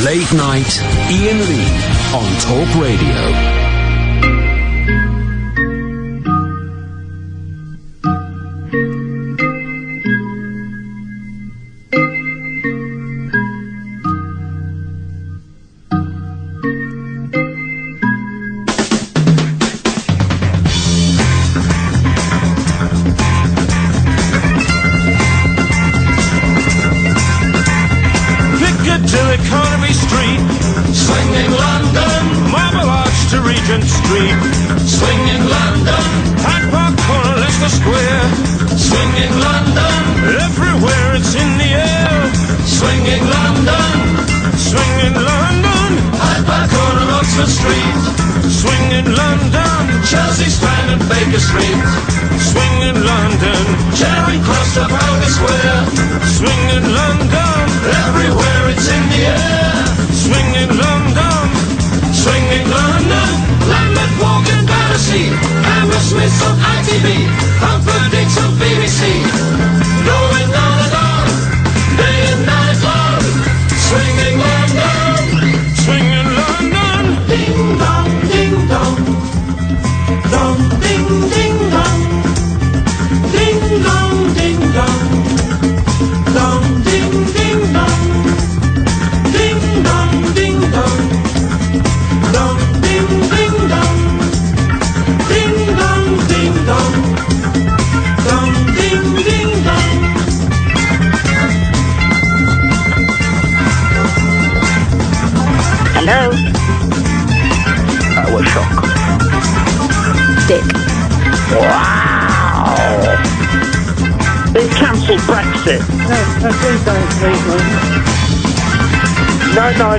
Late Night, Iain Lee on Talk Radio.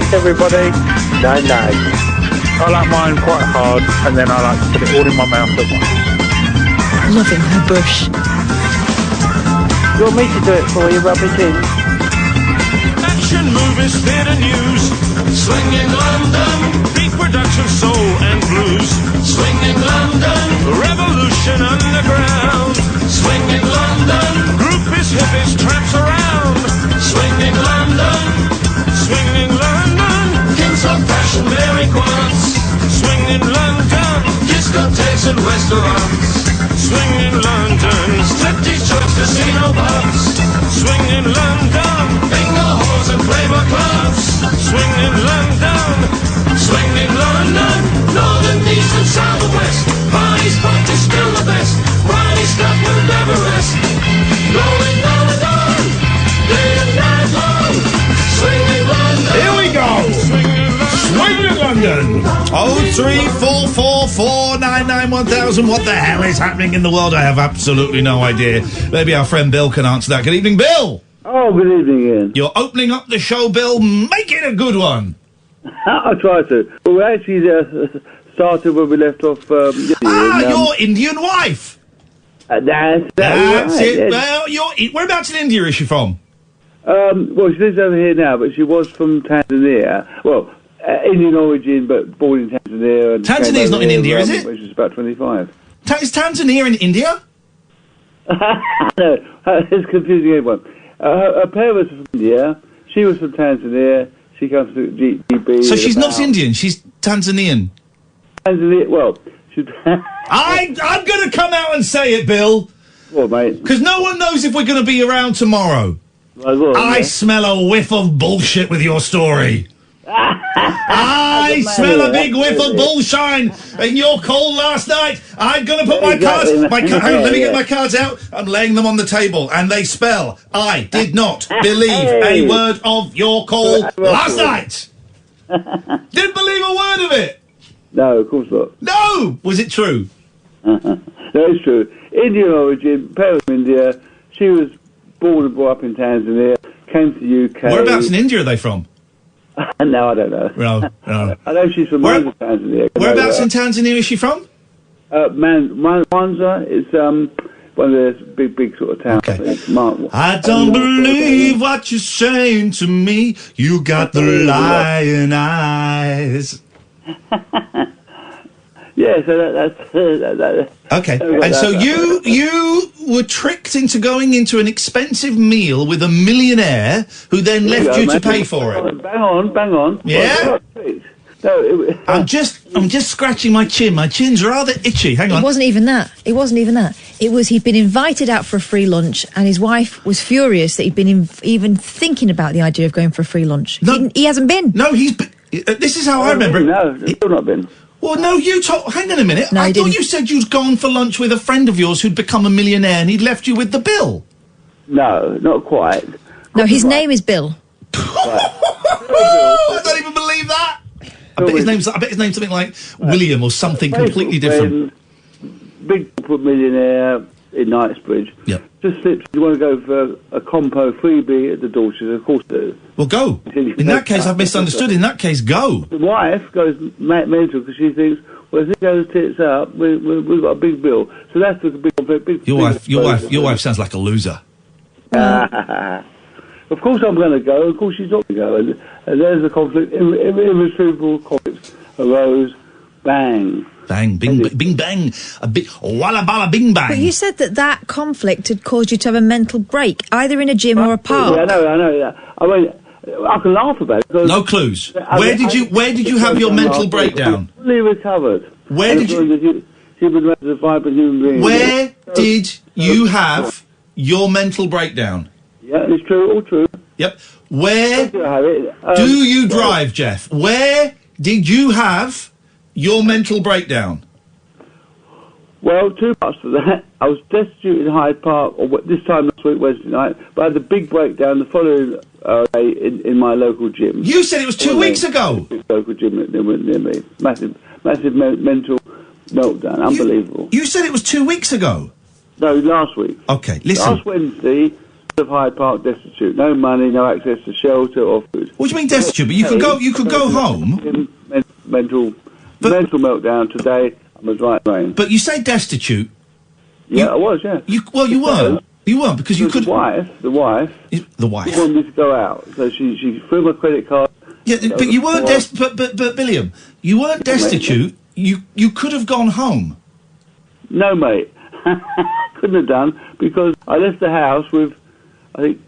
Everybody, no. I like mine quite hard, and then I like to put it all in my mouth at once. Loving her bush. You want me to do it for you, rub it in? Action, movies, theatre news. Swinging London. Beat production, soul and blues. Swinging London. Revolution underground. Swinging London. Groupies, hippies, tramps around. Swinging London. Swinging London. Kings of fashion, Mary Quants. Swinging London. Discotheques and restaurants. Swinging London. Striptease shows, casino pubs. Swinging London. Bingo halls and playboy clubs. Swinging London. Swinging London. Northern, east and south and west. Party spot is still the best. Riley stuff will never rest. Going down and down. Day and night long. Swinging London. Here we go. Swinging London. 03444991000. What the hell is happening in the world? I have absolutely no idea. Maybe our friend Bill can answer that. Good evening, Bill. Oh, good evening, Ian. You're opening up the show, Bill. Make it a good one. I'll try to. Well, we actually started where we left off. Your Indian wife. That's right, it. Yes. Well, whereabouts in India is she from? Well, she lives over here now, but she was from Tanzania. Well, Indian origin, but born in Tanzania. And Tanzania's not in India, is it? When she was about 25. Is Tanzania in India? No, it's confusing everyone. Her parents were from India. She was from Tanzania. She comes to GB. So she's not Indian. She's Tanzanian. Tanzania. Well, I'm going to come out and say it, Bill. What, mate? Because no one knows if we're going to be around tomorrow. I smell a whiff of bullshit with your story. I smell a big whiff of bullshine in your call last night. I'm going to put my cards... Hang on, let me get my cards out. I'm laying them on the table, and they spell, I did not believe a word of your call last night. Didn't believe a word of it. No, of course not. No! Was it true? No, it's true. Indian origin, parents from India. She was born and brought up in Tanzania, came to the UK. Whereabouts in India are they from? No, I don't know. No. I know she's from Tanzania. Whereabouts in Tanzania is she from? Mwanza is one of the big sort of towns. Okay. I don't believe what you're saying to me. You got the lion eyes. Yeah, so that's... Okay, and so you were tricked into going into an expensive meal with a millionaire who then left you to pay for it. Bang on. Yeah? No, I'm just scratching my chin. My chin's rather itchy. Hang on. It wasn't even that. It was he'd been invited out for a free lunch, and his wife was furious that he'd been even thinking about the idea of going for a free lunch. No, he hasn't been. No, he's been. This is how I remember it. No, he's still not been. Well, no, you told... Hang on a minute. No, I he thought didn't. you said you'd gone for lunch with a friend of yours who'd become a millionaire and he'd left you with the bill. No, not quite. No, his name is Bill. I don't even believe that. I bet his name's something like William or something completely different. Big corporate millionaire in Knightsbridge. Yep. Just slips. You want to go for a compo freebie at the Dorchester? Of course do. Well, go. In that case, I've misunderstood. In that case, go. The wife goes mental because she thinks, well, if it goes tits up, we've got a big bill. So that's the big. Your wife sounds like a loser. Of course I'm going to go. Of course she's not going to go. And there's the conflict. Irretrievable conflict arose. Bang. Bang, bing, bing, bang. A big walla balla bing bang. But you said that conflict had caused you to have a mental break, either in a gym or a park. Yeah, I know. Yeah. I mean, I can laugh about it. No clues. Where did you have your mental breakdown? Fully recovered. Where did you? Human rights of vibrant human beings. Where did you have your mental breakdown? Yeah, it's true. All true. Yep. Where do I have it? do you drive, Jeff? Where did you have your mental breakdown? Well, two parts to that. I was destitute in Hyde Park, or this time last week, Wednesday night, but I had the big breakdown the following day in my local gym. You said it was 2 weeks ago. Local gym near me. Massive mental meltdown. Unbelievable. You said it was 2 weeks ago. No, last week. Okay, listen. Last Wednesday, of Hyde Park, destitute, no money, no access to shelter or food. What do you mean destitute? But you could go home. Mental meltdown today. I was right brain. But you say destitute. Yeah, I was. Yeah. You weren't. You weren't because you could. The wife. She wanted me to go out, so she threw my credit card. Yeah, but you weren't But William, you weren't destitute. You could have gone home. No, mate. Couldn't have done because I left the house with, I think,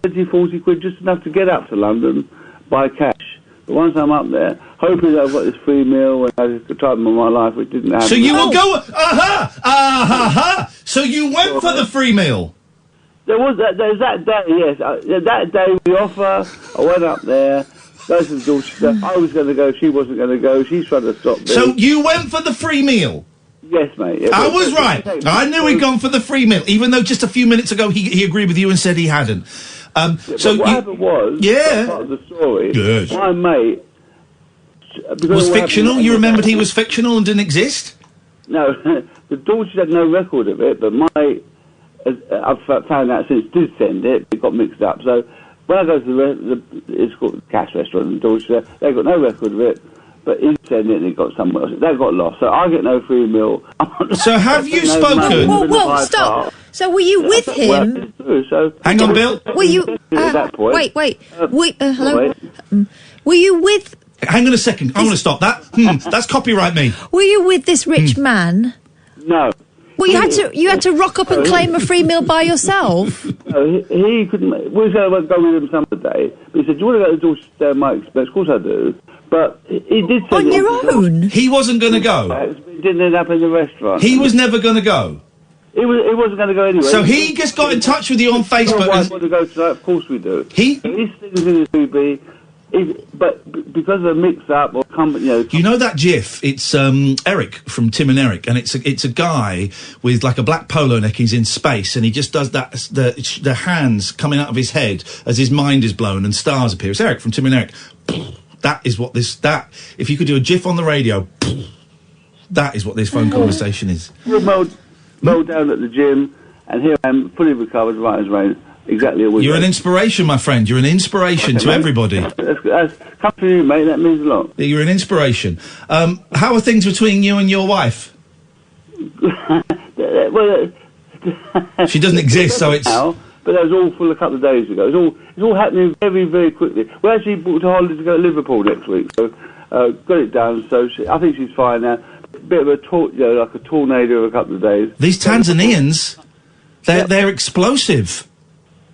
30, 40 quid, just enough to get up to London by cash. But once I'm up there, hoping that I've got this free meal and I had a time of my life which didn't happen. So you will go... So you went for the free meal? There's that day, yes. That day we offer, I went up there, goes to the Dorchester. I was going to go, she wasn't going to go, she's trying to stop me. So you went for the free meal? Yes, mate. I was right. I knew he'd gone for the free meal, even though just a few minutes ago he agreed with you and said he hadn't. So what happened was, part of the story, my mate... Was fictional? You remembered he was fictional and didn't exist? No, the Dorchester had no record of it, but I've found out since did send it, it got mixed up. So when I go to it's called the Cash Restaurant in Dorchester, they've got no record of it. But he sent it and it got somewhere else. They got lost, so I get no free meal. So have you spoken? Whoa, stop. So were you with him? Hang on, Bill. Were you... at that point. Wait. Hello? Were you with... Hang on a second. I want to stop that. That's copyright me. Were you with this rich man? No. Well, you had to rock up and claim a free meal by yourself. No, he couldn't. We were going to go with him some other day. But he said, "Do you want to go to the Dorchester at my expense?" Of course I do. But he did say on your own. He wasn't going to go. It didn't end up in the restaurant. He was never going to go. He wasn't going to go anyway. So he just got in touch with you on Facebook. I want to go tonight. Of course we do. These things in his freebie. But because of a mix-up or company, you know that GIF? It's Eric from Tim and Eric, and it's a guy with like a black polo neck. He's in space, and he just does that the hands coming out of his head as his mind is blown and stars appear. It's Eric from Tim and Eric. That is what if you could do a GIF on the radio, that is what this phone conversation is. We're mowed down at the gym, and here I am, fully recovered, right as rain. Exactly a week. You're an inspiration, my friend. You're an inspiration to everybody. That's come from you, mate. That means a lot. You're an inspiration. How are things between you and your wife? Well, she doesn't exist, so it's... Now, but that was all full a couple of days ago. It's all happening very, very quickly. We're actually booked a holiday to go to Liverpool next week, so got it done. So I think she's fine now. Bit of a like a tornado a couple of days. These Tanzanians, they're explosive.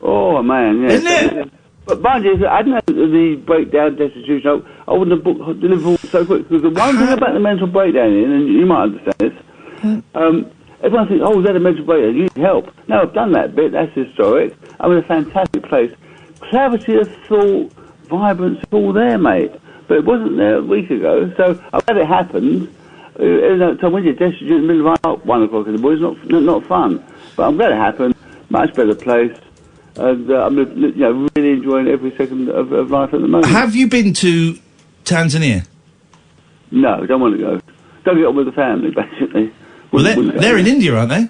Oh man, yeah. Isn't it? But mind you, I didn't know the breakdown destitution. I wouldn't have delivered so quick, because the one thing about the mental breakdown, and you might understand this, everyone thinks, oh, is that a mental breakdown? You need help. No, I've done that bit. That's historic. I'm in a fantastic place. Clarity of thought, vibrance, all there, mate. But it wasn't there a week ago. So I'm glad it happened. So when you're destitute in the middle of 1 o'clock in the morning, it's not fun. But I'm glad it happened. Much better place. And I'm really enjoying every second of life at the moment. Have you been to Tanzania? No, don't want to go. Don't get on with the family, basically. Well, they're in India, aren't they?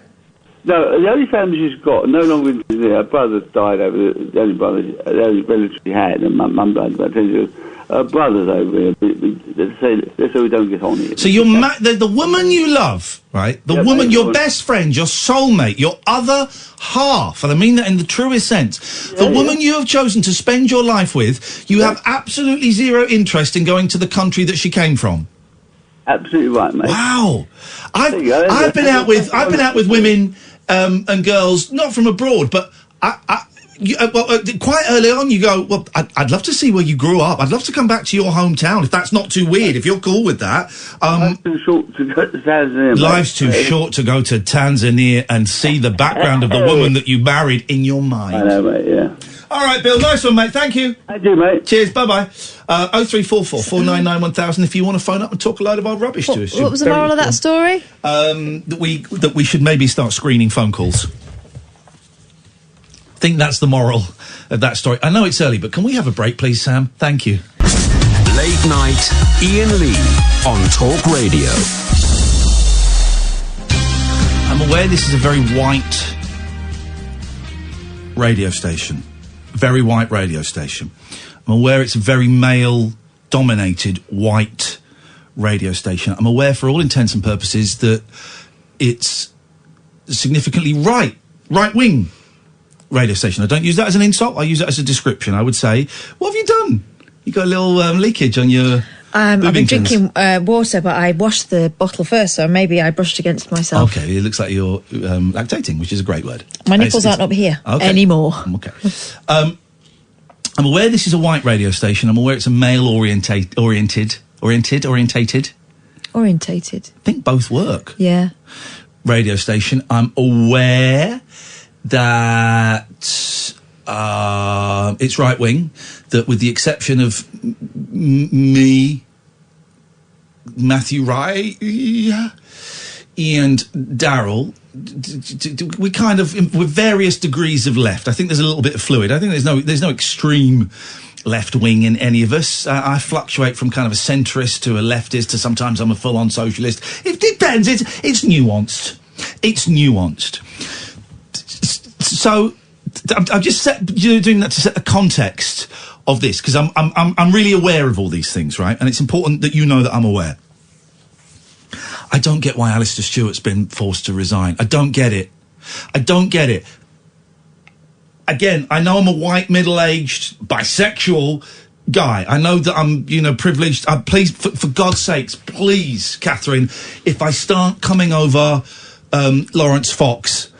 No, the only family she's got, no longer in Tanzania. Her brother died over there. The only relative she had, and mum died about 10 years. Her brother's over here. They say we don't get on here. So you're the woman you love, right? The woman, your best friend, your soulmate, your other half, and I mean that in the truest sense. The woman you have chosen to spend your life with, you have absolutely zero interest in going to the country that she came from. Absolutely right, mate. Wow, I've been out with women and girls, not from abroad, but quite early on, you go, well, I'd love to see where you grew up. I'd love to come back to your hometown, if that's not too weird, if you're cool with that. Life's too short to go to Tanzania. Life's too short to go to Tanzania and see the background of the woman that you married in your mind. I know, mate, yeah. All right, Bill, nice one, mate. Thank you. I do, mate. Cheers, bye-bye. 0344 499 1000 if you want to phone up and talk a load of old rubbish to us. What was the moral of that story? That we should maybe start screening phone calls. I think that's the moral of that story. I know it's early, but can we have a break, please, Sam? Thank you. Late night, Iain Lee on Talk Radio. I'm aware this is a very white radio station. Very white radio station. I'm aware it's a very male-dominated white radio station. I'm aware, for all intents and purposes, that it's significantly right-wing radio station. I don't use that as an insult. I use it as a description. I would say, what have you done? You got a little leakage on your... I've been drinking water, but I washed the bottle first, so maybe I brushed against myself. Okay, it looks like you're lactating, which is a great word. My nipples aren't up here anymore. Okay. I'm aware this is a white radio station. I'm aware it's a male-orientated. Orientated. I think both work. Yeah. Radio station. I'm aware that it's right-wing, that with the exception of me, Matthew Rye, and Darryl, we kind of, with various degrees of left. I think there's a little bit of fluid. I think there's no extreme left wing in any of us. I fluctuate from kind of a centrist to a leftist to sometimes I'm a full-on socialist. It depends. It's nuanced. It's nuanced. So I'm just doing that to set the context of this, because I'm really aware of all these things, right? And it's important that you know that I'm aware. I don't get why Alastair Stewart's been forced to resign. I don't get it. Again, I know I'm a white, middle-aged, bisexual guy. I know that I'm, privileged. Please, for God's sakes, please, Catherine, if I start coming over Lawrence Fox,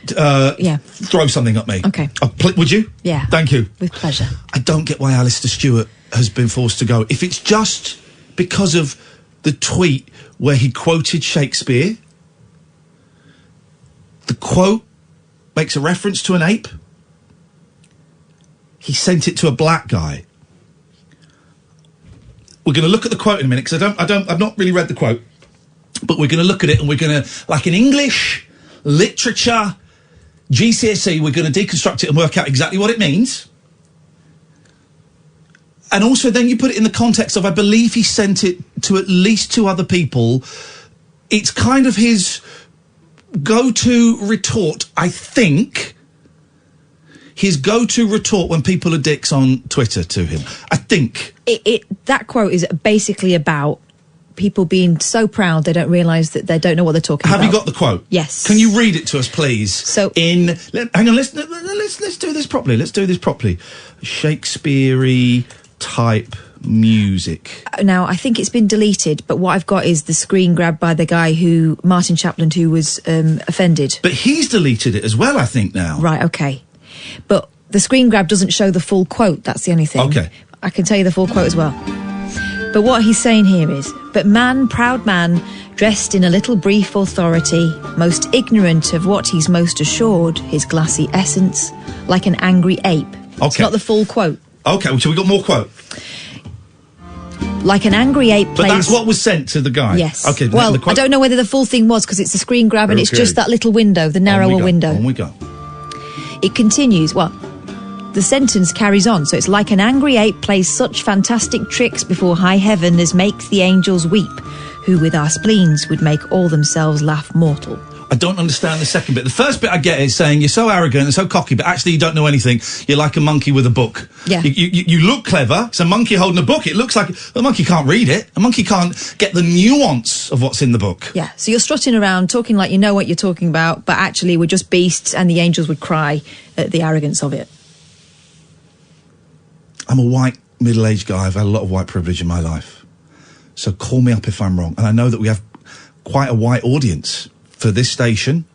throw something at me. Okay. Would you? Yeah. Thank you. With pleasure. I don't get why Alastair Stewart has been forced to go. If it's just because of the tweet where he quoted Shakespeare, the quote makes a reference to an ape. He sent it to a black guy. We're going to look at the quote in a minute, because I've not really read the quote, but we're going to look at it, and we're going to, like in English literature GCSE, we're going to deconstruct it and work out exactly what it means. And also then you put it in the context of, I believe he sent it to at least 2 other people. It's kind of his go-to retort, I think. His go-to retort when people are dicks on Twitter to him. I think. That quote is basically about people being so proud they don't realise that they don't know what they're talking about. Have you got the quote? Yes. Can you read it to us, please? So, hang on, let's do this properly. Let's do this properly. Shakespeare-y type music. Now, I think it's been deleted, but what I've got is the screen grab by the guy Martin Chaplin, who was offended. But he's deleted it as well, I think, now. Right, okay. But the screen grab doesn't show the full quote, that's the only thing. Okay. I can tell you the full quote as well. But what he's saying here is, but man, proud man, dressed in a little brief authority, most ignorant of what he's most assured, his glassy essence, like an angry ape. Okay. It's not the full quote. Okay, so we got more quote. Like an angry ape plays... But that's what was sent to the guy? Yes. Okay. Well, I don't know whether the full thing was, because it's a screen grab and it's just that little window, the narrower window. On we go. It continues, the sentence carries on, so it's like an angry ape plays such fantastic tricks before high heaven as makes the angels weep, who with our spleens would make all themselves laugh mortal. I don't understand the second bit. The first bit I get is saying you're so arrogant and so cocky, but actually you don't know anything. You're like a monkey with a book. Yeah. You look clever. It's a monkey holding a book. It looks like a monkey can't read it. A monkey can't get the nuance of what's in the book. Yeah, so you're strutting around talking like you know what you're talking about, but actually we're just beasts and the angels would cry at the arrogance of it. I'm a white, middle-aged guy. I've had a lot of white privilege in my life. So call me up if I'm wrong. And I know that we have quite a white audience for this station,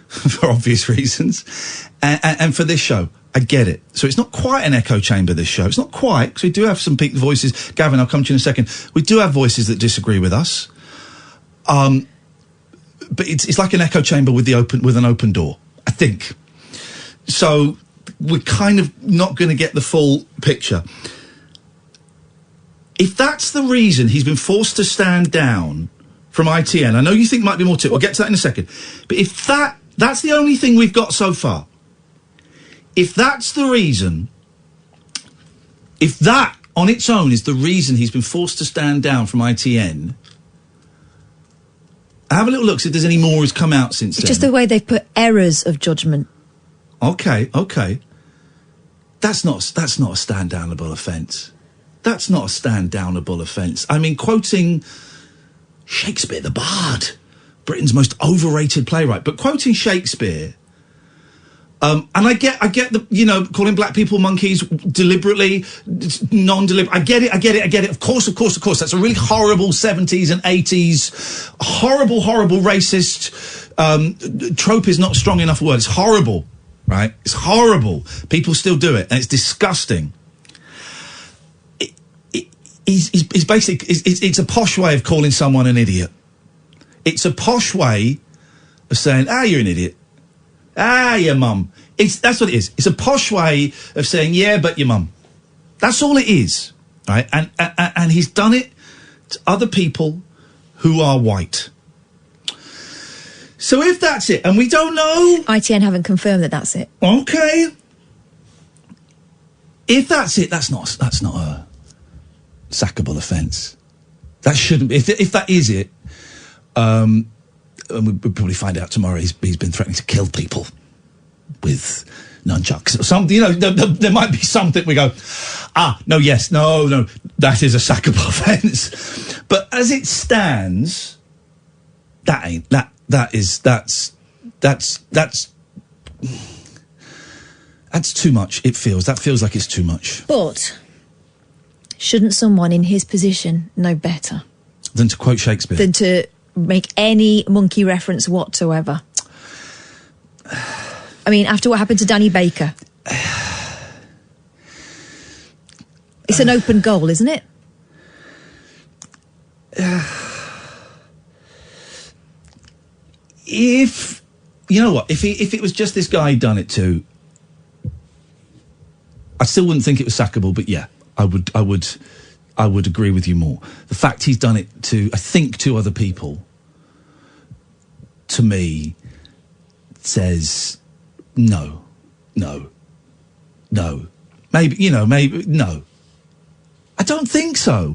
for obvious reasons, and for this show. I get it. So it's not quite an echo chamber, this show. It's not quite, because we do have some peaked voices. Gavin, I'll come to you in a second. We do have voices that disagree with us. But it's like an echo chamber with an open door, I think. So we're kind of not going to get the full picture. If that's the reason he's been forced to stand down from ITN, I know you think might be more to it. We'll get to that in a second. But if that's the only thing we've got so far. If that's the reason, if that on its own is the reason he's been forced to stand down from ITN, have a little look, see if there's any more who's come out since then. It's just the way they've put errors of judgment. Okay. That's not a stand-downable offence. That's not a stand-downable offence. I mean, quoting Shakespeare the Bard, Britain's most overrated playwright, but quoting Shakespeare, and I get the, calling black people monkeys deliberately, non-deliberate. I get it. Of course. That's a really horrible 70s and 80s, horrible racist, trope is not a strong enough word. It's horrible, right? It's horrible. People still do it, and it's disgusting. He's basically, it's a posh way of calling someone an idiot. It's a posh way of saying, you're an idiot. Your mum. That's what it is. It's a posh way of saying, yeah, but your mum. That's all it is, right? And he's done it to other people who are white. So if that's it, and we don't know... ITN haven't confirmed that that's it. Okay. If that's it, that's not a sackable offence. That shouldn't be. If that is it, and we'll probably find out tomorrow, he's been threatening to kill people with nunchucks or something. There might be something we go, no, that is a sackable offence. But as it stands, that's too much. That feels like it's too much. But shouldn't someone in his position know better than to quote Shakespeare? Than to make any monkey reference whatsoever? I mean, after what happened to Danny Baker. It's an open goal, isn't it? If it was just this guy he'd done it to, I still wouldn't think it was sackable, but yeah, I would agree with you more. The fact he's done it to, I think, two other people, to me, says no. Maybe, no. I don't think so.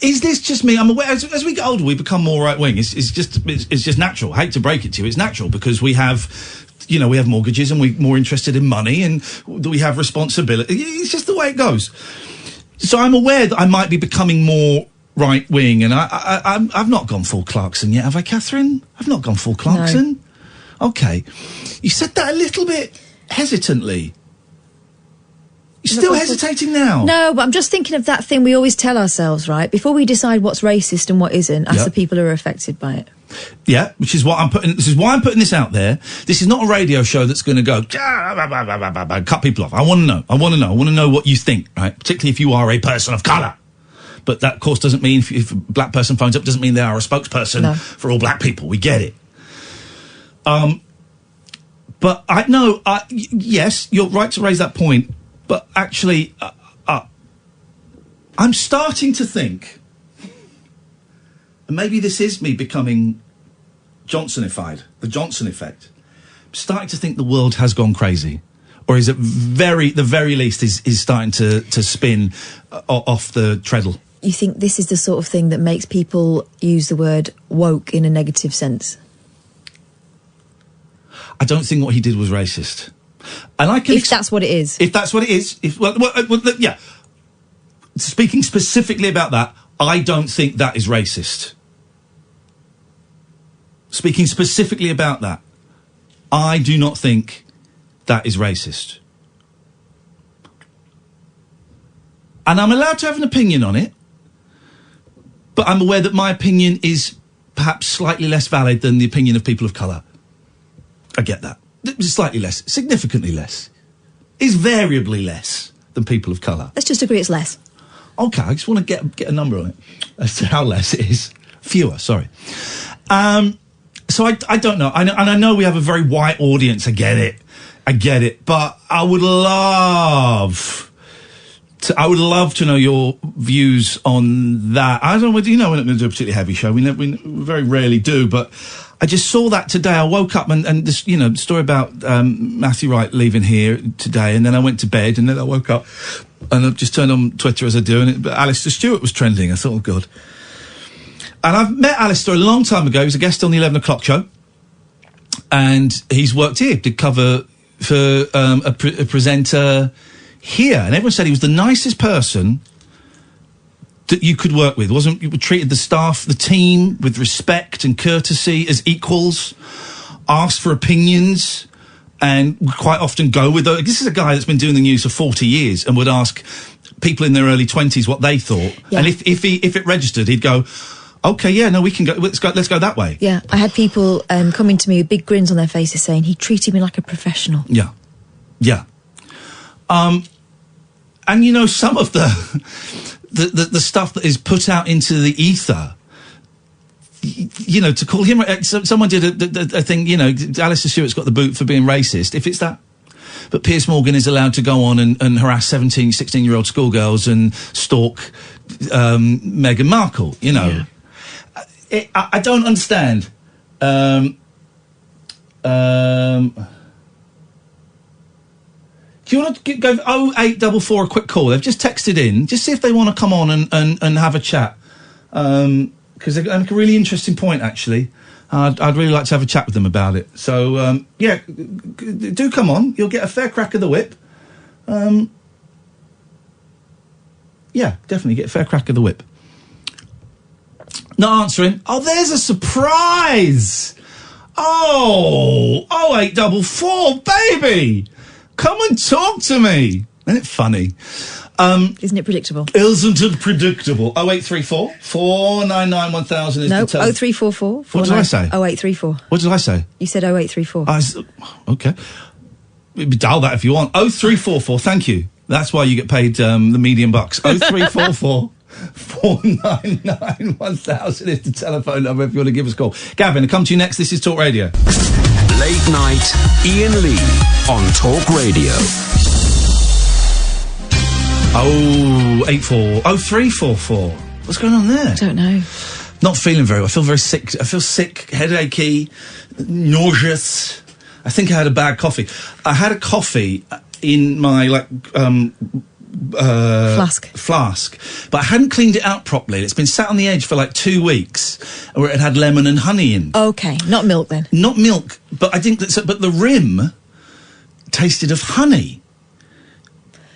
Is this just me? I'm aware, as we get older, we become more right-wing. It's just natural. I hate to break it to you. It's natural because we have mortgages and we're more interested in money and we have responsibility. It's just the way it goes. So I'm aware that I might be becoming more right-wing, and I've not gone full Clarkson yet, have I, Catherine? I've not gone full Clarkson. No. Okay. You said that a little bit hesitantly. You're still hesitating now? No, but I'm just thinking of that thing we always tell ourselves, right? Before we decide what's racist and what isn't, ask the people who are affected by it. Yeah, which is what I'm putting. This is why I'm putting this out there. This is not a radio show that's going to go cut people off. I want to know. I want to know what you think, right? Particularly if you are a person of colour. But that, of course, doesn't mean if a black person phones up, doesn't mean they are a spokesperson for all black people. We get it. But I know. Yes, you're right to raise that point. But actually, I'm starting to think, and maybe this is me becoming Johnsonified, the Johnson effect. I'm starting to think the world has gone crazy, or is it the very least is starting to spin off the treadle. You think this is the sort of thing that makes people use the word woke in a negative sense? I don't think what he did was racist. And I can if that's what it is. If that's what it is. Yeah. Speaking specifically about that, I don't think that is racist. Speaking specifically about that, I do not think that is racist. And I'm allowed to have an opinion on it, but I'm aware that my opinion is perhaps slightly less valid than the opinion of people of colour. I get that. Slightly less, significantly less. Is variably less than people of colour. Let's just agree it's less. Okay, I just want to get a number on it as to how less it is. Fewer, sorry. So I don't know. I know we have a very white audience. I get it. But I would love to know your views on that. I don't know. You know, we're not going to do a particularly heavy show. We very rarely do, but I just saw that today. I woke up and this, story about Matthew Wright leaving here today, and then I went to bed, and then I woke up and I just turned on Twitter as I do, and Alastair Stewart was trending. I thought, oh God. And I've met Alastair a long time ago. He was a guest on the 11 o'clock show, and he's worked here, did cover for a presenter here, and everyone said he was the nicest person that you could work with. You treated the staff, the team, with respect and courtesy as equals, asked for opinions, and would quite often go with those. This is a guy that's been doing the news for 40 years and would ask people in their early 20s what they thought. Yeah. And if it registered, he'd go, okay, yeah, no, we can go, let's go that way. Yeah, I had people coming to me with big grins on their faces saying he treated me like a professional. Yeah. And some of the stuff that is put out into the ether, to call him, someone did a thing, Alastair Stewart's got the boot for being racist, if it's that. But Piers Morgan is allowed to go on and harass 17, 16-year-old schoolgirls and stalk Meghan Markle, Yeah. I don't understand. Do you want to go 0844 a quick call? They've just texted in. Just see if they want to come on and have a chat. Because they make a really interesting point, actually. I'd really like to have a chat with them about it. So, do come on. You'll get a fair crack of the whip. Yeah, definitely get a fair crack of the whip. Not answering. Oh, there's a surprise. Oh, 0844, baby. Come and talk to me. Isn't it funny? Isn't it predictable? Isn't it predictable? 0834 499 1000 is the telephone. 0344. What did I say? 0834. What did I say? You said 0834. Okay. Dial that if you want. 0344, thank you. That's why you get paid the medium bucks. 0344 499 1000 is the telephone number if you want to give us a call. Gavin, I'll come to you next. This is Talk Radio. Late night, Iain Lee on Talk Radio. 0344. What's going on there? I don't know. Not feeling very well. I feel very sick. I feel sick, headachy, nauseous. I think I had a bad coffee. I had a coffee in my, flask, but I hadn't cleaned it out properly. It's been sat on the edge for 2 weeks, where it had lemon and honey in. Okay, not milk then. Not milk, but I think but the rim tasted of honey.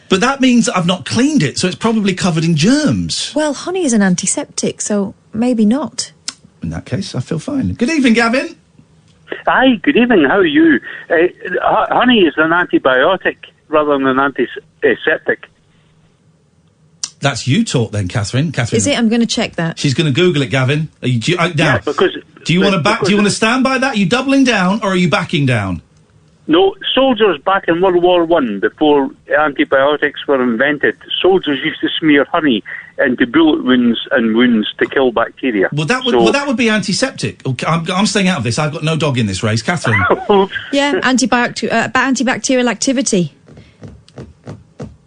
But that means that I've not cleaned it, so it's probably covered in germs. Well, honey is an antiseptic, so maybe not. In that case, I feel fine. Good evening, Gavin. Hi, good evening. How are you? Honey is an antibiotic rather than an septic. That's you talk then, Catherine. Is it? I'm going to check that. She's going to Google it, Gavin. Do you want to stand by that? Are you doubling down or are you backing down? No, soldiers back in World War I, before antibiotics were invented, soldiers used to smear honey into bullet wounds and wounds to kill bacteria. Well, that would be antiseptic. I'm staying out of this. I've got no dog in this race, Catherine. Yeah, antibacterial activity.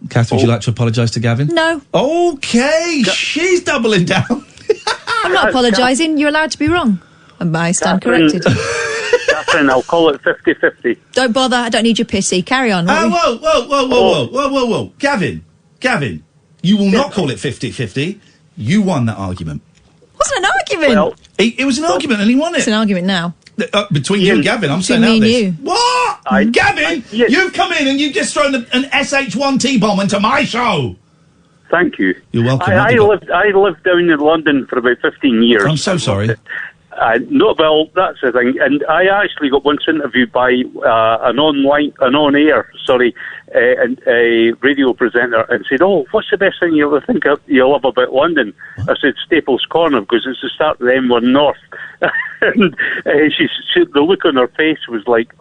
Catherine, would you like to apologise to Gavin? No. Okay, she's doubling down. I'm not apologising. You're allowed to be wrong. And I stand corrected. Catherine, I'll call it 50-50. Don't bother. I don't need your pity. Carry on. Whoa. Gavin, you will not call it 50-50. You won that argument. Wasn't an argument. Well, it was an argument and he won it. It's an argument now. Between you and Gavin, I'm saying out this. You. What? Gavin, you've come in and you've just thrown an SH1T bomb into my show. Thank you. You're welcome. I lived down in London for about 15 years. I'm so sorry. No, well, that's the thing. And I actually got once interviewed by an on-air radio presenter, and said, "Oh, what's the best thing you love about London?" I said, "Staples Corner, because it's the start of the M1 North." And the look on her face was like,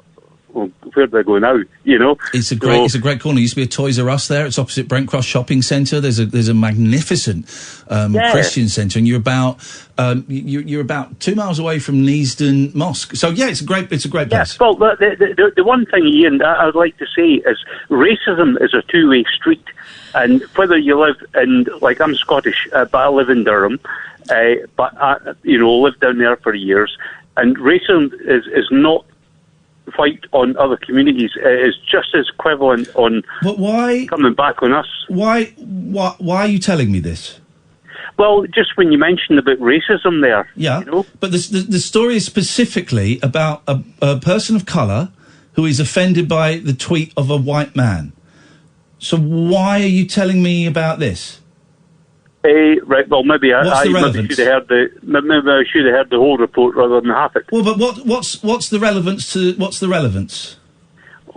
well, where do I go now? You know, it's a great corner. There used to be a Toys R Us there. It's opposite Brent Cross Shopping Centre. There's a magnificent Christian centre, and you're about 2 miles away from Neasden Mosque. So yeah, it's a great place. Well, the one thing, Ian, I'd like to say is racism is a two-way street, and whether you live in, like, I'm Scottish, but I live in Durham, but I, lived down there for years, and racism is not fight on other communities. It is just as equivalent on coming back on us. Why are you telling me this? Well, just when you mentioned about racism there. Yeah, but the story is specifically about a person of colour who is offended by the tweet of a white man. So why are you telling me about this? Right, well, maybe I should have heard the whole report rather than half it. Well, but what's the relevance?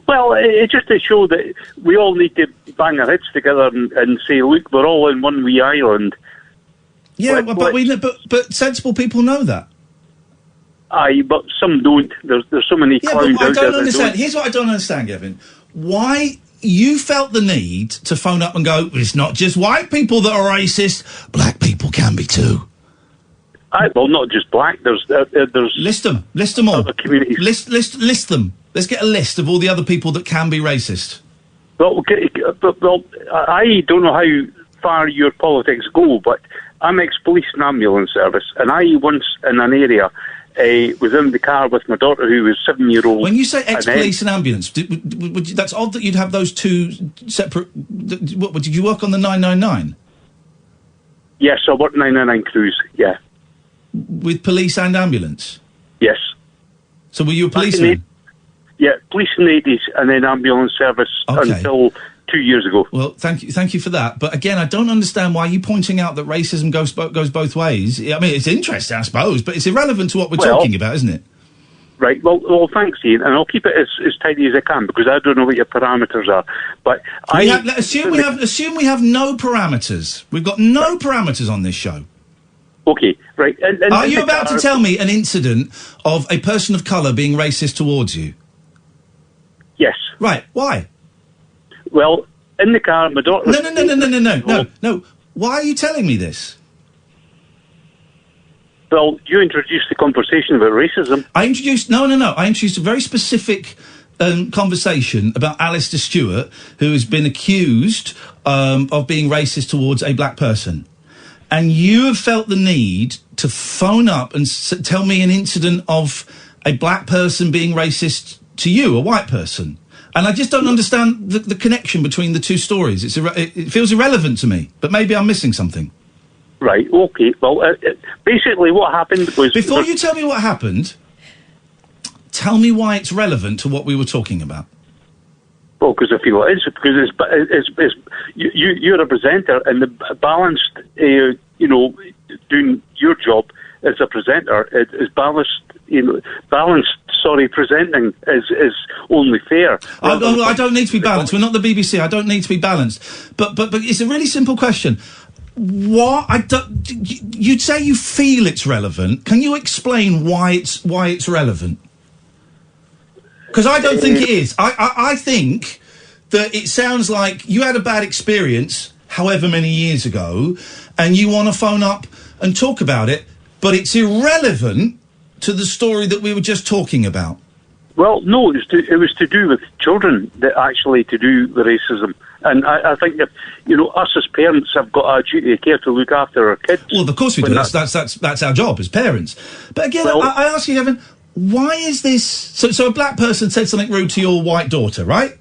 Well, it's just to show that we all need to bang our heads together and say, look, we're all in one wee island. Yeah, but sensible people know that. Aye, but some don't. There's so many clowns out there that don't. Here's what I don't understand, Gavin. Why you felt the need to phone up and go, it's not just white people that are racist, black people can be too. Well, not just black. There's list them all. Other communities. List them. Let's get a list of all the other people that can be racist. Well, I don't know how far your politics go, but I'm ex-police and ambulance service, and I once in an area was in the car with my daughter who was 7-year-old. When you say ex-police and ambulance, that's odd that you'd have those two separate. What, did you work on the 999? Yes, I worked 999 crews, yeah. With police and ambulance? Yes. So were you a policeman? Yeah, police in the 80s and then ambulance service until 2 years ago. Well, thank you for that. But again, I don't understand why you pointing out that racism goes both ways. I mean, it's interesting, I suppose, but it's irrelevant to what we're talking about, isn't it? Right. Well, thanks, Ian, and I'll keep it as tidy as I can because I don't know what your parameters are. But assume we have no parameters. We've got no parameters on this show. Okay, right. And are you about to tell me an incident of a person of colour being racist towards you? Yes. Right. Why? Well, in the car, my daughter... No. Why are you telling me this? Well, you introduced the conversation about racism. I introduced a very specific conversation about Alastair Stewart, who has been accused of being racist towards a black person. And you have felt the need to phone up and tell me an incident of a black person being racist to you, a white person. And I just don't understand the connection between the two stories. It feels irrelevant to me, but maybe I'm missing something. Right, okay. Well, basically what happened was... Before you tell me what happened, tell me why it's relevant to what we were talking about. Well, because I feel it is. Because you're a presenter, and the balanced, doing your job as a presenter is balanced presenting is only fair. I don't need to be balanced. We're not the BBC. I don't need to be balanced. But it's a really simple question. You'd say you feel it's relevant. Can you explain why it's relevant? Because I don't think it is. I think that it sounds like you had a bad experience however many years ago, and you want to phone up and talk about it, but it's irrelevant to the story that we were just talking about. Well, no, it was to do with children that actually to do with racism. And I think that, us as parents have got a duty of care to look after our kids. Well, of course we do. That's our job as parents. But again, I ask you, Gavin, why is this... So a black person said something rude to your white daughter, right?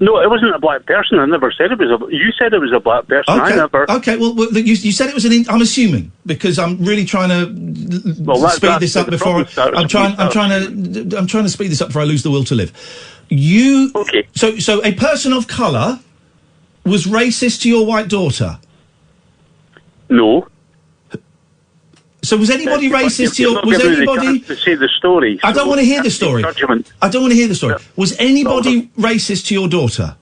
No, it wasn't a black person. I never said it was you said it was a black person. Okay. I never... Okay, well, you said it was I'm assuming, because I'm really trying to speed this up before... I'm trying to speed this up before I lose the will to live. Okay. So a person of colour was racist to your white daughter? No. So was anybody racist to your... Was anybody... to say the story. I don't want to hear the story. I don't want to hear the story. Was anybody racist to your daughter?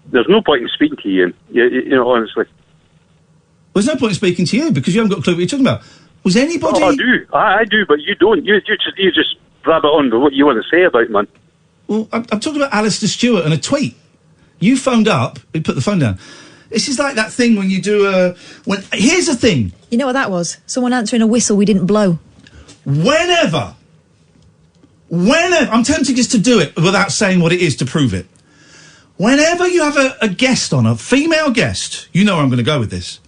There's no point in speaking to you, honestly. There's no point in speaking to you, because you haven't got a clue what you're talking about. Was anybody... Oh, I do. I do, but you don't. You just grab it on with what you want to say about, man. Well, I'm talking about Alastair Stewart and a tweet. You phoned up... You put the phone down. This is like that thing when you do here's the thing. You know what that was? Someone answering a whistle we didn't blow. Whenever, I'm tempted just to do it without saying what it is to prove it. Whenever you have a guest on, a female guest, you know where I'm going to go with this,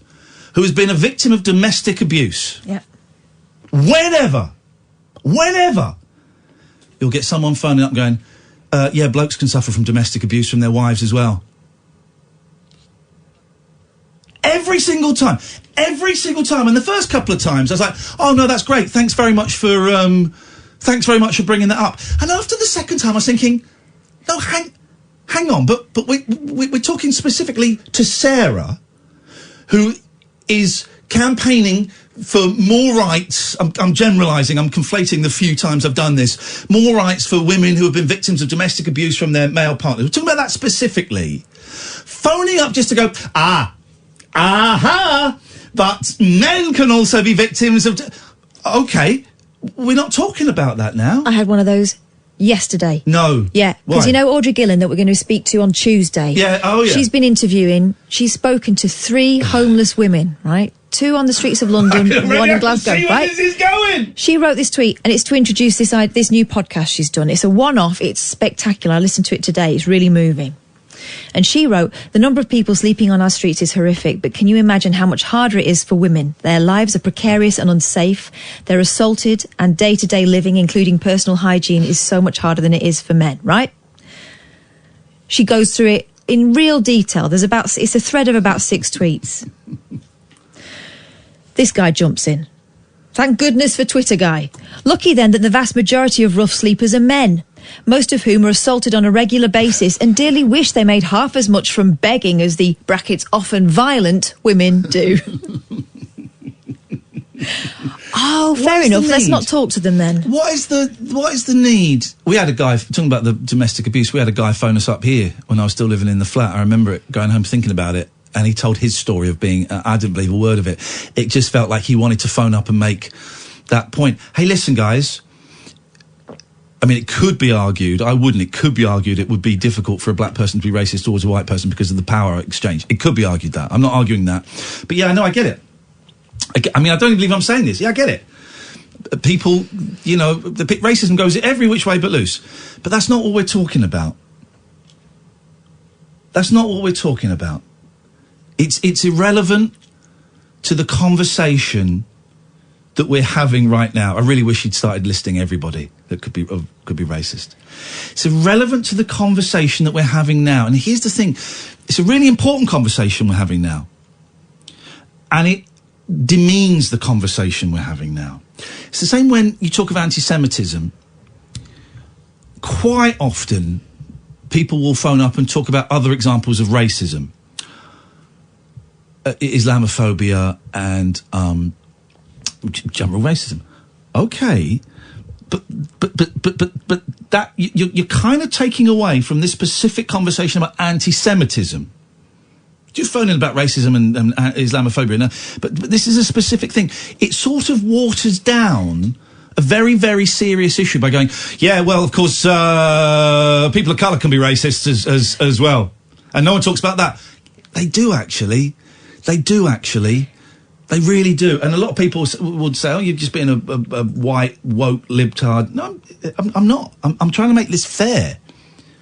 who has been a victim of domestic abuse. Yeah. Whenever, you'll get someone phoning up going, yeah, blokes can suffer from domestic abuse from their wives as well. Every single time. And the first couple of times I was like, oh no, that's great. Thanks very much for bringing that up. And after the second time I was thinking, no, hang on, but we're talking specifically to Sarah, who is campaigning for more rights. I'm generalising, I'm conflating the few times I've done this. More rights for women who have been victims of domestic abuse from their male partners. We're talking about that specifically. Phoning up just to go, but men can also be victims of... Okay, we're not talking about that now. I had one of those yesterday. No. Yeah, because you know Audrey Gillen that we're going to speak to on Tuesday? Yeah, oh yeah. She's been interviewing, she's spoken to 3 homeless women, right? 2 on the streets of London, 1 in Glasgow, right? Where this is going. She wrote this tweet, and it's to introduce this new podcast she's done. It's a one-off, it's spectacular. I listened to it today, it's really moving. And she wrote, the number of people sleeping on our streets is horrific, but can you imagine how much harder it is for women? Their lives are precarious and unsafe. They're assaulted, and day-to-day living, including personal hygiene, is so much harder than it is for men, right? She goes through it in real detail. It's a thread of about 6 tweets. This guy jumps in. Thank goodness for Twitter guy. Lucky then that the vast majority of rough sleepers are men, most of whom are assaulted on a regular basis and dearly wish they made half as much from begging as the brackets often violent women do. Oh, fair enough. Let's not talk to them then. What is the need? We had a guy, talking about the domestic abuse, we had a guy phone us up here when I was still living in the flat. I remember it, going home thinking about it, and he told his story of being, I didn't believe a word of it. It just felt like he wanted to phone up and make that point. Hey, listen, guys. I mean, it could be argued, it could be argued it would be difficult for a black person to be racist towards a white person because of the power exchange. It could be argued that. I'm not arguing that. But yeah, no, I get it. I mean, I don't even believe I'm saying this. Yeah, I get it. People, the racism goes every which way but loose. But that's not what we're talking about. That's not what we're talking about. It's irrelevant to the conversation that we're having right now. I really wish he'd started listing everybody that could be racist. It's irrelevant to the conversation that we're having now. And here's the thing. It's a really important conversation we're having now. And it demeans the conversation we're having now. It's the same when you talk of anti-Semitism. Quite often, people will phone up and talk about other examples of racism. Islamophobia and general racism. Okay, but that you're kind of taking away from this specific conversation about anti-Semitism. Just phoning about racism and Islamophobia now, but this is a specific thing. It sort of waters down a very, very serious issue by going, yeah, well, of course, people of colour can be racist as well. And no one talks about that. They do, actually. They really do. And a lot of people would say, oh, you're just being a white, woke, libtard. No, I'm not. I'm trying to make this fair.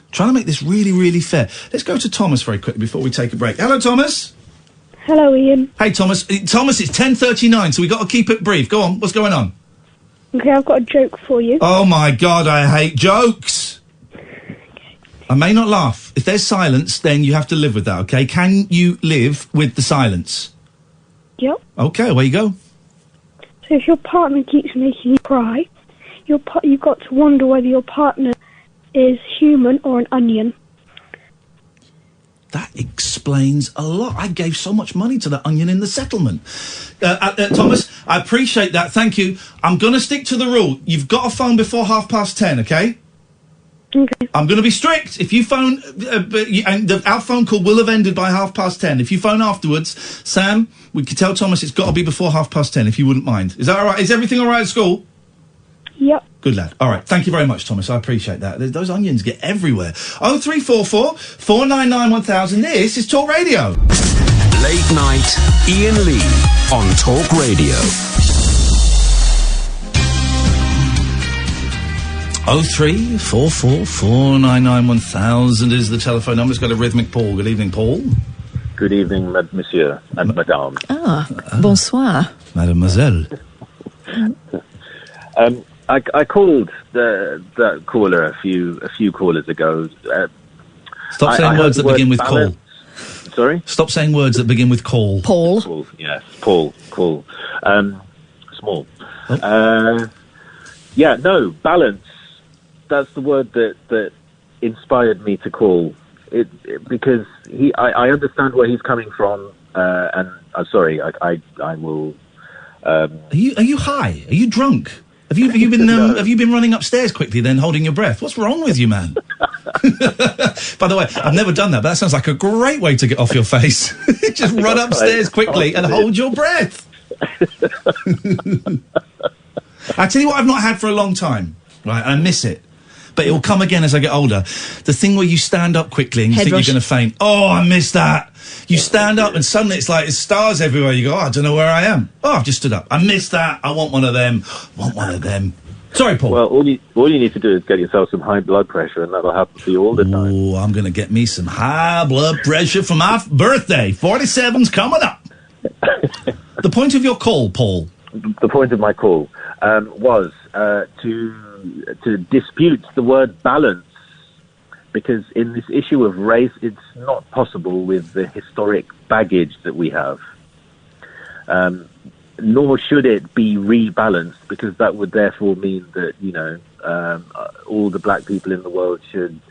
Trying to make this really, really fair. Let's go to Thomas very quickly before we take a break. Hello, Thomas. Hello, Ian. Hey, Thomas. Thomas, it's 10:39, so we've got to keep it brief. Go on. What's going on? Okay, I've got a joke for you. Oh, my God, I hate jokes. I may not laugh. If there's silence, then you have to live with that, okay? Can you live with the silence? Yep. Okay, away you go. So if your partner keeps making you cry, you've got to wonder whether your partner is human or an onion. That explains a lot. I gave so much money to that onion in the settlement. Thomas, I appreciate that. Thank you. I'm going to stick to the rule. You've got to phone before 10:30, okay? Okay. I'm going to be strict. If you phone, and our phone call will have ended by 10:30. If you phone afterwards, Sam, we can tell Thomas it's got to be before 10:30, if you wouldn't mind. Is that all right? Is everything all right at school? Yep. Good lad. All right. Thank you very much, Thomas. I appreciate that. Those onions get everywhere. 0344 499 1000. This is Talk Radio. Late night, Iain Lee on Talk Radio. 0344 499 1000 is the telephone number. It's got a rhythmic Paul. Good evening, Paul. Good evening, monsieur and madame. Bonsoir. Mademoiselle. I called the caller a few callers ago. Stop saying words that begin with call. Sorry? Stop saying words that begin with call. Paul. Paul, yes. Paul. Small. Oh. Balance. That's the word that inspired me to call. Because I understand where he's coming from, and I'm sorry, I will... Are you high? Are you drunk? Have you been No. have you been running upstairs quickly then holding your breath? What's wrong with you, man? By the way, I've never done that, but that sounds like a great way to get off your face. Just run upstairs quickly and hold your breath. I tell you what I've not had for a long time, right? I miss it. But it will come again as I get older. The thing where you stand up quickly and you think you're going to faint. Oh, I miss that. You stand up and suddenly it's like there's stars everywhere. You go, oh, I don't know where I am. Oh, I've just stood up. I miss that. I want one of them. Sorry, Paul. Well, all you need to do is get yourself some high blood pressure, and that'll happen for you all the time. Oh, I'm going to get me some high blood pressure for my birthday. 47's coming up. The point of your call, Paul. The point of my call was to dispute the word balance, because in this issue of race, it's not possible with the historic baggage that we have. Nor should it be rebalanced, because that would therefore mean that, all the black people in the world should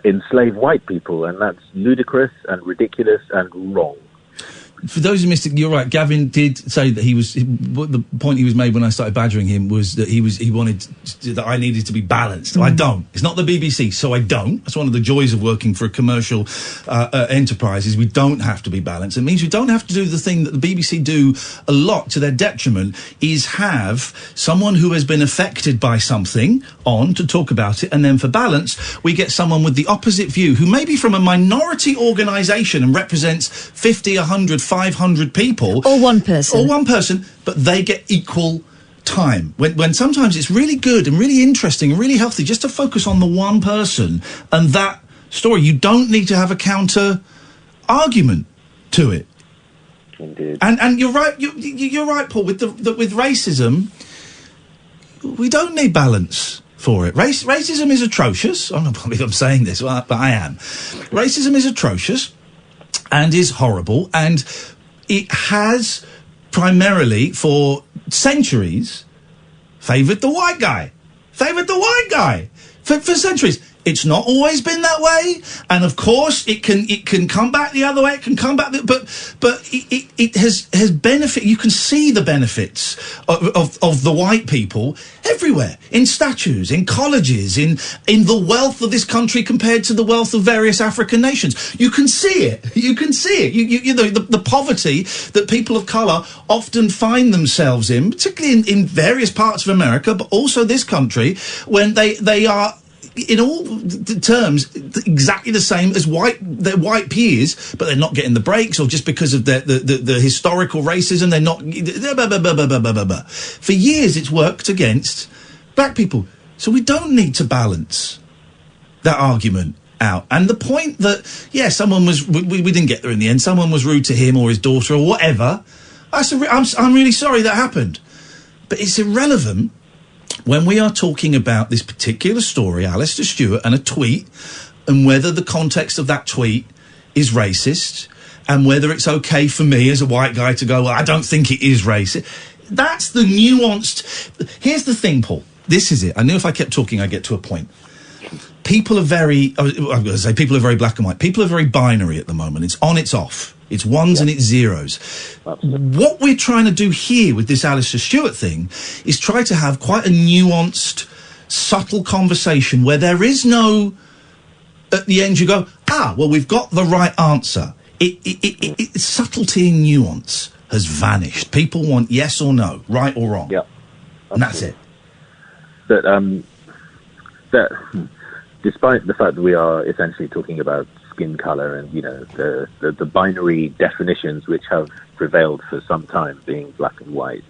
enslave white people, and that's ludicrous and ridiculous and wrong. For those who missed it, you're right. Gavin did say that the point he was made when I started badgering him was that he wanted that I needed to be balanced. I don't. It's not the BBC, so I don't. That's one of the joys of working for a commercial enterprise, is we don't have to be balanced. It means we don't have to do the thing that the BBC do a lot to their detriment, is have someone who has been affected by something on to talk about it, and then for balance, we get someone with the opposite view who may be from a minority organisation and represents 50, 100, 500 people. Or one person. But they get equal time. When sometimes it's really good and really interesting and really healthy just to focus on the one person and that story. You don't need to have a counter argument to it. Indeed. And you're right. You're right, Paul. With with racism, we don't need balance for it. Racism is atrocious. I don't know if I'm saying this, but I am. Racism is atrocious and is horrible, and it has primarily for centuries favoured the white guy. For centuries. It's not always been that way, and of course it can come back the other way. It can come back, but it has benefit. You can see the benefits of the white people everywhere, in statues, in colleges, in the wealth of this country compared to the wealth of various African nations. You can see it. You can see it. You know the poverty that people of colour often find themselves in, particularly in various parts of America, but also this country, when they are, in all terms, exactly the same as their white peers, but they're not getting the breaks, or just because of the historical racism, they're not. For years, it's worked against black people, so we don't need to balance that argument out. And the point that, yeah, someone was, we didn't get there in the end. Someone was rude to him or his daughter or whatever. I'm really sorry that happened, but it's irrelevant when we are talking about this particular story, Alastair Stewart, and a tweet, and whether the context of that tweet is racist, and whether it's okay for me as a white guy to go, well, I don't think it is racist. That's the nuanced... Here's the thing, Paul. This is it. I knew if I kept talking, I'd get to a point. People are very... I'm going to say people are very black and white. People are very binary at the moment. It's on, it's off. It's ones and it's zeros. What we're trying to do here with this Alastair Stewart thing is try to have quite a nuanced, subtle conversation where there is no... At the end you go, well, we've got the right answer. Subtlety and nuance has vanished. People want yes or no, right or wrong. Yeah. And that's it. That despite the fact that we are essentially talking about skin colour and, you know, the binary definitions which have prevailed for some time, being black and white,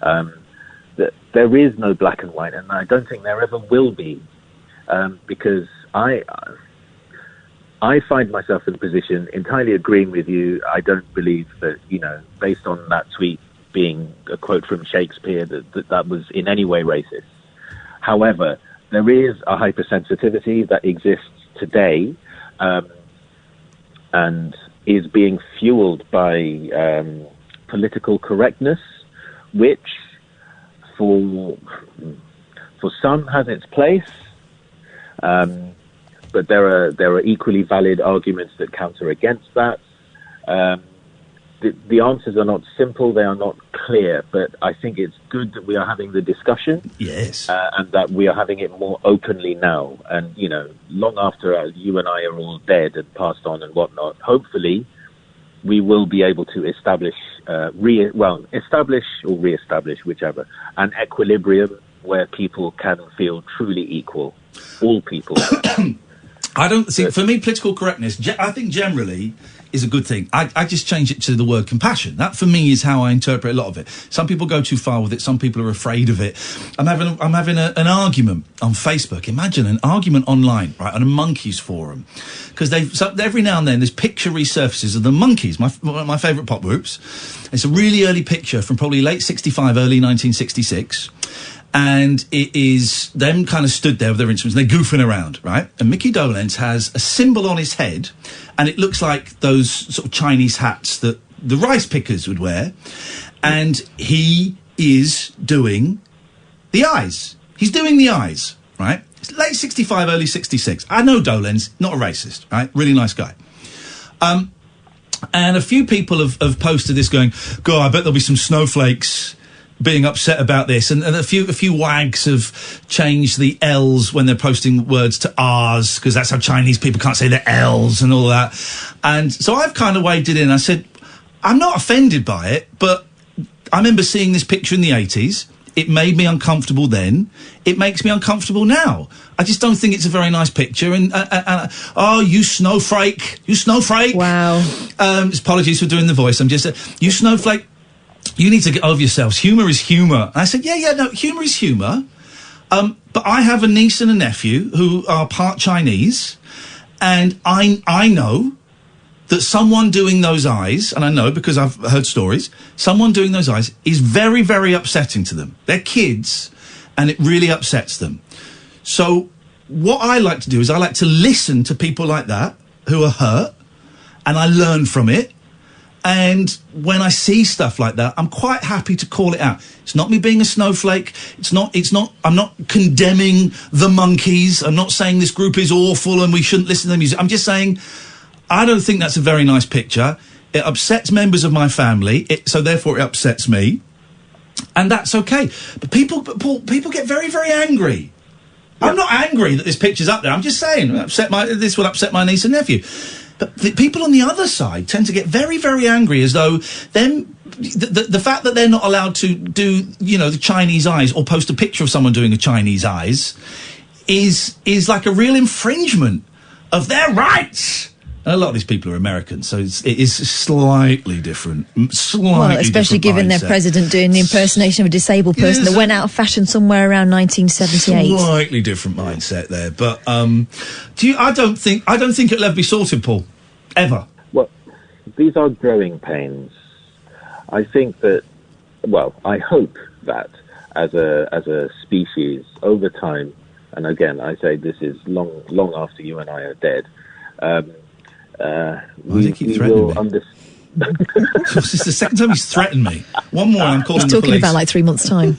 that there is no black and white, and I don't think there ever will be, because I find myself in a position entirely agreeing with you. I don't believe that, you know, based on that tweet being a quote from Shakespeare, that was in any way racist. However, there is a hypersensitivity that exists today, and is being fueled by political correctness, which for some has its place, but there are equally valid arguments that counter against that. The answers are not simple, they are not clear, but I think it's good that we are having the discussion. Yes. And that we are having it more openly now. And, you know, long after you and I are all dead and passed on and whatnot, hopefully we will be able to establish, establish or re-establish, whichever, an equilibrium where people can feel truly equal. All people. I don't see, for me, political correctness, I think generally is a good thing. I just change it to the word compassion. That, for me, is how I interpret a lot of it. Some people go too far with it. Some people are afraid of it. I'm having an argument on Facebook. Imagine an argument online, right, on a monkeys forum. Because every now and then there's picture resurfaces of the monkeys, one of my favourite pop groups. It's a really early picture from probably late 65, early 1966. And it is them kind of stood there with their instruments, and they're goofing around, right? And Mickey Dolenz has a symbol on his head, and it looks like those sort of Chinese hats that the rice pickers would wear. And he is doing the eyes. He's doing the eyes, right? It's late 65, early 66. I know Dolenz, not a racist, right? Really nice guy. And a few people have posted this going, God, I bet there'll be some snowflakes being upset about this, and a few wags have changed the L's when they're posting words to R's, because that's how Chinese people can't say the L's and all that. And so I've kind of waded in. I said, I'm not offended by it, but I remember seeing this picture in the 80s. It made me uncomfortable then. It makes me uncomfortable now. I just don't think it's a very nice picture. And oh, you snowflake. Wow. Apologies for doing the voice. I'm just you snowflake. You need to get over yourselves. Humour is humour. And I said, no, humour is humour. But I have a niece and a nephew who are part Chinese, and I know that someone doing those eyes, and I know because I've heard stories, someone doing those eyes is very, very upsetting to them. They're kids, and it really upsets them. So what I like to do is I like to listen to people like that who are hurt, and I learn from it. And when I see stuff like that, I'm quite happy to call it out. It's not me being a snowflake. I'm not condemning the Monkees. I'm not saying this group is awful and we shouldn't listen to their music. I'm just saying I don't think that's a very nice picture. It upsets members of my family, so therefore it upsets me. And that's okay. But people get very, very angry. Yeah. I'm not angry that this picture's up there. I'm just saying this will upset my niece and nephew. But the people on the other side tend to get very, very angry, as though the fact that they're not allowed to do, the Chinese eyes or post a picture of someone doing a Chinese eyes is like a real infringement of their rights. And a lot of these people are American, so it is slightly different. Especially given their president doing the impersonation of a disabled person that went out of fashion somewhere around 1978. Slightly different mindset there, but I don't think it'll ever be sorted, Paul, ever. Well, these are growing pains. I think that, I hope that as a species over time, and again I say this is long after you and I are dead. We will understand. This is the second time he's threatened me. One more, I'm calling the police. He's talking about like 3 months' time.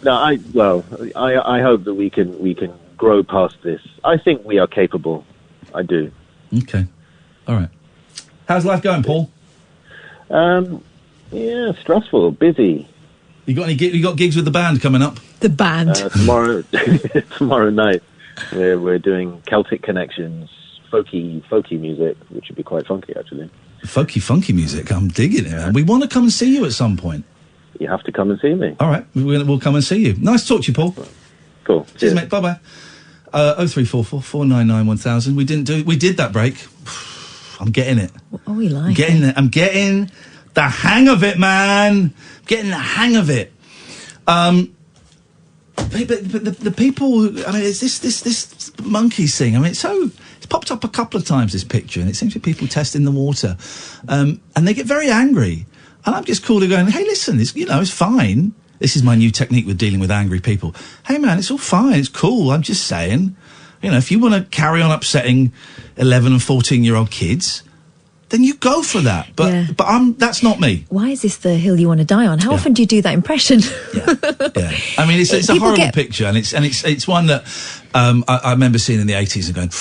No, I hope that we can grow past this. I think we are capable. I do. Okay, all right. How's life going, Paul? Yeah, stressful, busy. You got gigs with the band coming up? The band tomorrow night. We're doing Celtic Connections, folky music, which would be quite funky, actually. Funky music, I'm digging it, man. We want to come and see you at some point. You have to come and see me. All right, we'll come and see you. Nice to talk to you, Paul. Cool. Cheers, mate. Bye-bye. 0344 499 1000. We did that break. I'm getting it. Oh, we like I'm getting the hang of it, man. Getting the hang of it. But the people, I mean, it's this monkeys thing. I mean, it's popped up a couple of times, this picture, and it seems to be people testing the water. And they get very angry. And I'm just cool to going, hey, listen, it's fine. This is my new technique with dealing with angry people. Hey, man, it's all fine. It's cool. I'm just saying, if you want to carry on upsetting 11 and 14-year-old kids, then you go for that. But that's not me. Why is this the hill you want to die on? How often do you do that impression? Yeah. I mean, it's a horrible picture, and it's one that I remember seeing in the 80s and going,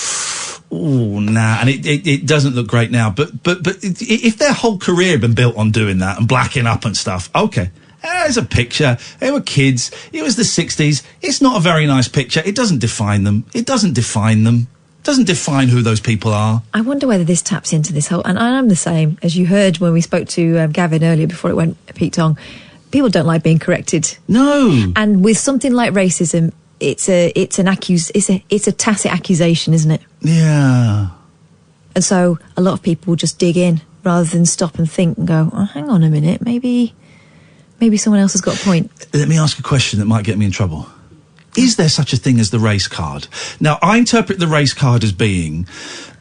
oh, nah, and it doesn't look great now. But if their whole career had been built on doing that and blacking up and stuff, okay. There's a picture. They were kids. It was the 60s. It's not a very nice picture. It doesn't define them. It doesn't define who those people are. I wonder whether this taps into this whole... And I'm the same. As you heard when we spoke to Gavin earlier before it went peaked on, people don't like being corrected. No. And with something like racism, it's a tacit accusation, isn't it? Yeah. And so a lot of people will just dig in rather than stop and think and go, oh, hang on a minute, maybe someone else has got a point. Let me ask a question that might get me in trouble. Is there such a thing as the race card? Now, I interpret the race card as being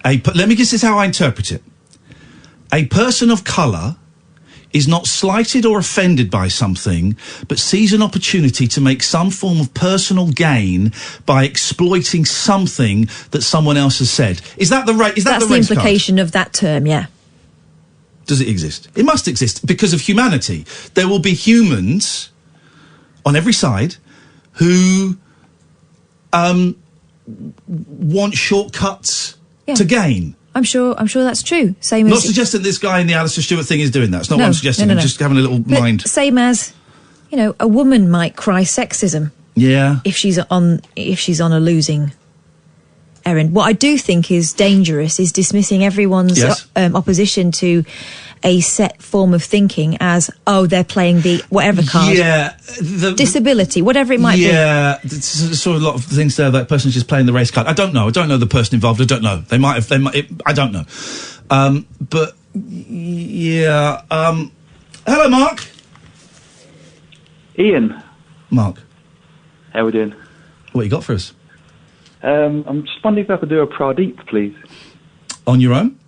let me guess, this is how I interpret it. A person of colour is not slighted or offended by something, but sees an opportunity to make some form of personal gain by exploiting something that someone else has said. Is that the race? That's the implication of that term, yeah. Does it exist? It must exist because of humanity. There will be humans on every side who want shortcuts to gain. I'm sure that's true. Not suggesting this guy in the Alastair Stewart thing is doing that. It's not what I'm suggesting. I'm just having a little mind. Same as, a woman might cry sexism. Yeah. If she's on a losing errand. What I do think is dangerous is dismissing everyone's opposition to a set form of thinking as, oh, they're playing the whatever card. Yeah. Disability, whatever it might be. Yeah. Sort of a lot of things there. That person's just playing the race card. I don't know the person involved. I don't know. They might have, I don't know. But, yeah. Hello, Mark. Iain. Mark. How we doing? What you got for us? I'm just wondering if I could do a pradeep, please. On your own?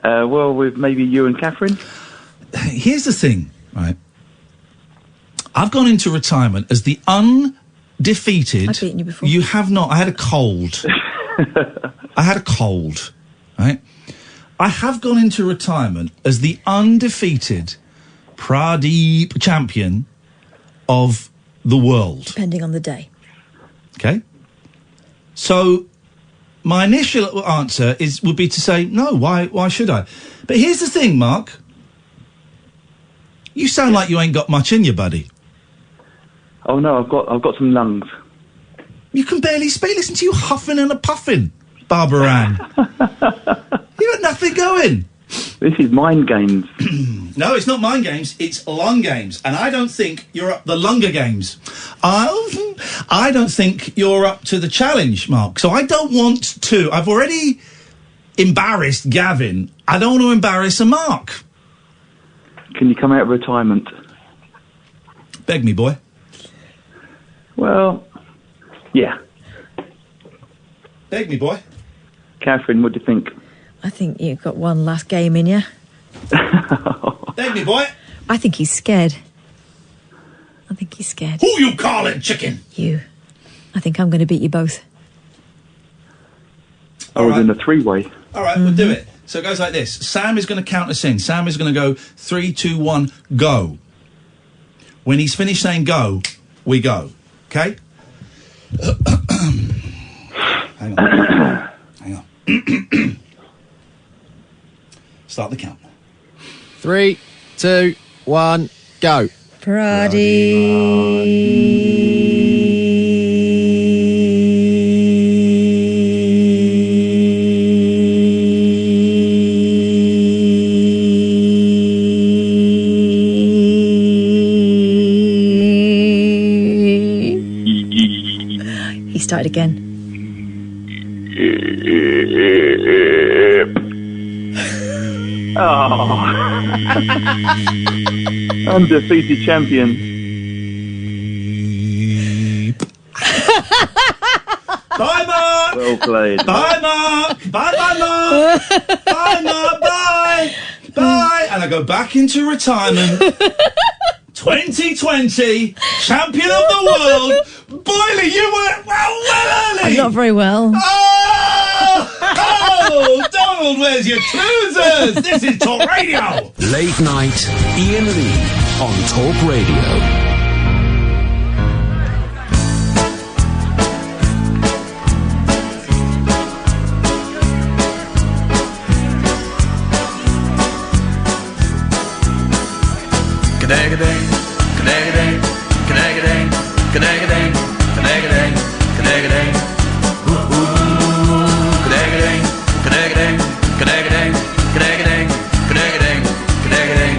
Well, with maybe you and Catherine. Here's the thing, right? I've gone into retirement as the undefeated... I've beaten you before. You have not. I had a cold. I had a cold, right? I have gone into retirement as the undefeated pradeep champion of the world. Depending on the day. Okay? So, my initial answer would be to say, no, why should I? But here's the thing, Mark. You sound like you ain't got much in you, buddy. Oh no, I've got some lungs. You can barely speak. Listen to you huffing and a puffing, Barbara Ann. You got nothing going. This is mind games. No, it's not mind games. It's lung games, and I don't think you're up the lunger games. I don't think you're up to the challenge, Mark. So I don't want to. I've already embarrassed Gavin. I don't want to embarrass a Mark. Can you come out of retirement? Beg me, boy. Well, yeah. Beg me, boy. Catherine, what do you think? I think you've got one last game in you. Beg me, boy. I think he's scared. I think he's scared. Who you calling chicken? You. I think I'm going to beat you both. I was in a three-way. All right, we'll do it. So it goes like this. Sam is going to count us in. Sam is going to go 3, 2, 1, go. When he's finished saying go, we go. Okay? Hang on. Hang on. Start the count. 3, 2, 1, go. He started again. Undefeated champion. Bye, Mark. Well played. Bye, Mark. Bye, Mark. Bye, Mark. Bye. Bye. And I go back into retirement. 2020 champion of the world. Boyley, you were well early. Not very well. Oh, Donald, where's your trousers? This is Talk Radio. Late night, Iain Lee on Talk Radio. Knagadang, knagadang, knagadang, knagadang, knagadang, knagadang. Knagadang, knagadang, knagadang, knagadang, knagadang, knagadang.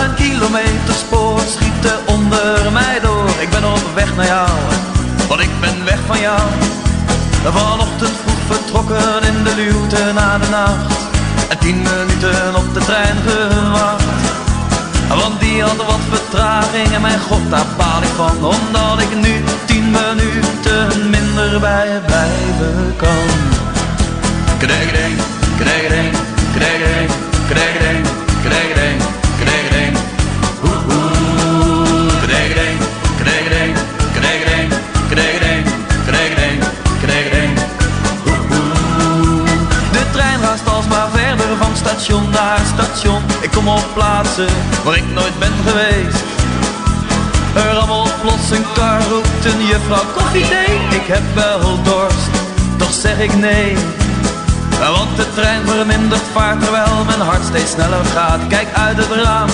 Een kilometerspoor schieten onder mij door. Ik ben op weg naar jou, want ik ben weg van jou. Vanochtend vroeg vertrokken in de luwte na de nacht. En 10 minuten op de trein gewacht. Want die had wat vertraging en mijn god, daar baal ik van. Omdat ik nu 10 minuten minder bij je blijven kan. Knagadang, knagadang, knagadang, knagadang, knagadang, knagadang. Knagadang, knagadang, knagadang, knagadang, knagadang, knagadang. De trein raast alsmaar verder van station naar station. Ik kom op plaatsen waar ik nooit ben geweest. Er rammelt plots een kar, roept een juffrouw koffie, thee. Ik heb wel dorst, toch zeg ik nee. Want de trein vermindert vaart terwijl mijn hart steeds sneller gaat. Kijk uit het raam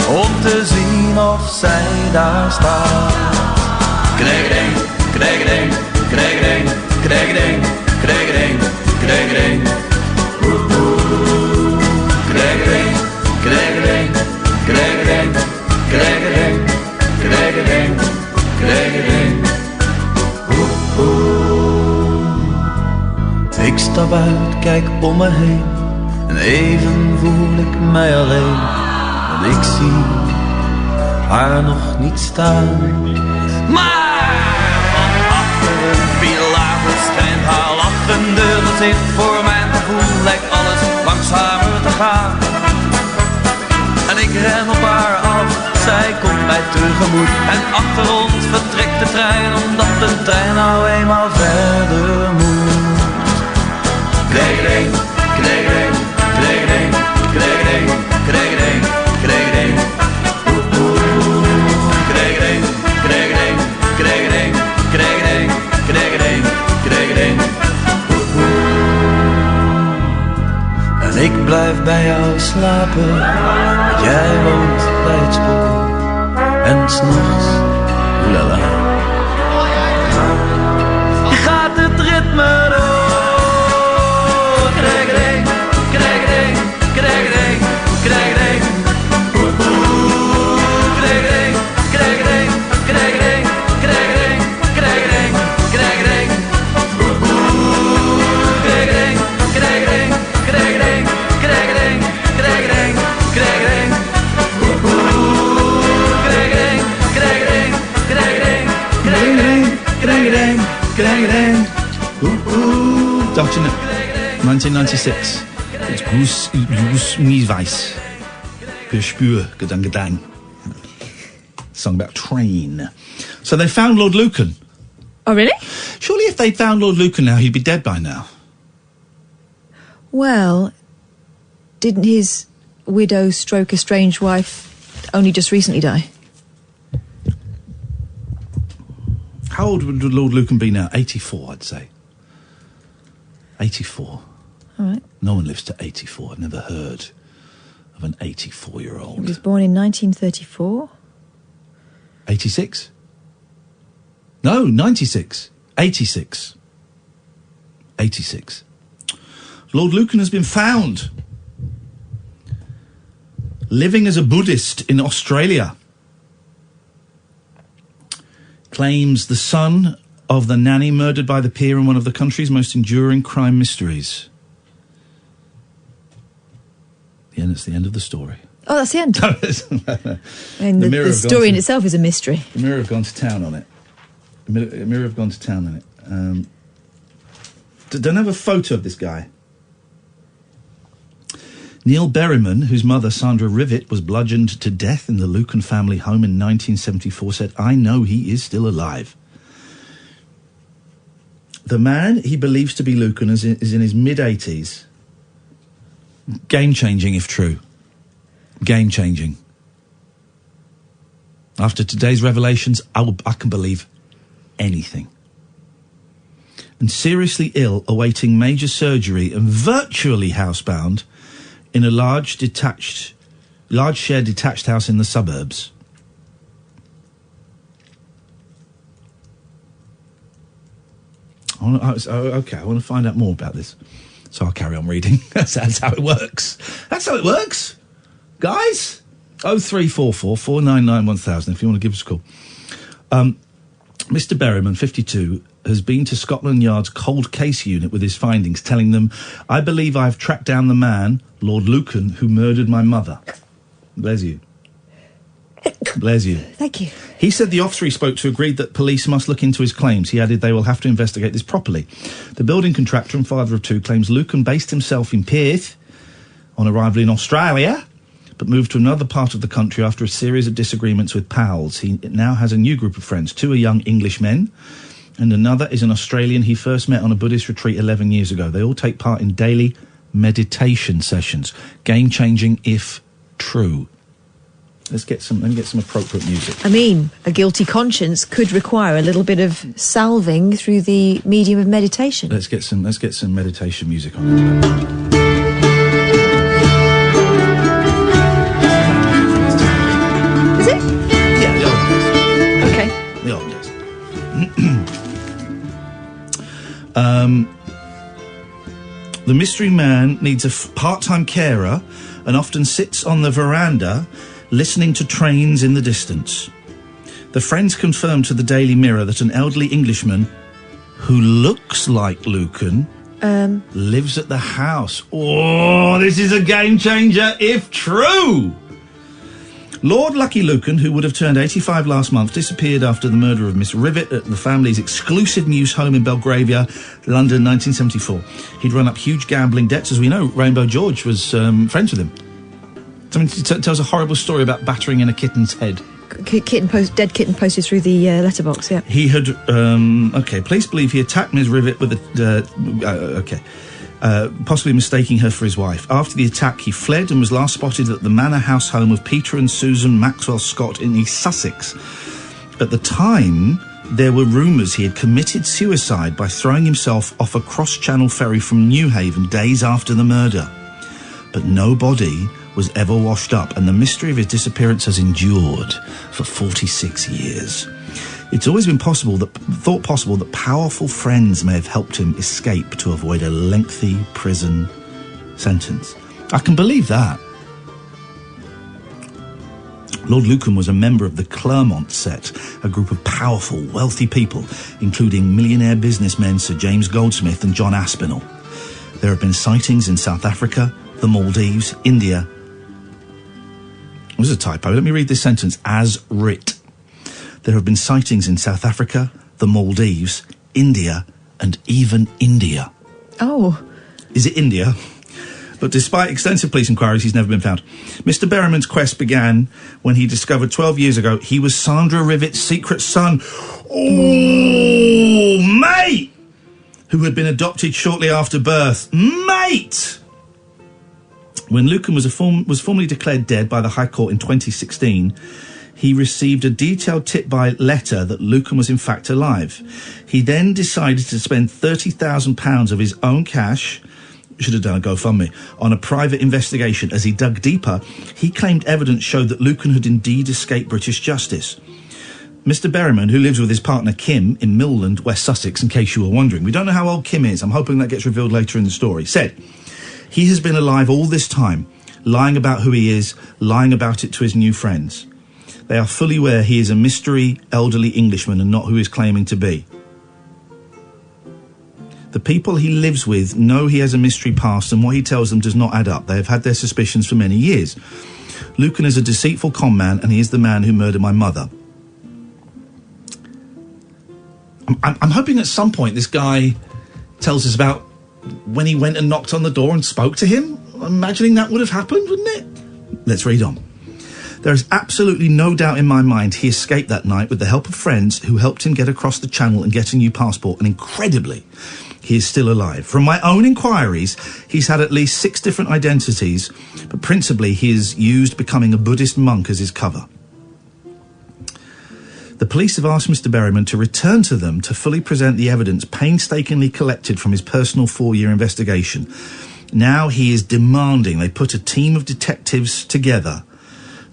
om te zien of zij daar staat. Knagadang, knagadang, knagadang, knagadang, knagadang, knagadang. Knagadang, knagadang, knagadang, knagadang, knagadang, knagadang. Ik stap uit, kijk om me heen en even voel ik mij alleen. En ik zie haar nog niet staan. Maar van achter een pilaar verschijnt haar lachende gezicht. Voor mijn gevoel lijkt alles langzamer te gaan. En ik ren op haar af, zij komt mij tegemoet. En achter ons vertrekt de trein, omdat de trein nou eenmaal verder moet. Kregeling, kregeling, kregeling, kregeling, kregeling, kregeling. Kregeling, kregeling, kregeling, kregeling, kregeling, kregeling. En ik blijf bij jou slapen, want jij woont bij het spoor. En 's nachts, oelala, gaat het ritme door. Kregeling, kregeling, kregeling, kregeling. Kregeling, kregeling, kregeling, kregeling, kregeling, kregeling. Kregeling, kregeling, kregeling, kregeling, kregeling, kregeling. Kregeling, kregeling, kregeling, kregeling, kregeling, kregeling. Dutch, innit? 1996. It's Bruce Miesweiss. Gespür, gedang. Song about train. So they found Lord Lucan. Oh, really? Surely if they'd found Lord Lucan now, he'd be dead by now. Well, didn't his widow stroke estranged wife only just recently die? How old would Lord Lucan be now? 84, I'd say. 84. All right. No one lives to 84. I've never heard of an 84-year-old. He was born in 1934. 86? No, 96. 86. 86. Lord Lucan has been found living as a Buddhist in Australia. Claims the son of the nanny murdered by the peer in one of the country's most enduring crime mysteries. Yeah, that's the end of the story. Oh, that's the end. And the story in itself is a mystery. The Mirror have gone to town on it. The Mirror have gone to town on it. Don't have a photo of this guy. Neil Berryman, whose mother, Sandra Rivet, was bludgeoned to death in the Lucan family home in 1974, said, "I know he is still alive." The man he believes to be Lucan is in his mid-80s. Game-changing, if true. Game-changing. After today's revelations, I can believe anything. And seriously ill, awaiting major surgery and virtually housebound in a large shared detached house in the suburbs. I want to find out more about this. So I'll carry on reading. That's how it works. That's how it works, guys. 0344 499 1000 if you want to give us a call. Mr. Berryman, 52, has been to Scotland Yard's cold case unit with his findings, telling them, "I believe I've tracked down the man, Lord Lucan, who murdered my mother." Bless you. Bless you. Thank you. He said the officer he spoke to agreed that police must look into his claims. He added they will have to investigate this properly. The building contractor and father of two claims Lucan based himself in Perth on arrival in Australia, but moved to another part of the country after a series of disagreements with pals. He now has a new group of friends. Two are young English men, and another is an Australian he first met on a Buddhist retreat 11 years ago. They all take part in daily meditation sessions. Game-changing if true. Let me get some appropriate music. I mean, a guilty conscience could require a little bit of salving through the medium of meditation. Let's get some meditation music on. Is it? Yeah, the old days. Okay. The old days. The mystery man needs a part-time carer and often sits on the veranda listening to trains in the distance. The friends confirmed to the Daily Mirror that an elderly Englishman who looks like Lucan lives at the house. Oh, this is a game changer if true. Lord Lucky Lucan, who would have turned 85 last month, disappeared after the murder of Miss Rivet at the family's exclusive Mews home in Belgravia, London, 1974. He'd run up huge gambling debts. As we know, Rainbow George was friends with him. Something tells a horrible story about battering in a kitten's head. dead kitten posted through the letterbox, yeah. He had, police believe he attacked Ms. Rivet with possibly mistaking her for his wife. After the attack, he fled and was last spotted at the manor house home of Peter and Susan Maxwell Scott in East Sussex. At the time, there were rumours he had committed suicide by throwing himself off a cross-channel ferry from Newhaven days after the murder. But no body was ever washed up, and the mystery of his disappearance has endured for 46 years. It's always been thought possible that powerful friends may have helped him escape to avoid a lengthy prison sentence. I can believe that. Lord Lucan was a member of the Clermont set, a group of powerful, wealthy people, including millionaire businessmen Sir James Goldsmith and John Aspinall. There have been sightings in South Africa, the Maldives, India. There's a typo. Let me read this sentence as writ. There have been sightings in South Africa, the Maldives, India, and even India. Oh. Is it India? But despite extensive police inquiries, he's never been found. Mr. Berriman's quest began when he discovered 12 years ago he was Sandra Rivet's secret son. Oh, mate! Who had been adopted shortly after birth. Mate! When Lucan was formally declared dead by the High Court in 2016, he received a detailed tip by letter that Lucan was in fact alive. He then decided to spend £30,000 of his own cash, should have done a GoFundMe, on a private investigation. As he dug deeper, he claimed evidence showed that Lucan had indeed escaped British justice. Mr. Berriman, who lives with his partner Kim in Millland, West Sussex, in case you were wondering, we don't know how old Kim is, I'm hoping that gets revealed later in the story, said he has been alive all this time, lying about who he is, lying about it to his new friends. They are fully aware he is a mystery elderly Englishman and not who he's claiming to be. The people he lives with know he has a mystery past, and what he tells them does not add up. They have had their suspicions for many years. Lucan is a deceitful con man, and he is the man who murdered my mother. I'm hoping at some point this guy tells us about when he went and knocked on the door and spoke to him. I'm imagining that would have happened, wouldn't it? Let's read on. There is absolutely no doubt in my mind he escaped that night with the help of friends who helped him get across the channel and get a new passport, and incredibly, he is still alive. From my own inquiries, he's had at least 6 different identities, but principally he has used becoming a Buddhist monk as his cover. The police have asked Mr. Berriman to return to them to fully present the evidence painstakingly collected from his personal 4-year investigation. Now he is demanding they put a team of detectives together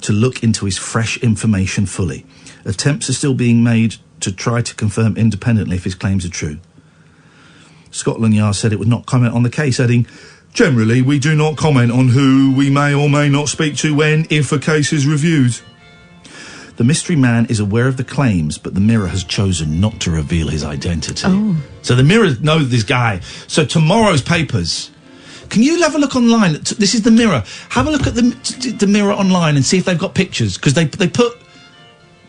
to look into his fresh information fully. Attempts are still being made to try to confirm independently if his claims are true. Scotland Yard said it would not comment on the case, adding, "Generally, we do not comment on who we may or may not speak to when, if a case is reviewed." The mystery man is aware of the claims, but the Mirror has chosen not to reveal his identity. Oh. So the Mirror knows this guy. So tomorrow's papers... Can you have a look online? This is the Mirror. Have a look at the Mirror online and see if they've got pictures, because they put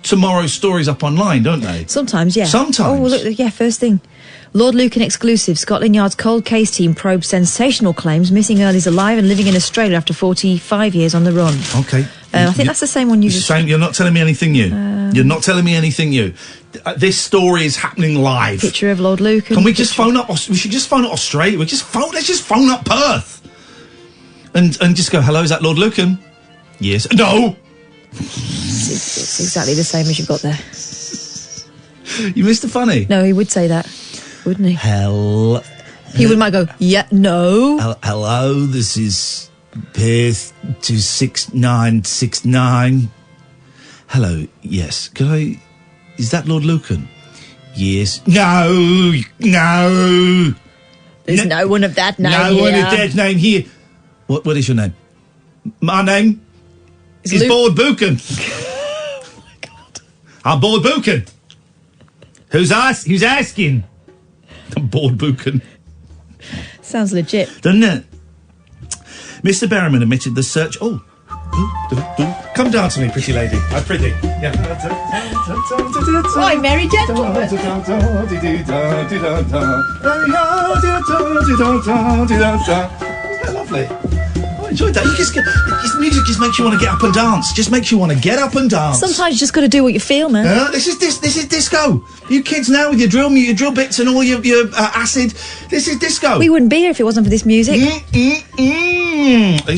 tomorrow's stories up online, don't they? Sometimes, yeah. Sometimes. Oh, look, yeah, first thing. Lord Lucan exclusive. Scotland Yard's cold case team probes sensational claims missing early's alive and living in Australia after 45 years on the run. Okay. I think that's the same one you just... You're not telling me anything new. You're not telling me anything new. This story is happening live. Picture of Lord Lucan. Can we just phone up... We should just phone up Australia. Let's just phone up Perth. And just go, hello, is that Lord Lucan? Yes. No! It's exactly the same as you've got there. You missed the funny. No, he would say that, wouldn't he? He might go, yeah, no. Hello, this is Perth 26969. Hello, yes. Is that Lord Lucan? Yes. No. There's no one of that name here. No one of that name here. What is your name? My name is Lord Buchan. Oh my God. I'm Lord Buchan. Who's asking? I'm Lord Buchan. Sounds legit. Doesn't it? Mr. Berriman admitted the search... Oh. Come down to me, pretty lady. I'm pretty. Yeah. Why, merry gentlemen? Lovely. Oh, enjoyed that. Music just makes you want to get up and dance. Just makes you want to get up and dance. Sometimes you just got to do what you feel, man. This is disco. You kids now with your drill bits and all your acid. This is disco. We wouldn't be here if it wasn't for this music. These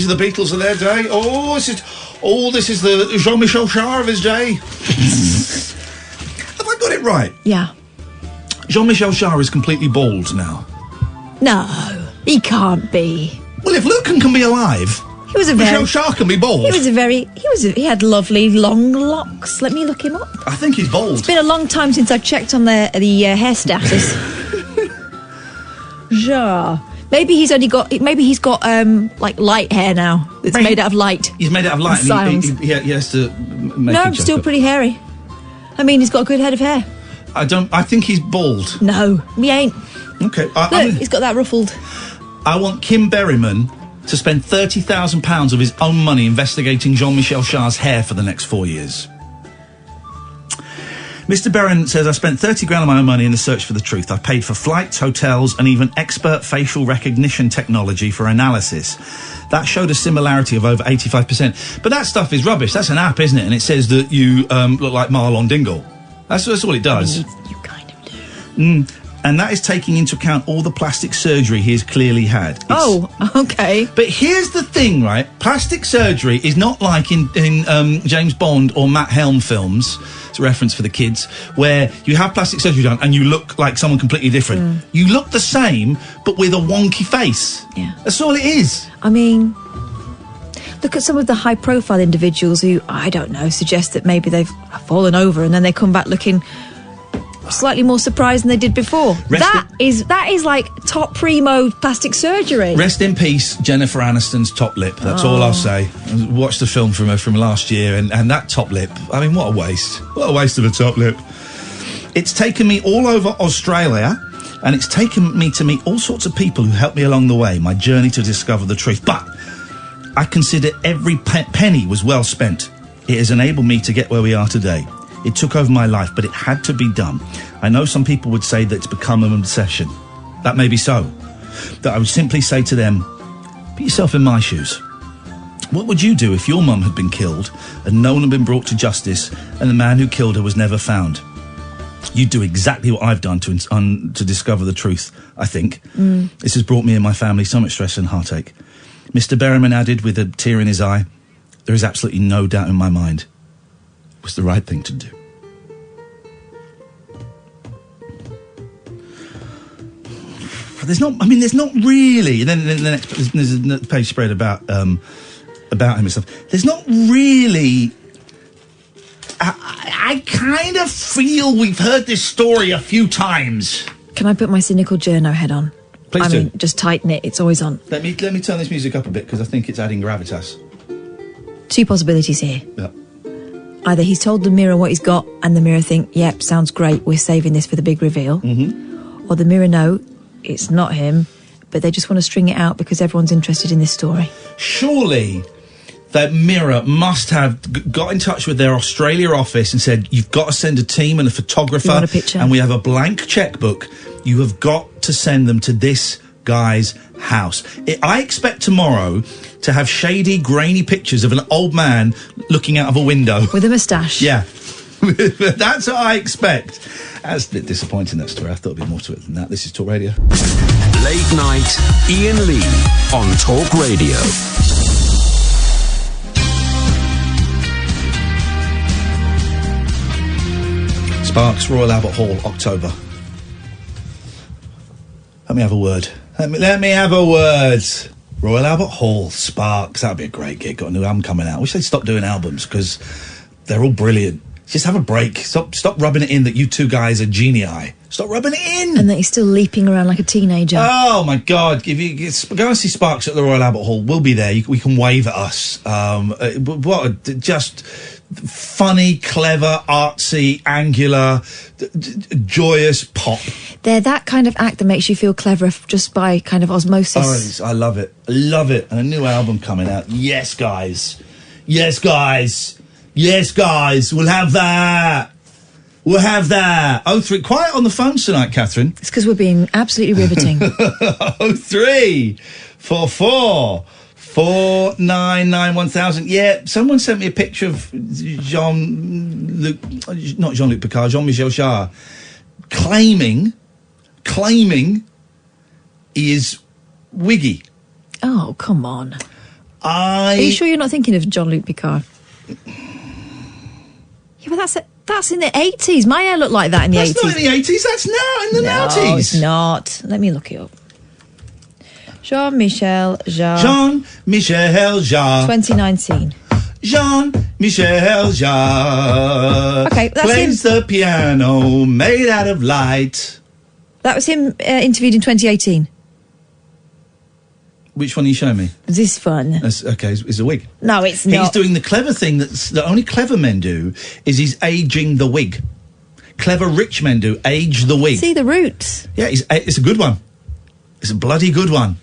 are the Beatles of their day. This is the Jean-Michel Jarre of his day. Have I got it right? Yeah. Jean-Michel Jarre is completely bald now. No, he can't be. Well, if Lucan can be alive, he was Michel Jarre can be bald. He had lovely long locks. Let me look him up. I think he's bald. It's been a long time since I checked on the hair status. Jarre. Maybe he's got like light hair now. It's made out of light. He's made out of light. And he has to make No, still pretty hairy. I mean, he's got a good head of hair. I think he's bald. No, he ain't. Okay. Look, he's got that ruffled. I want Kim Berryman to spend £30,000 of his own money investigating Jean-Michel Jarre's hair for the next 4 years. Mr. Berryman says, I spent 30 grand of my own money in the search for the truth. I paid for flights, hotels, and even expert facial recognition technology for analysis. That showed a similarity of over 85%. But that stuff is rubbish. That's an app, isn't it? And it says that you look like Marlon Dingle. That's all it does. I mean, you kind of do. And that is taking into account all the plastic surgery he has clearly had. Okay. But here's the thing, right? Plastic surgery is not like in James Bond or Matt Helm films. It's a reference for the kids, where you have plastic surgery done and you look like someone completely different. You look the same, but with a wonky face. Yeah. That's all it is. I mean, look at some of the high-profile individuals who, I don't know, suggest that maybe they've fallen over and then they come back looking slightly more surprised than they did before. That is like top primo plastic surgery. Rest in peace, Jennifer Aniston's top lip. That's all I'll say. I watched the film from her from last year, and that top lip. I mean, what a waste! What a waste of a top lip. It's taken me all over Australia, and it's taken me to meet all sorts of people who helped me along the way, my journey to discover the truth. But I consider every penny was well spent. It has enabled me to get where we are today. It took over my life, but it had to be done. I know some people would say that it's become an obsession. That may be so. That I would simply say to them, put yourself in my shoes. What would you do if your mum had been killed and no one had been brought to justice and the man who killed her was never found? You'd do exactly what I've done to discover the truth, I think. This has brought me and my family so much stress and heartache. Mr. Berryman added with a tear in his eye, there is absolutely no doubt in my mind. It was the right thing to do. There's not really. And then the next, there's a page spread about him and stuff. There's not really. I kind of feel we've heard this story a few times. Can I put my cynical journo head on? Please do. I mean, just tighten it. It's always on. Let me turn this music up a bit because I think it's adding gravitas. Two possibilities here. Yeah. Either he's told the mirror what he's got, and the mirror think, "Yep, sounds great. We're saving this for the big reveal," or the mirror know it's not him, but they just want to string it out because everyone's interested in this story. Surely that Mirror must have got in touch with their Australia office and said, you've got to send a team and a photographer, you want a picture? And we have a blank checkbook. You have got to send them to this guy's house. I expect tomorrow to have shady, grainy pictures of an old man looking out of a window. With a moustache. Yeah. That's what I expect. That's a bit disappointing, that story. I thought there'd be more to it than that. This is Talk Radio. Late night, Iain Lee on Talk Radio. Sparks, Royal Albert Hall, October. Let me have a word. Let me have a word. Royal Albert Hall, Sparks. That'd be a great gig. Got a new album coming out. I wish they'd stop doing albums because they're all brilliant. Just have a break. Stop rubbing it in that you two guys are genii. Stop rubbing it in. And that he's still leaping around like a teenager. Oh, my God. Go and see Sparks at the Royal Albert Hall. We'll be there. We can wave at us. Just funny, clever, artsy, angular, joyous pop. They're that kind of act that makes you feel clever just by kind of osmosis. Oh, I love it. I love it. And a new album coming out. Yes, guys. Yes, guys. Yes, guys. We'll have that. We'll have that. 03. Quiet on the phones tonight, Catherine. It's because we're being absolutely riveting. 03 44 4991000. Yeah, someone sent me a picture of Jean-Luc Picard, Jean-Michel Jarre, claiming he is wiggy. Oh, come on. Are you sure you're not thinking of Jean-Luc Picard? Yeah, but that's in the 80s. My hair looked like that in the 80s. That's not in the 80s, that's now in the 90s. No, it's not. Let me look it up. Jean-Michel Jarre. Jean-Michel Jarre. 2019. Jean-Michel Jarre. Okay, that's plays the piano made out of light. That was him interviewed in 2018. Which one are you showing me? This one. Okay, it's a wig. No, it's not. He's doing the clever thing that only clever men do, is he's aging the wig. Clever rich men do, age the wig. See the roots. Yeah, it's a good one. It's a bloody good one.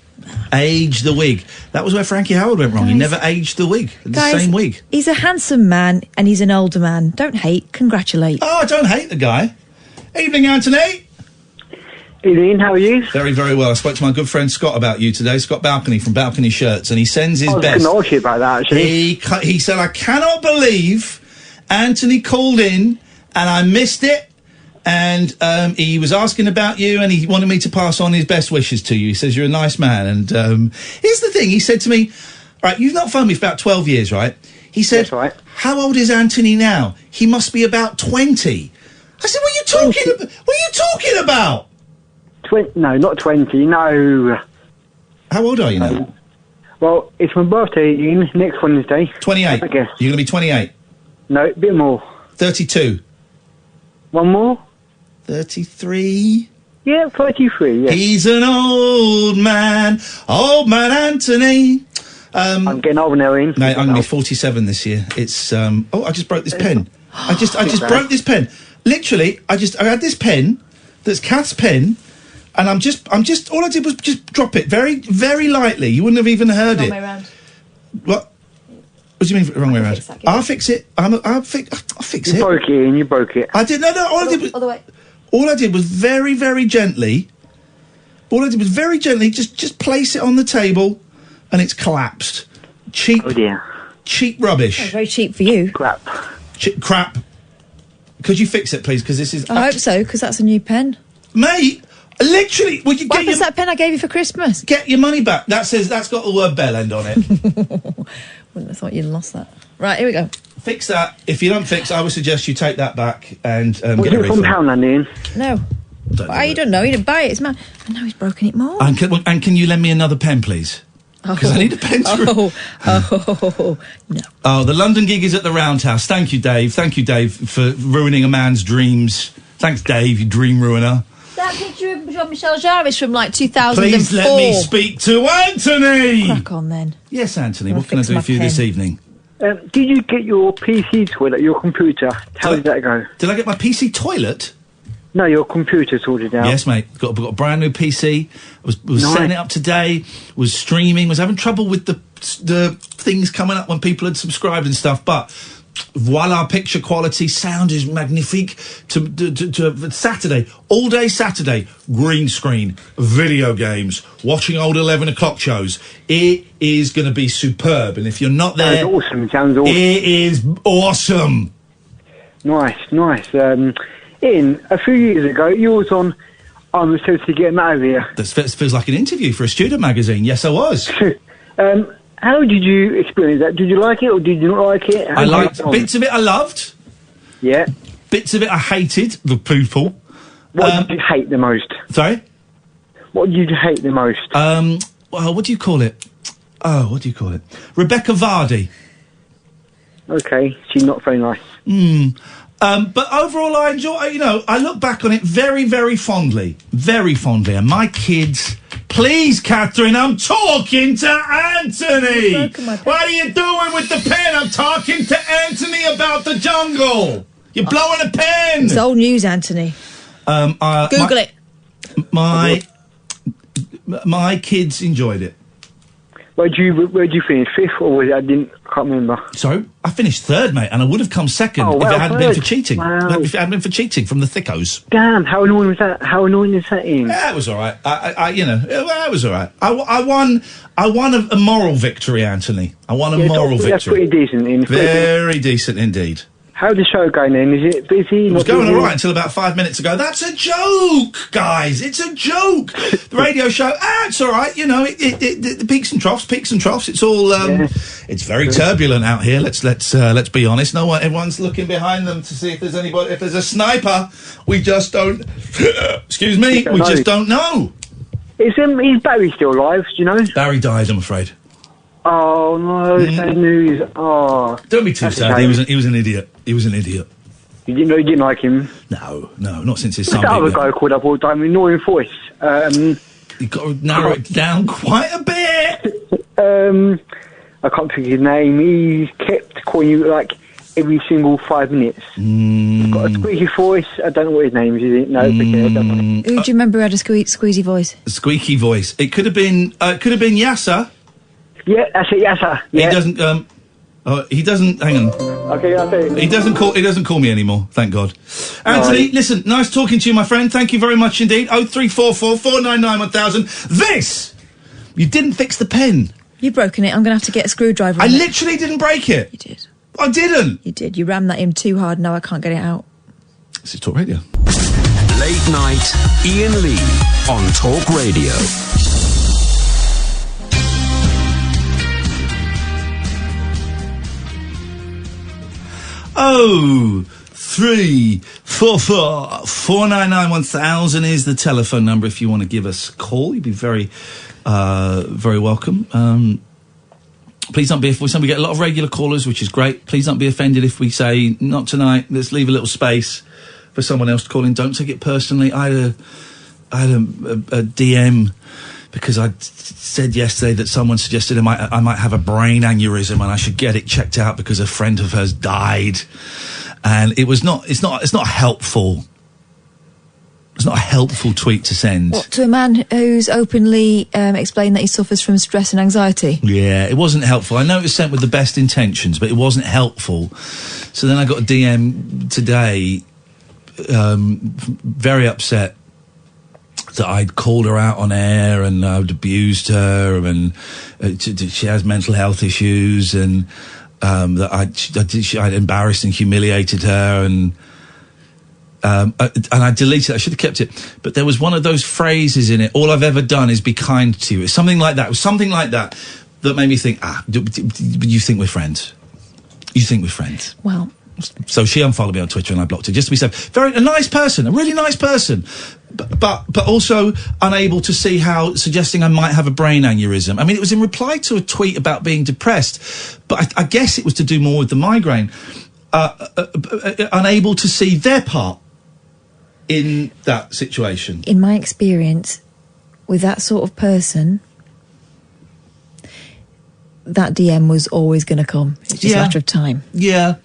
Age the wig. That was where Frankie Howard went wrong. He never aged the wig. The same wig. He's a handsome man and he's an older man. Don't hate, congratulate. Oh, I don't hate the guy. Evening, Anthony. Iain, how are you? Very, very well. I spoke to my good friend Scott about you today, Scott Balcony from Balcony Shirts, and he sends his best. I was going to ask you about that, actually. He said, I cannot believe Anthony called in and I missed it, and he was asking about you and he wanted me to pass on his best wishes to you. He says you're a nice man, and here's the thing, he said to me, right, you've not phoned me for about 12 years, right? He said, that's right. How old is Anthony now? He must be about 20. I said, what are you talking about? No, not 20, no. How old are you now? Well, it's my birthday, Iain, next Wednesday. 28? I guess. You're going to be 28? No, a bit more. 32? One more? 33? Yeah, 33, yeah. He's an old man Anthony. I'm getting old now, Iain. Mate, I'm going to be 47 this year. It's, I just broke this pen. I just broke this pen. Literally, I had this pen, that's Kath's pen, and I'm just, all I did was just drop it very, very lightly. You wouldn't have even heard it. Wrong way round. What? What do you mean wrong way round? I'll fix it. I'll fix it. You broke it, Iain, you broke it. I did, no, all I did was very, very gently, just place it on the table, and it's collapsed. Cheap. Oh dear. Cheap rubbish. That's very cheap for you. Crap. Crap. Could you fix it, please? Because this is... I hope so, because that's a new pen. Mate, literally... What was that pen I gave you for Christmas? Get your money back. That's got the word bell end on it. Wouldn't have thought you'd lost that. Right, here we go. Fix that. If you don't fix, I would suggest you take that back and get a refund. From Poundland, Iain? No. You don't know. You didn't buy it. It's mine. And now he's broken it more. And can you lend me another pen, please? Because I need a pen to... no. Oh, the London gig is at the Roundhouse. Thank you, Dave. Thank you, Dave, for ruining a man's dreams. Thanks, Dave, you dream ruiner. That picture of Jean-Michel Jarre is from, 2004. Please let me speak to Anthony! Crack on, then. Yes, Anthony, what can I do for you this evening? Did you get your PC toilet, your computer? How did that go? Did I get my PC toilet? No, your computer sorted out. Yes, mate. Got a brand new PC. Was Nice. setting it up today. Was streaming. Was having trouble with the things coming up when people had subscribed and stuff. But voila, picture quality, sound is magnifique. To Saturday, all day Saturday, green screen, video games, watching old 11 o'clock shows. It is going to be superb. And if you're not there, Sounds awesome. Sounds awesome. It is awesome. Nice. Iain, a few years ago, you was on I'm supposed to get him out of here. That feels like an interview for a student magazine. Yes, I was. How did you experience that? Did you like it or did you not like it? I liked bits of it. I loved. Yeah. Bits of it I hated. The people. What did you hate the most? Sorry. What did you hate the most? Well, what do you call it? Oh, what do you call it? Rebecca Vardy. Okay, she's not very nice. But overall, I enjoy. I look back on it very, very fondly, and my kids. Please, Catherine, I'm talking to Anthony. What are you doing with the pen? I'm talking to Anthony about the jungle. You're blowing a pen. It's old news, Anthony. Google it. My kids enjoyed it. Where'd you finish? 5th or was it? I can't remember. Sorry, I finished 3rd, mate, and I would have come 2nd if it hadn't been for cheating. Wow. If it hadn't been for cheating from the thickos. Damn, how annoying was that? How annoying is that, Ian? Yeah, it was all right. It was all right. I won a moral victory, Anthony. I won a moral victory. That's pretty decent, Ian. Very decent indeed. How's the show going then? Is it busy? It was going all right until about 5 minutes ago. That's a joke, guys. It's a joke. The radio show, it's all right. You know, it peaks and troughs. It's all, it's very turbulent out here. Let's be honest. Everyone's looking behind them to see if there's anybody. If there's a sniper, we just don't. Excuse me. We just don't know. Is Barry still alive? Do you know? Barry died, I'm afraid. Oh no, sad news. Oh, don't be too sad. He was an idiot. He was an idiot. You didn't like him? No, not since his son. What's that other guy called up all the time? Annoying voice. You've got to narrow it down quite a bit. I can't think of his name. He kept calling you like every single 5 minutes. He's got a squeaky voice. I don't know what his name is. No, it's okay. Don't worry. Who do you remember who had a squeezy voice? Squeaky voice. It could have been Yasser. Yeah, that's it, Yasser. Yeah. He doesn't. He doesn't. Hang on. Okay, I'll say. He doesn't call me anymore. Thank God. Anthony, listen. Nice talking to you, my friend. Thank you very much indeed. 0344 499 1000. This. You didn't fix the pen. You've broken it. I'm going to have to get a screwdriver. I literally didn't break it. You did. I didn't. You did. You rammed that in too hard. Now I can't get it out. This is Talk Radio. Late night, Iain Lee on Talk Radio. 0344 499 1000 is the telephone number if you want to give us a call. You'd be very, very welcome. Please don't be, if we get a lot of regular callers, which is great. Please don't be offended if we say, not tonight, let's leave a little space for someone else to call in. Don't take it personally. I had a DM because I said yesterday that someone suggested I might have a brain aneurysm and I should get it checked out because a friend of hers died. And it's not helpful. It's not a helpful tweet to send. What, to a man who's openly explained that he suffers from stress and anxiety? Yeah, it wasn't helpful. I know it was sent with the best intentions, but it wasn't helpful. So then I got a DM today, very upset that I'd called her out on air and I'd abused her, and she has mental health issues, and that I'd embarrassed and humiliated her, and I deleted it. I should have kept it. But there was one of those phrases in it, all I've ever done is be kind to you. It's something like that. It was something like that that made me think, you think we're friends. You think we're friends. Well. So she unfollowed me on Twitter and I blocked her, just to be safe. A nice person, a really nice person. But also unable to see how suggesting I might have a brain aneurysm. I mean, it was in reply to a tweet about being depressed, but I guess it was to do more with the migraine. Unable to see their part in that situation. In my experience, with that sort of person, that DM was always going to come. It's just a matter of time. Yeah.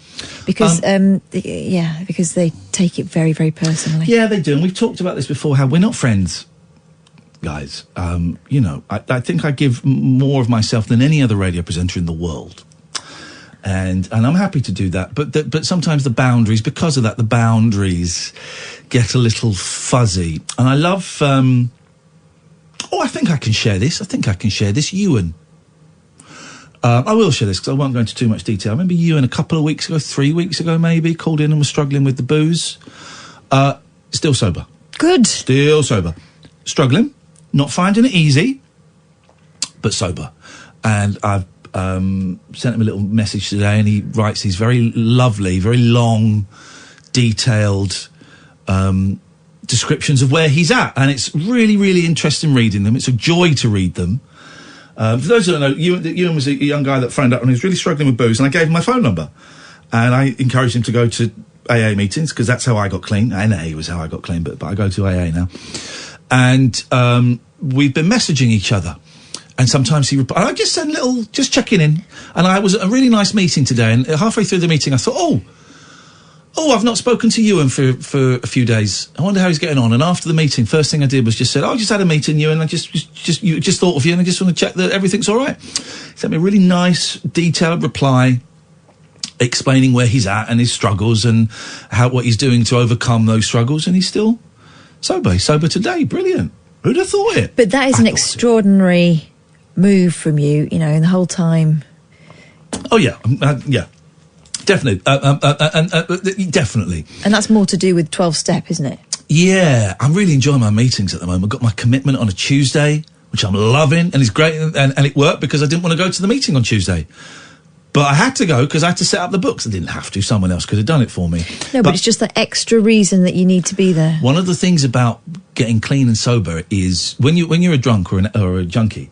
Because, because they take it very, very personally. Yeah, they do. And we've talked about this before, how we're not friends, guys. I think I give more of myself than any other radio presenter in the world. And I'm happy to do that. But sometimes the boundaries, because of that, the boundaries get a little fuzzy. And I love, I think I can share this. Iain. I will share this because I won't go into too much detail. I remember Iain a couple of weeks ago, 3 weeks ago maybe, called in and was struggling with the booze. Still sober. Good. Still sober. Struggling. Not finding it easy, but sober. And I've sent him a little message today, and he writes these very lovely, very long, detailed descriptions of where he's at. And it's really, really interesting reading them. It's a joy to read them. For those who don't know, Iain was a young guy that phoned up and he was really struggling with booze, and I gave him my phone number. And I encouraged him to go to AA meetings, because that's how I got clean. NA was how I got clean, but I go to AA now. And we've been messaging each other. And sometimes and I just send just checking in. And I was at a really nice meeting today, and halfway through the meeting I thought, oh, I've not spoken to Ewan for a few days. I wonder how he's getting on. And after the meeting, first thing I did was just said, I just had a meeting, Ewan, and I just thought of you, and I just want to check that everything's all right. He sent me a really nice, detailed reply explaining where he's at and his struggles and what he's doing to overcome those struggles, and he's still sober. He's sober today. Brilliant. Who'd have thought it? But that is an extraordinary move from you, you know, in the whole time. Oh, yeah. Yeah. Definitely. Definitely. And that's more to do with 12-step, isn't it? Yeah. I'm really enjoying my meetings at the moment. I've got my commitment on a Tuesday, which I'm loving, and it's great, and it worked because I didn't want to go to the meeting on Tuesday. But I had to go because I had to set up the books. I didn't have to. Someone else could have done it for me. No, but it's just that extra reason that you need to be there. One of the things about getting clean and sober is when you're a drunk or a junkie,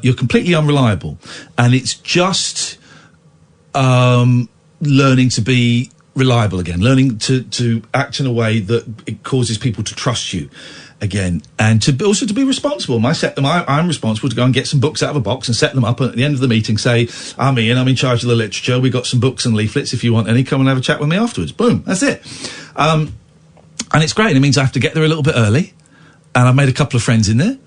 you're completely unreliable, and it's just learning to be reliable again, learning to act in a way that it causes people to trust you again, and also to be responsible. I'm responsible to go and get some books out of a box and set them up, and at the end of the meeting say, I'm Ian, I'm in charge of the literature, we've got some books and leaflets, if you want any, come and have a chat with me afterwards. Boom, that's it. And it's great, and it means I have to get there a little bit early, and I've made a couple of friends in there,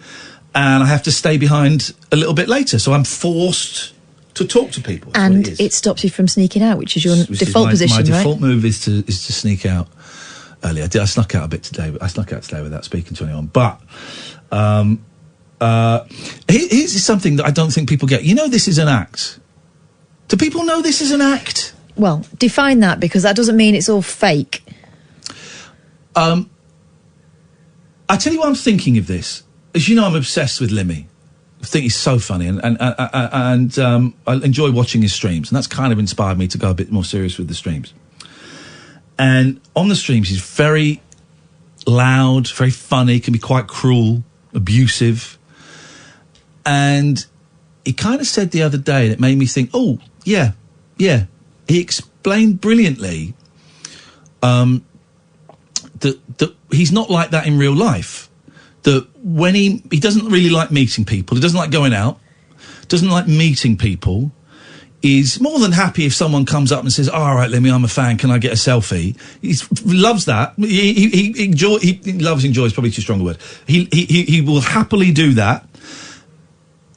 and I have to stay behind a little bit later, so I'm forced to talk to people. And it stops you from sneaking out, which is your default position, right? My default move is to sneak out early. I snuck out a bit today. I snuck out today without speaking to anyone. But here's something that I don't think people get. You know, this is an act. Do people know this is an act? Well, define that, because that doesn't mean it's all fake. I tell you why I'm thinking of this. As you know, I'm obsessed with Limmy. I think he's so funny, and I enjoy watching his streams, and that's kind of inspired me to go a bit more serious with the streams. And on the streams, he's very loud, very funny, can be quite cruel, abusive. And he kind of said the other day, and it made me think, oh, yeah. He explained brilliantly that he's not like that in real life. That when he doesn't really like meeting people, he doesn't like going out, doesn't like meeting people, is more than happy if someone comes up and says, all right, Lemmy, I'm a fan, can I get a selfie? He loves that. He enjoys, probably too strong a word. He will happily do that,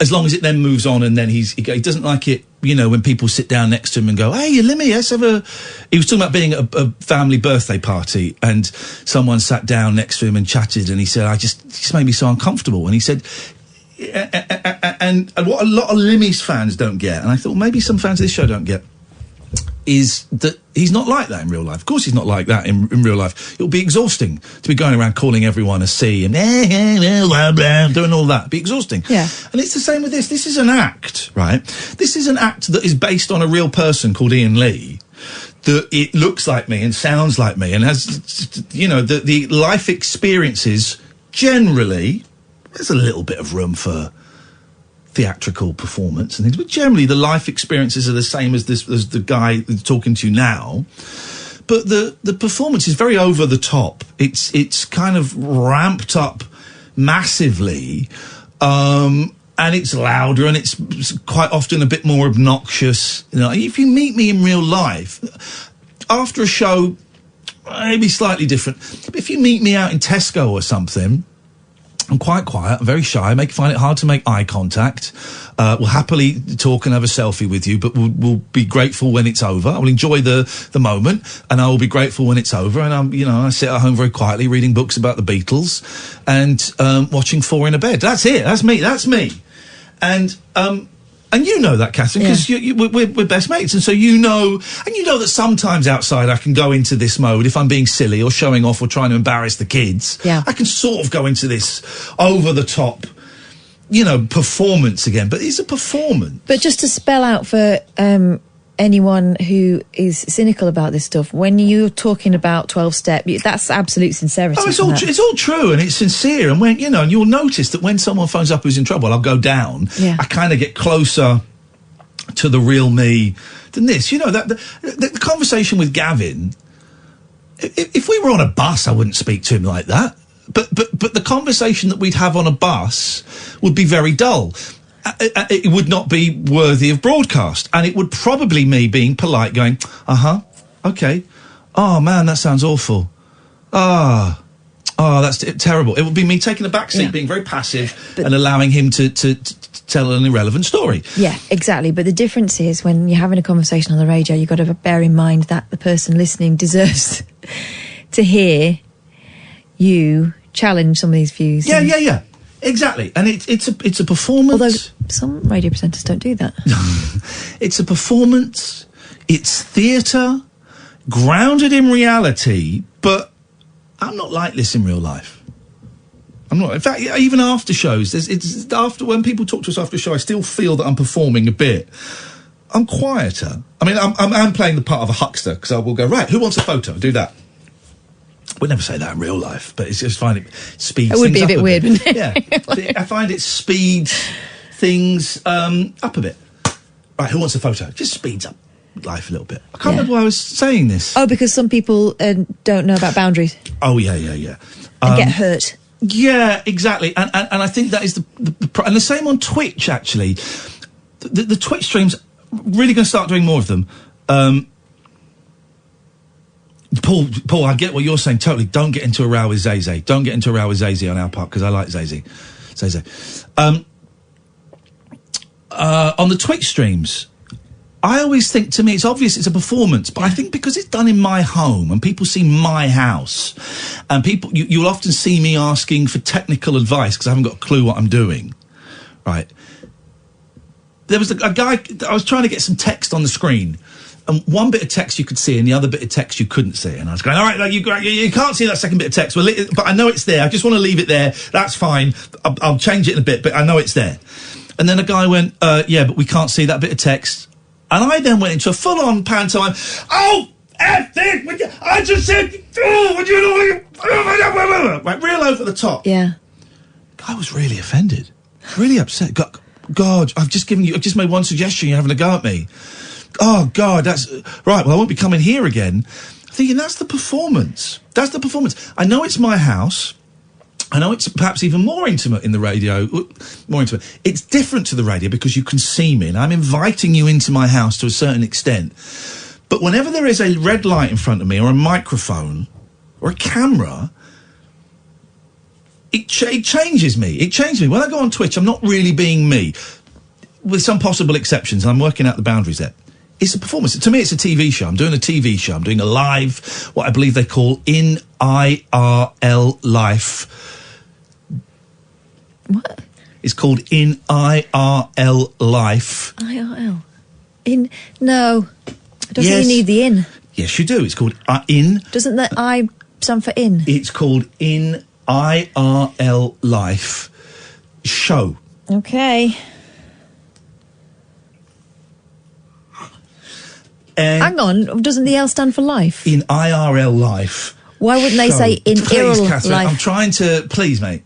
as long as it then moves on, and then he doesn't like it, you know, when people sit down next to him and go, hey, Lemmy, let's have a... He was talking about being at a family birthday party, and someone sat down next to him and chatted, and he said, it just made me so uncomfortable. And he said... And what a lot of Limmy's fans don't get, and I thought maybe some fans of this show don't get, is that he's not like that in real life. Of course he's not like that in real life. It'll be exhausting to be going around calling everyone a C and doing all that. It'd be exhausting. Yeah. And it's the same with this. This is an act, right? This is an act that is based on a real person called Iain Lee, that it looks like me and sounds like me and has, you know, the life experiences generally... There's a little bit of room for theatrical performance and things, but generally the life experiences are the same as the guy talking to you now. But the performance is very over the top. It's kind of ramped up massively, and it's louder, and it's quite often a bit more obnoxious. You know, if you meet me in real life after a show, maybe slightly different. But if you meet me out in Tesco or something, I'm quite quiet, I'm very shy, find it hard to make eye contact. We'll happily talk and have a selfie with you, but we'll be grateful when it's over. I will enjoy the moment, and I will be grateful when it's over. And I sit at home very quietly reading books about the Beatles and watching Four in a Bed. That's it. That's me. And you know that, Catherine, because we're best mates, and so you know that sometimes outside I can go into this mode if I'm being silly or showing off or trying to embarrass the kids. Yeah. I can sort of go into this over-the-top, you know, performance again, but it's a performance. But just to spell out for anyone who is cynical about this stuff, when you're talking about 12-step, that's absolute sincerity. Oh, it's all true, and it's sincere. And when, you know, and you'll notice that when someone phones up who's in trouble, I'll go down. Yeah. I kind of get closer to the real me than this. You know, that the conversation with Gavin, if we were on a bus, I wouldn't speak to him like that. But the conversation that we'd have on a bus would be very dull. It would not be worthy of broadcast, and it would probably me being polite, going, okay, Oh, man, that sounds awful. Oh, that's terrible. It would be me taking a back seat, being very passive and allowing him to tell an irrelevant story. Yeah, exactly. But the difference is when you're having a conversation on the radio, you've got to bear in mind that the person listening deserves to hear you challenge some of these views. Yeah. Exactly. And it's a performance. Although some radio presenters don't do that. It's a performance. It's theatre, grounded in reality, but I'm not like this in real life. I'm not. In fact, even after shows, it's after when people talk to us after a show, I still feel that I'm performing a bit. I'm quieter. I mean, I'm playing the part of a huckster because I will go, right, who wants a photo? Do that. We'd never say that in real life, but it's just find it speeds. It would be a bit weird, wouldn't it? Yeah, I find it speeds things up a bit. Right, who wants a photo? Just speeds up life a little bit. I can't remember why I was saying this. Oh, because some people don't know about boundaries. Oh, yeah. And get hurt. Yeah, exactly. And I think that is the and the same on Twitch, actually. The Twitch streams, really going to start doing more of them. Paul, I get what you're saying, totally. Don't get into a row with Zay. Don't get into a row with Zay on our part, because I like Zay. On the Twitch streams, I always think, to me, it's obvious it's a performance, but I think because it's done in my home and people see my house, and people, you'll often see me asking for technical advice because I haven't got a clue what I'm doing, right? There was a guy, I was trying to get some text on the screen, and one bit of text you could see and the other bit of text you couldn't see, and I was going, all right, you can't see that second bit of text, but I know it's there, I just want to leave it there, that's fine, I'll change it in a bit, but I know it's there. And then a guy went, yeah, but we can't see that bit of text. And I then went into a full-on pantomime. Oh, F this! I just said, would you know? Right, real over the top. Yeah. Guy was really offended, really upset. God, I've just made one suggestion. You're having a go at me. Oh God, that's right. Well, I won't be coming here again. I'm thinking that's the performance. That's the performance. I know it's my house. I know it's perhaps even more intimate in the radio. More intimate. It's different to the radio because you can see me, and I'm inviting you into my house to a certain extent. But whenever there is a red light in front of me, or a microphone, or a camera, it changes me. It changes me. When I go on Twitch, I'm not really being me, with some possible exceptions, and I'm working out the boundaries there. It's a performance. To me, it's a TV show. I'm doing a TV show. I'm doing a live, what I believe they call in IRL life. What? It's called in IRL life. IRL? No. I don't think you need the in. Yes, you do. It's called in. Doesn't the I stand for in? It's called in IRL life show. Okay. Hang on, doesn't the L stand for life? In IRL life. Why wouldn't they say in IRL Catherine, life? I'm trying to... Please, mate.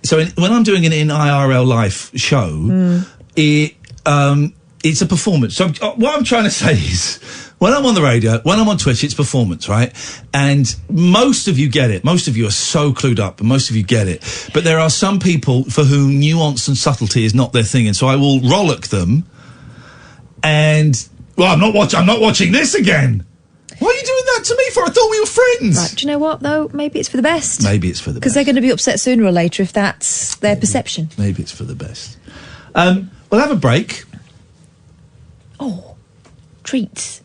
So when I'm doing an in IRL life show, it's a performance. So what I'm trying to say is, when I'm on the radio, when I'm on Twitch, it's performance, right? And most of you get it. Most of you are so clued up, and most of you get it. But there are some people for whom nuance and subtlety is not their thing, and so I will rollick them. And I'm not watching this again. What are you doing that to me for? I thought we were friends. Right, do you know what, though? Maybe it's for the best. Maybe it's for the best. Because they're going to be upset sooner or later if that's their perception. Maybe it's for the best. We'll have a break. Oh, treats.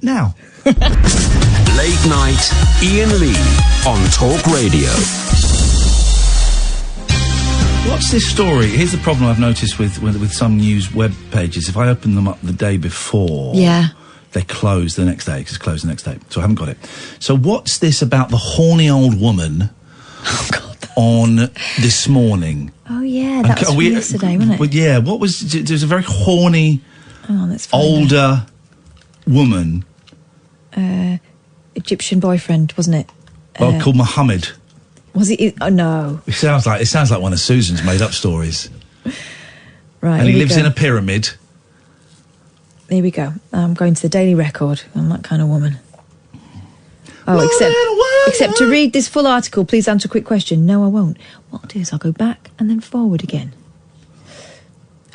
Now. Late night, Iain Lee on Talk Radio. What's this story? Here's the problem I've noticed with some news web pages. If I open them up the day before... Yeah. They close the next day, because it's closed the next day. So I haven't got it. So what's this about the horny old woman on This Morning? Oh, yeah, that was from yesterday, wasn't it? But yeah, there's a very horny, older woman. Egyptian boyfriend, wasn't it? Called Muhammad. Was he? Oh, no. It sounds like one of Susan's made-up stories. Right, and he lives in a pyramid. Here we go. I'm going to the Daily Record. I'm that kind of woman. Oh, except to read this full article, please answer a quick question. No, I won't. What I'll do is I'll go back and then forward again.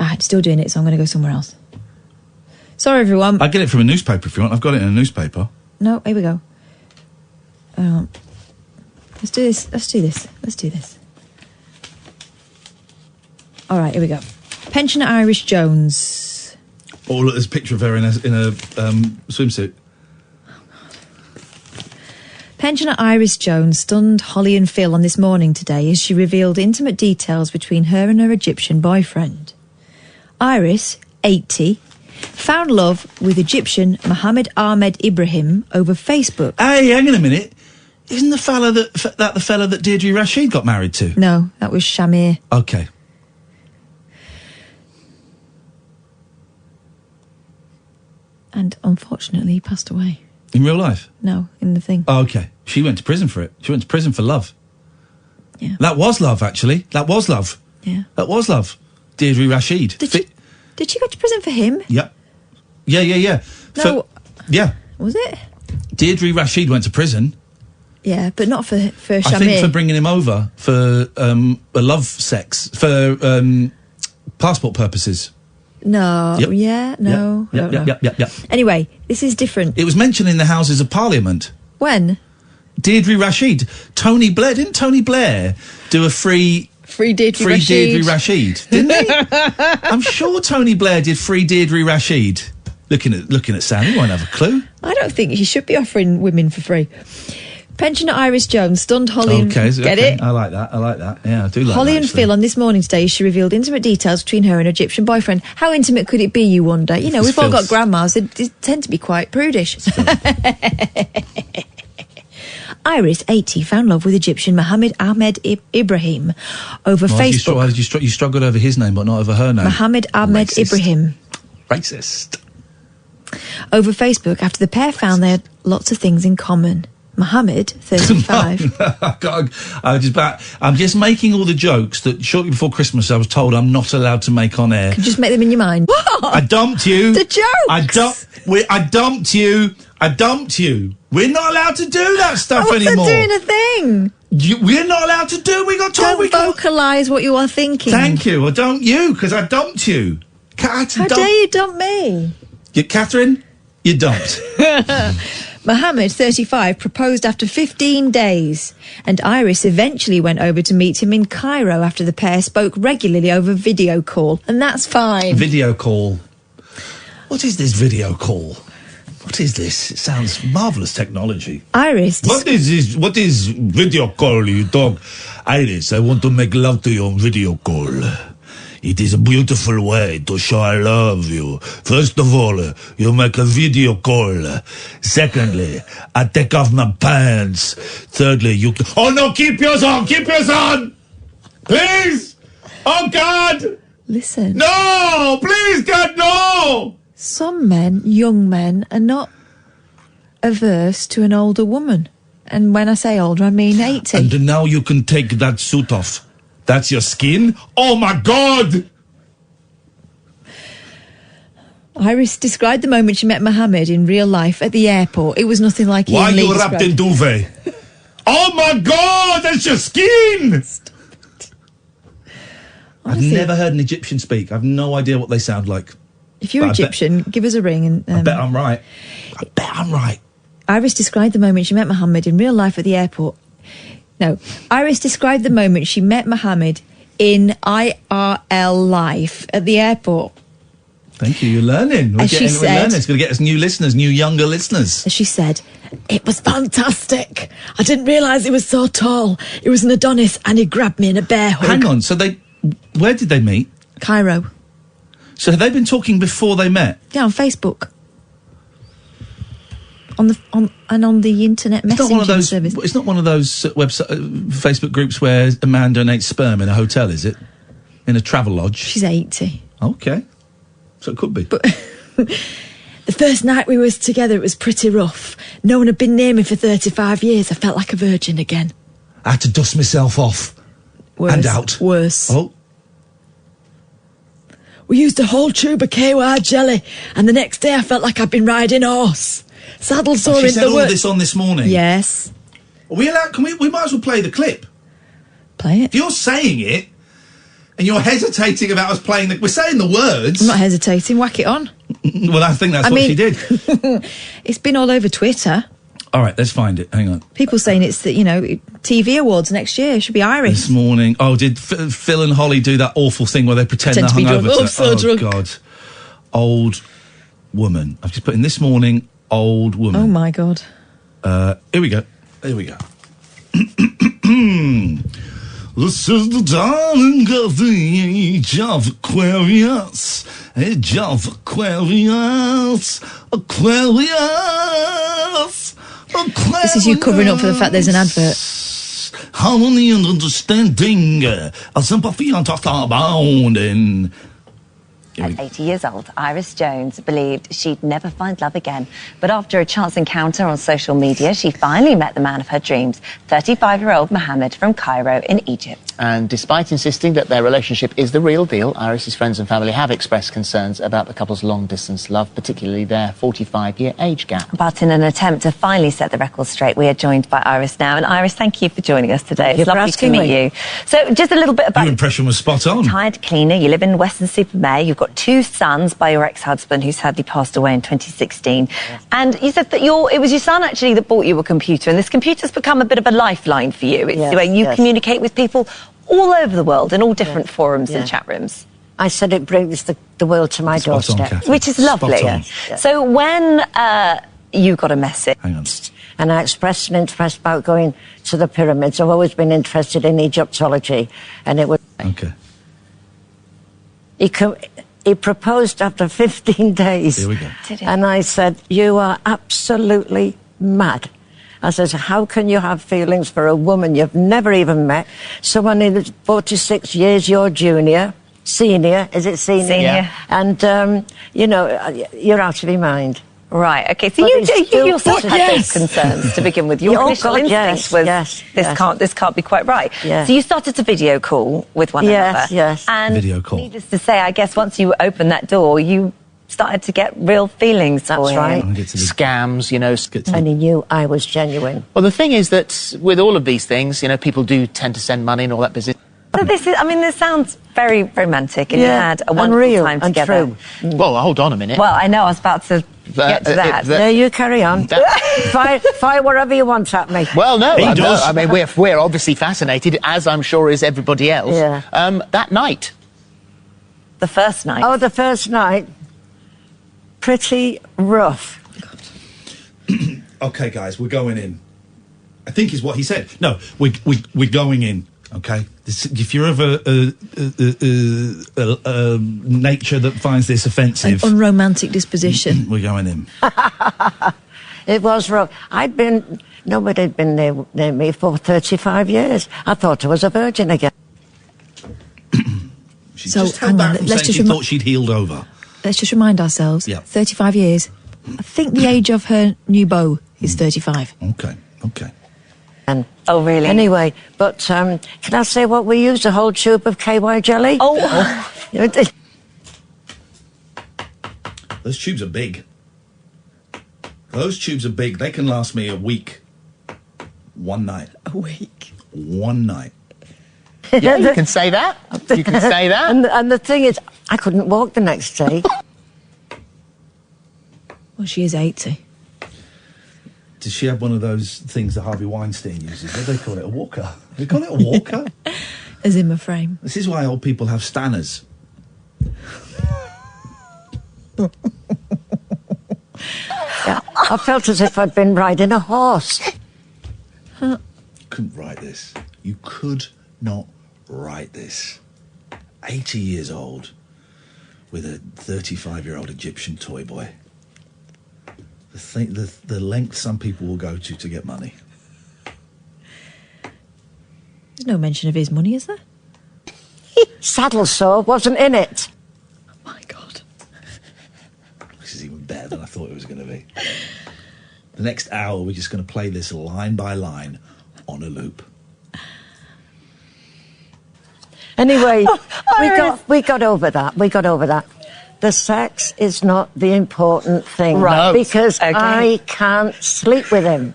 It's still doing it, so I'm going to go somewhere else. Sorry, everyone. I get it from a newspaper if you want. I've got it in a newspaper. No, here we go. Let's do this. All right, here we go. Pensioner Iris Jones. Oh, look, there's a picture of her in a swimsuit. Pensioner Iris Jones stunned Holly and Phil on This Morning today as she revealed intimate details between her and her Egyptian boyfriend. Iris, 80, found love with Egyptian Mohammed Ahmed Ibrahim over Facebook. Hey, hang on a minute. Isn't the fella the fella that Deirdre Rashid got married to? No, that was Shamir. Okay. And unfortunately, he passed away. In real life? No, in the thing. Oh, okay. She went to prison for it. She went to prison for love. Yeah. That was love, actually. That was love. Yeah. That was love. Deirdre Rashid. Did she go to prison for him? Yep. Yeah. No. Yeah. Was it? Deirdre Rashid went to prison. Yeah, but not for Shamir. I think for bringing him over for a love sex, for passport purposes. No. Yep. Yeah. No. Yep. Anyway, this is different. It was mentioned in the Houses of Parliament. When? Deirdre Rashid. Tony Blair. Didn't Tony Blair do a free Deirdre Rashid? Didn't he? I'm sure Tony Blair did free Deirdre Rashid. Looking at Sam, he won't have a clue. I don't think he should be offering women for free. Pensioner Iris Jones stunned Holly and... Get it? I like that. Yeah, I do like Holly that, and actually. Phil on This Morning today, she revealed intimate details between her and her Egyptian boyfriend. How intimate could it be, you wonder? You know, we've all got grandmas. They tend to be quite prudish. Iris, 80, found love with Egyptian Mohammed Ahmed Ibrahim over Facebook. You struggled over his name, but not over her name. Mohammed Ahmed Ibrahim. Racist. Over Facebook after the pair found they had lots of things in common. Mohammed, 35. I'm just making all the jokes that shortly before Christmas I was told I'm not allowed to make on air. Could you just make them in your mind? What? I dumped you. The jokes. I dumped you. We're not allowed to do that stuff anymore. Doing a thing. We're not allowed to do. We got told. Don't vocalise what you are thinking. Thank you. Well, don't you? Because I dumped you. How dare you dump me? Catherine, you dumped. Mohammed, 35, proposed after 15 days, and Iris eventually went over to meet him in Cairo after the pair spoke regularly over video call, and that's fine. Video call. What is this video call? What is this? It sounds marvellous technology. Iris... What is this? What is video call, you dog? Iris, I want to make love to you on video call. It is a beautiful way to show I love you. First of all, you make a video call. Secondly, I take off my pants. Thirdly, you... Oh, no, keep yours on! Keep yours on! Please! Oh, God! Listen. No! Please, God, no! Some men, young men, are not averse to an older woman. And when I say older, I mean 80. And now you can take that suit off. That's your skin? Oh, my God! Iris described the moment she met Mohammed in real life at the airport. It was nothing like Why Iain Lee you wrapped in duvet? Oh, my God! That's your skin! I've never heard an Egyptian speak. I've no idea what they sound like. If you're Egyptian, give us a ring. And I bet I'm right. Iris described the moment she met Mohammed in real life at the airport. No, Iris described the moment she met Mohammed in IRL life at the airport. Thank you, you're learning. We're learning. It's going to get us new listeners, new younger listeners. As she said, it was fantastic. I didn't realise he was so tall. He was an Adonis and he grabbed me in a bear hug. Hang on, where did they meet? Cairo. So have they been talking before they met? Yeah, on Facebook. On the internet messaging service. It's not one of those Facebook groups where a man donates sperm in a hotel, is it? In a travel lodge? She's 80. Okay. So it could be. But the first night we was together, it was pretty rough. No one had been near me for 35 years. I felt like a virgin again. I had to dust myself off. Worse. And out. Worse. Oh. We used a whole tube of KY jelly, and the next day I felt like I'd been riding a horse. Saddle sore into the She said all this on This Morning? Yes. Are we allowed? We might as well play the clip. Play it. If you're saying it, And you're hesitating about us playing we're saying the words. I'm not hesitating. Whack it on. Well, I think that's what she did. It's been all over Twitter. All right, let's find it. Hang on. People saying it's the, TV awards next year. It should be Irish. This morning. Oh, did Phil and Holly do that awful thing where they pretend they're hungover? Drunk. God. Old woman. I've just put in this morning, old woman. Oh, my God. Here we go. This is the dawning of the age of Aquarius. Age of Aquarius. Aquarius. This is you covering up for the fact there's an advert. Harmony and understanding. A sympathy and abounding. At 80 years old, Iris Jones believed she'd never find love again. But after a chance encounter on social media, she finally met the man of her dreams, 35-year-old Mohammed from Cairo in Egypt. And despite insisting that their relationship is the real deal, Iris's friends and family have expressed concerns about the couple's long-distance love, particularly their 45-year age gap. But in an attempt to finally set the record straight, we are joined by Iris now. And Iris, thank you for joining us today. It's lovely to meet you. So just a little bit about... Your impression was spot on. Retired cleaner, you live in Weston-super-Mare, you've got 2 sons by your ex-husband who sadly passed away in 2016. Yes. And you said that it was your son actually that bought you a computer, and this computer's become a bit of a lifeline for you. It's the way you communicate with people all over the world in all different forums and chat rooms. I said it brings the world to my doorstep. Which is lovely. Yes. So when you got a message... Hang on. And I expressed an interest about going to the pyramids. I've always been interested in Egyptology, and it was... Okay. He proposed after 15 days. Here we go. And I said, you are absolutely mad. I said, how can you have feelings for a woman you've never even met? Someone who's 46 years your junior, senior, is it senior? Senior. Yeah. And, you're out of your mind. Right, OK, so you yourself had those concerns to begin with. Your initial instinct was, this can't be quite right. Yes. So you started to video call with one another. Yes. And video call. Needless to say, I guess once you opened that door, you started to get real feelings. That's right. Scams, And he knew I was genuine. Well, the thing is that with all of these things, people do tend to send money and all that business. But this sounds very romantic, and you had a wonderful time together. True. Well, hold on a minute. Well, I know, I was about to get to that. No, you carry on. Fire wherever you want at me. Well, no. I mean, we're obviously fascinated, as I'm sure is everybody else. Yeah. That night. The first night? Oh, the first night. Pretty rough. Okay, guys, we're going in. I think is what he said. No, we're going in. Okay, if you're of a nature that finds this offensive, an unromantic disposition, we're going in. It was rough. Nobody had been near me for 35 years. I thought I was a virgin again. She just held back from saying she thought she'd healed over. Let's just remind ourselves. 35 years. I think the age of her new beau is 35. Okay. Oh, really? Anyway, but can I say what we used? A whole tube of KY jelly? Oh. Those tubes are big. They can last me a week. One night. A week? One night. Yeah, you can say that. You can say that. And the thing is, I couldn't walk the next day. Well, she is 80. Does she have one of those things that Harvey Weinstein uses? What do they call it? A walker? They call it a walker? A Zimmer frame. This is why old people have stanners. I felt as if I'd been riding a horse. You couldn't write this. You could not write this. 80 years old with a 35-year-old Egyptian toy boy. The length some people will go to get money. There's no mention of his money, is there? Saddle saw wasn't in it. Oh, my God. This is even better than I thought it was going to be. The next hour, we're just going to play this line by line on a loop. Anyway, we got over that. The sex is not the important thing, right? Because I can't sleep with him.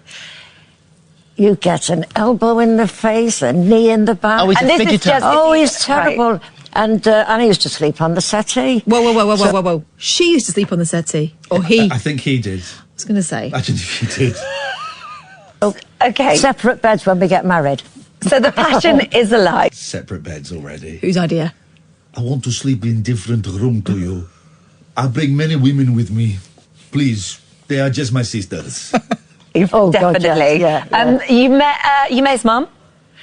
You get an elbow in the face, a knee in the back. Oh, he's a fidgeter. He's terrible. Right. And I used to sleep on the settee. Whoa. She used to sleep on the settee. Or he. I think he did. I was going to say. Imagine if he did. Okay. Separate beds when we get married. So the passion is alive. Separate beds already. Whose idea? I want to sleep in different room to you. I bring many women with me. Please, they are just my sisters. Definitely. God, yeah. You met his mum?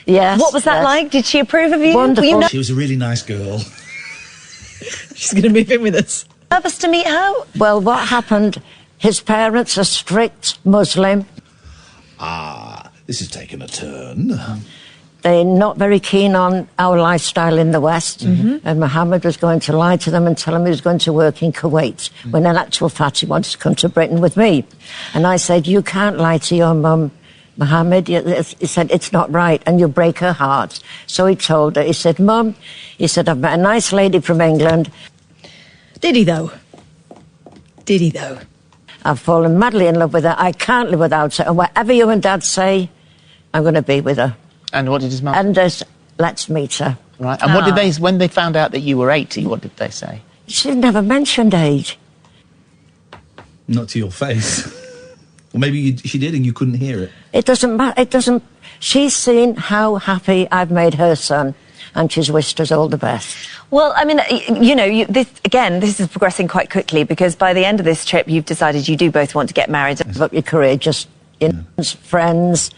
Yes. What was that like? Did she approve of you? Wonderful. Were you She was a really nice girl. She's going to move in with us. nervous to meet her? Well, what happened? His parents are strict Muslim. This has taken a turn. They're not very keen on our lifestyle in the West. And Mohammed was going to lie to them and tell them he was going to work in Kuwait, when in actual fact he wanted to come to Britain with me. And I said, you can't lie to your mum, Mohammed. He said, it's not right, and you'll break her heart. So he told her, he said, Mum, he said, I've met a nice lady from England. Did he, though? Did he, though? I've fallen madly in love with her. I can't live without her. And whatever you and Dad say, I'm going to be with her. And what did his mum? And let's meet her. Right. And what did they, when they found out that you were 80, what did they say? She never mentioned age. Not to your face. Or maybe she did and you couldn't hear it. It doesn't matter. It doesn't. She's seen how happy I've made her son, and she's wished us all the best. Well, I mean, you know, this is progressing quite quickly, because by the end of this trip, you've decided you do both want to get married. Give up your career, just friends,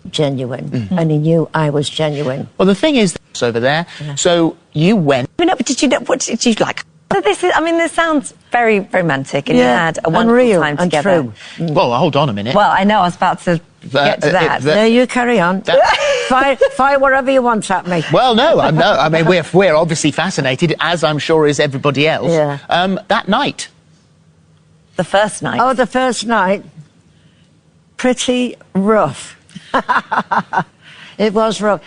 genuine. And he knew I was genuine. Well, the thing is, it's over there. So you went. No, but did you know? What did you like? This is. I mean, this sounds very romantic, and you had a wonderful time together. True. Well, hold on a minute. Well, I know. I was about to get to that. There, you carry on. Fire whatever you want at me. Well, no. I mean, we're obviously fascinated, as I'm sure is everybody else. Yeah. That night. The first night. Oh, the first night. Pretty rough. It was rough.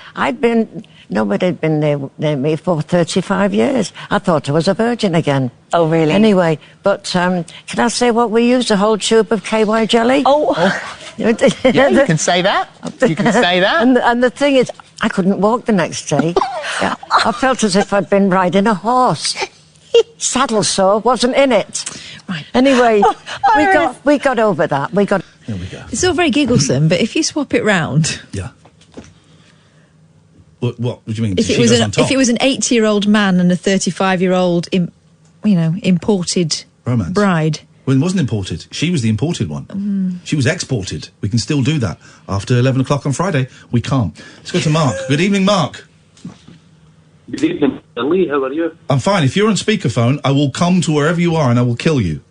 Nobody had been near me for 35 years. I thought I was a virgin again. Oh, really? Anyway, but can I say what we used? A whole tube of KY jelly? Oh. Yeah, you can say that. You can say that. And the thing is, I couldn't walk the next day. I felt as if I'd been riding a horse. Saddle sore, wasn't in it. Right. Anyway, we got over that. There we go. It's all very gigglesome, but if you swap it round... Yeah. What do you mean? If it was an 80-year-old man and a 35-year-old, imported romance bride. Well, it wasn't imported. She was the imported one. She was exported. We can still do that. After 11 o'clock on Friday, we can't. Let's go to Mark. Good evening, Mark. Good evening, Lee. How are you? I'm fine. If you're on speakerphone, I will come to wherever you are and I will kill you.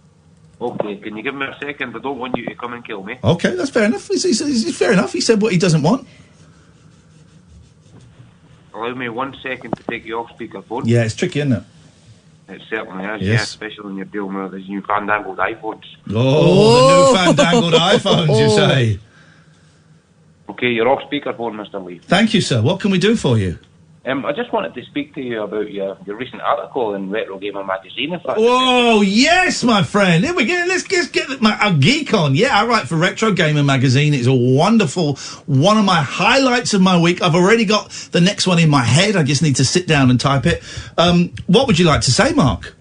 Okay, can you give me a second? I don't want you to come and kill me. Okay, that's fair enough. It's fair enough. He said what he doesn't want. Allow me 1 second to take you off speakerphone. Yeah, it's tricky, isn't it? It certainly is, Yes. yeah, especially when you're dealing with these newfandangled iPhones. Oh, the newfandangled iPhones, you say? Okay, you're off speakerphone, Mr. Lee. Thank you, sir. What can we do for you? I just wanted to speak to you about your recent article in Retro Gamer magazine. If that's Whoa, yes, my friend. Here we go. Let's get a geek on. Yeah, I write for Retro Gamer magazine. It's a wonderful, one of my highlights of my week. I've already got the next one in my head. I just need to sit down and type it. What would you like to say, Mark?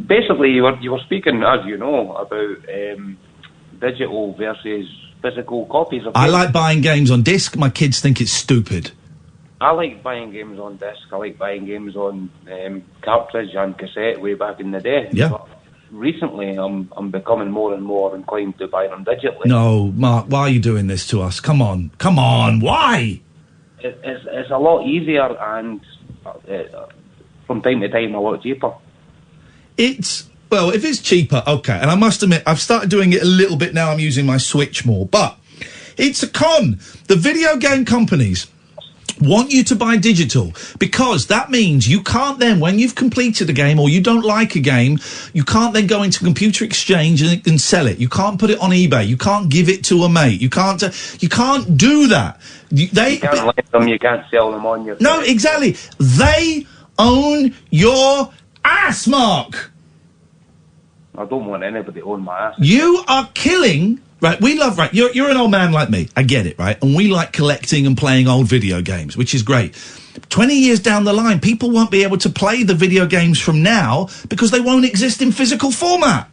Basically, you were speaking, as you know, about digital versus physical copies of I games. like buying games on disc. My kids think it's stupid. I like buying games on disc. I like buying games on cartridge and cassette way back in the day. Yeah. But recently, I'm becoming more and more inclined to buy them digitally. No, Mark, why are you doing this to us? Come on, why? It's a lot easier and from time to time a lot cheaper. Well, if it's cheaper, okay. And I must admit, I've started doing it a little bit now. I'm using my Switch more, but it's a con. The video game companies want you to buy digital because that means you can't then, when you've completed a game or you don't like a game, you can't then go into Computer Exchange and sell it. You can't put it on eBay. You can't give it to a mate. You can't do that. You can't lend them. You can't sell them on your. No, exactly. They own your ass, Mark. I don't want anybody to own my ass. You are killing Right, we love, right, you're an old man like me, I get it, right? And we like collecting and playing old video games, which is great. 20 years down the line, people won't be able to play the video games from now because they won't exist in physical format.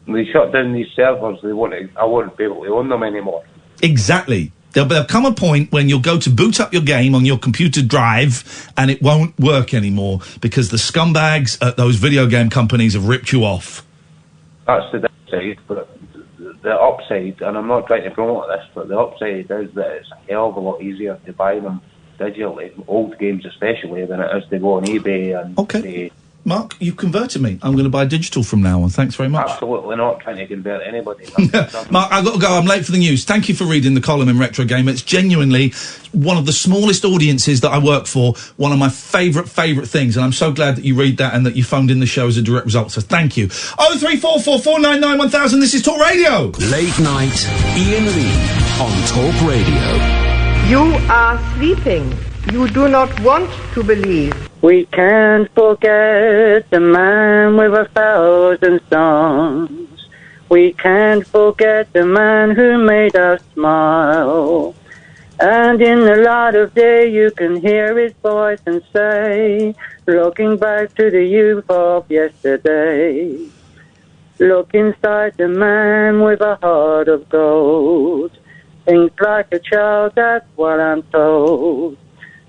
They shut down these servers, I won't be able to own them anymore. Exactly. There'll come a point when you'll go to boot up your game on your computer drive and it won't work anymore because the scumbags at those video game companies have ripped you off. That's the downside, but the upside, and I'm not trying to promote this, but the upside is that it's a hell of a lot easier to buy them digitally, old games especially, than it is to go on eBay and... Okay. Mark, you converted me. I'm going to buy digital from now on. Thanks very much. Absolutely not trying to convert anybody. Mark, I've got to go. I'm late for the news. Thank you for reading the column in Retro Gamer. It's genuinely one of the smallest audiences that I work for, one of my favourite things, and I'm so glad that you read that and that you phoned in the show as a direct result, so thank you. 0344 499 1000, this is Talk Radio. Late night, Iain Lee on Talk Radio. You are sleeping. You do not want to believe. We can't forget the man with 1,000 songs. We can't forget the man who made us smile. And in the light of day you can hear his voice and say, looking back to the youth of yesterday. Look inside the man with a heart of gold. Think like a child, that's what I'm told.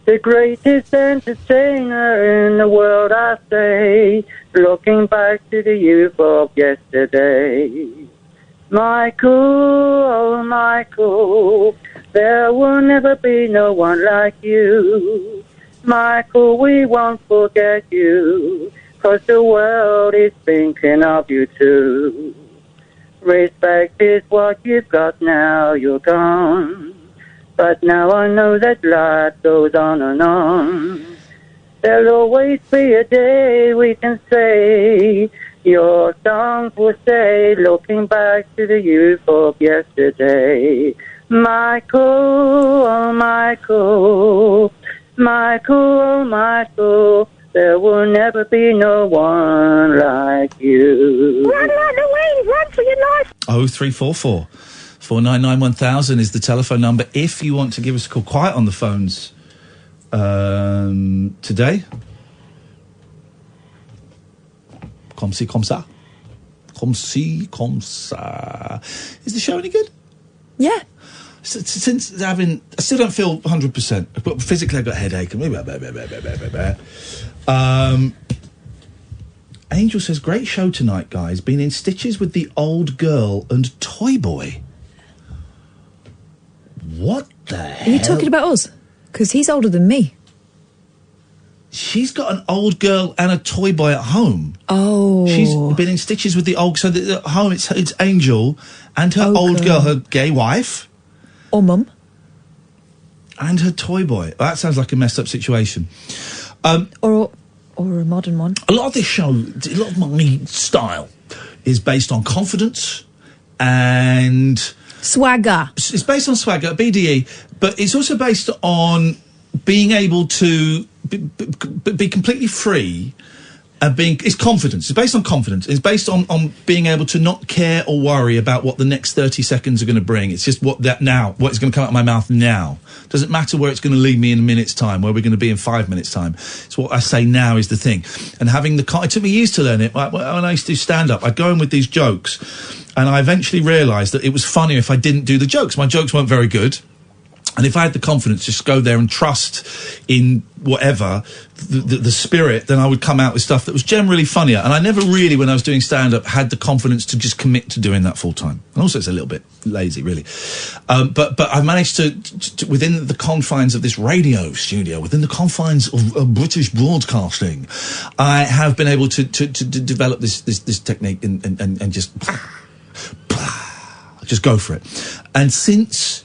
The greatest entertainer in the world, I say, looking back to the youth of yesterday. Michael, oh Michael, there will never be no one like you. Michael, we won't forget you, 'cause the world is thinking of you too. Respect is what you've got now, you're gone. But now I know that life goes on and on. There'll always be a day we can say, your songs will say, looking back to the youth of yesterday. Michael, oh Michael, Michael, oh Michael, there will never be no one like you. Run like the wind, run for your life. 0344 499 1000 is the telephone number if you want to give us a call. Quiet on the phones today. Comme ci, comme ça. Comme ci, comme ça. Is the show any good? Yeah. Since I still don't feel 100%, but physically I've got a headache. Angel says, great show tonight, guys. Been in stitches with the old girl and toy boy. What the hell? Are you talking about us? Because he's older than me. She's got an old girl and a toy boy at home. Oh. She's been in stitches with the old... So at home it's Angel and her old girl, her gay wife. Or mum. And her toy boy. That sounds like a messed up situation. Or a modern one. A lot of this show, a lot of my style is based on confidence and... Swagger. It's based on swagger, BDE, but it's also based on being able to be completely free and it's confidence. It's based on confidence. It's based on being able to not care or worry about what the next 30 seconds are going to bring. It's just what's going to come out of my mouth now. Doesn't matter where it's going to lead me in a minute's time, where we're going to be in 5 minutes' time. It's what I say now is the thing. And having it took me years to learn it. When I used to do stand-up, I'd go in with these jokes, and I eventually realised that it was funnier if I didn't do the jokes. My jokes weren't very good. And if I had the confidence to just go there and trust in whatever, the spirit, then I would come out with stuff that was generally funnier. And I never really, when I was doing stand-up, had the confidence to just commit to doing that full-time. And also it's a little bit lazy, really. But I've managed to, within the confines of this radio studio, within the confines of British broadcasting, I have been able to develop this technique and just go for it. And since...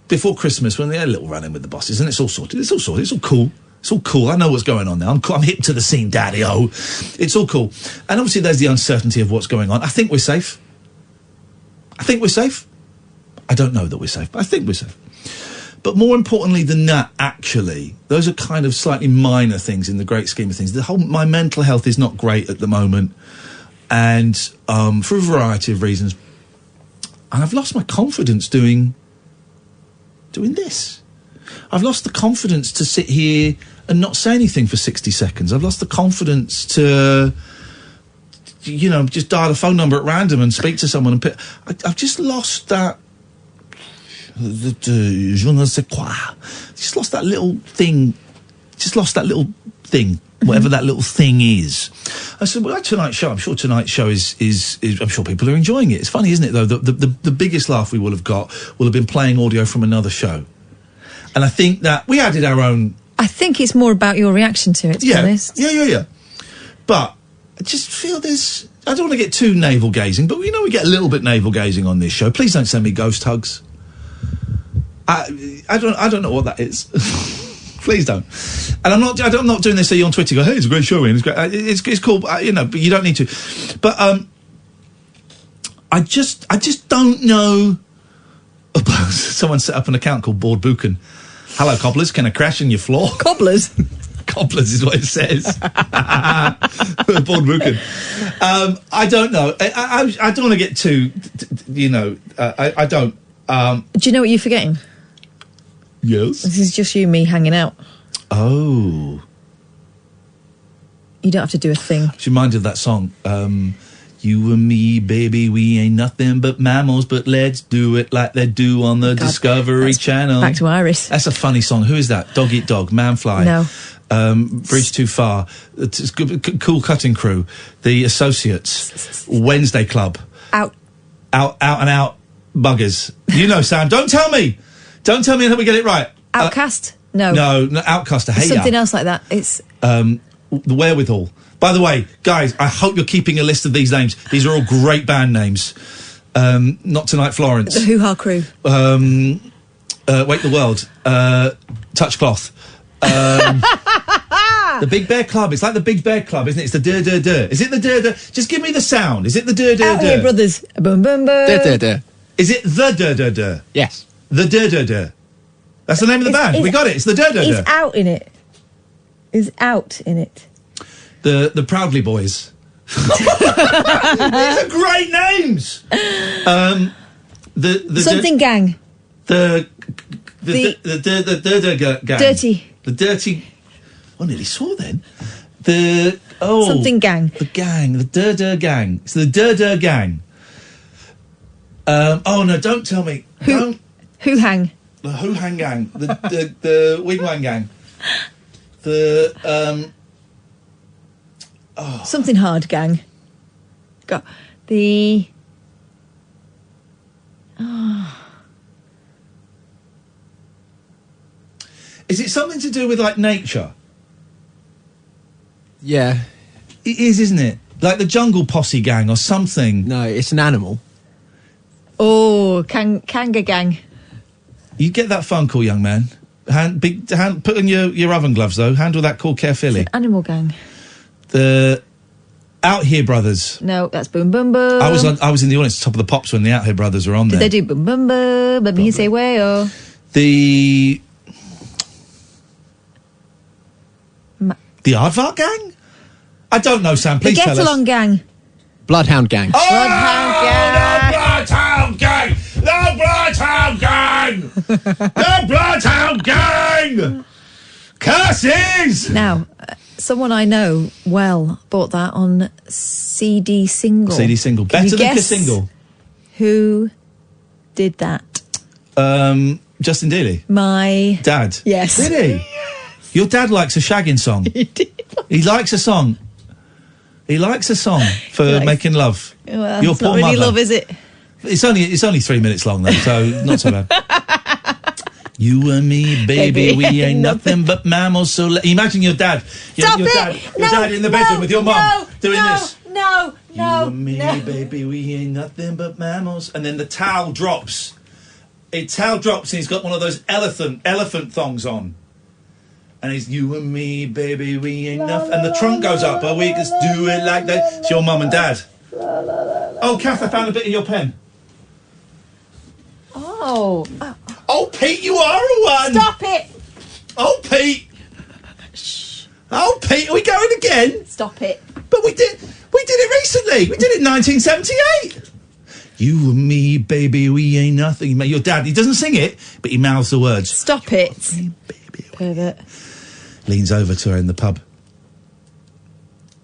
before Christmas, when they had a little run-in with the bosses, and it's all sorted, it's all cool. It's all cool. I know what's going on now. I'm hip to the scene, daddy-o. It's all cool. And obviously there's the uncertainty of what's going on. I think we're safe. I don't know that we're safe, but I think we're safe. But more importantly than that, actually, those are kind of slightly minor things in the great scheme of things. My mental health is not great at the moment, and for a variety of reasons. And I've lost my confidence doing this. I've lost the confidence to sit here and not say anything for 60 seconds. I've lost the confidence to, just dial a phone number at random and speak to someone. I've just lost that. Je ne sais quoi. Just lost that little thing. Whatever that little thing is. I said, well, tonight's show, I'm sure tonight's show is I'm sure people are enjoying it. It's funny, isn't it, though? The biggest laugh we will have got will have been playing audio from another show. And I think that we added our own... I think it's more about your reaction to it, to be honest. Yeah. But I just feel there's... I don't want to get too navel-gazing, but we get a little bit navel-gazing on this show. Please don't send me ghost hugs. I don't know what that is. Please don't. And I'm not doing this so you on Twitter go, hey, it's a great show, Ian. It's great. It's cool, but you don't need to. But I just don't know. Someone set up an account called Lord Lucan. Hello, cobblers. Can I crash in your floor? Cobblers? Cobblers is what it says. Lord Lucan. I don't know. I don't want to get too, I don't. Do you know what you're forgetting? Yes. This is just you and me hanging out. Oh. You don't have to do a thing. She reminded of that song. You and me, baby, we ain't nothing but mammals, but let's do it like they do on the Discovery Channel. Back to Iris. That's a funny song. Who is that? Dog Eat Dog, Manfly. No. Bridge Too Far. It's Cool Cutting Crew. The Associates. Wednesday Club. Out and out buggers. You know, Sam. Don't tell me until we get it right. Outcast? No, Outcast. I hate something else like that. It's The Wherewithal. By the way, guys, I hope you're keeping a list of these names. These are all great band names. Not Tonight Florence. The Hoo Ha Crew. Wake the World. Touchcloth. The Big Bear Club. It's like the Big Bear Club, isn't it? It's the Dur Dur Dur. Is it the Dur Dur? Just give me the sound. Is it the Dur Dur Dur? Out Here Brothers. Boom boom boom. Dur Dur Dur. Is it the Dur Dur Dur? Yes. The Dur Dur Dur. That's the name of the band. We got it. It's the Dur Dur Dur. He's out in it. Is out in it. The Proudly Boys. These are great names. The Something Gang. The gang. Dirty. The Dirty. I nearly swore then. Something Gang. The gang. The Dur Dur Gang. It's the Dur Dur Gang. Oh no! Don't tell me. Who Hang. The Who Hang Gang. The Wing Wang Gang. The Something Hard Gang. Got the. Is it something to do with like nature? Yeah. It is, isn't it? Like the Jungle Posse Gang or something. No, it's an animal. Oh, Kanga Gang. You get that phone call, young man. Put on your oven gloves, though. Handle that call carefully. Animal Gang. The Out Here Brothers. No, that's Boom Boom Boom. I was in the audience, Top of the Pops, when the Out Here Brothers were on there. Did they do Boom Boom Boom? Let me say way The Aardvark Gang? I don't know, Sam. Please tell us. The Get Along Gang. Bloodhound Gang. Oh, Bloodhound Gang. The Bloodhound Gang! The Bloodhound Gang! The Bloodhound Gang! Curses! Now, someone I know well bought that on CD single. CD single. Better than a single. Who did that? Justin Dealey. My dad. Yes. Really? Your dad likes a shagging song. He likes a song. He likes a song for making love. Well, Your it's poor not really mother. love, is it? It's only 3 minutes long though, so not so bad. You and me, baby, we ain't nothing but mammals. So imagine your dad. Stop your it! dad in the bedroom with your mum doing this. No. You and me, baby, we ain't nothing but mammals. And then the towel drops. And he's got one of those elephant thongs on. And he's you and me, baby, we ain't nothing. And the trunk goes up. Oh, we just do it like that. It's your mum and dad. Oh, Kath, I found a bit of your pen. Oh. Oh, Pete, you are a one. Stop it. Oh, Pete. Oh, Pete, are we going again? Stop it. But we did it recently. We did it in 1978. You and me, baby, we ain't nothing. Your dad, he doesn't sing it, but he mouths the words. Stop it. Pervert. Leans over to her in the pub.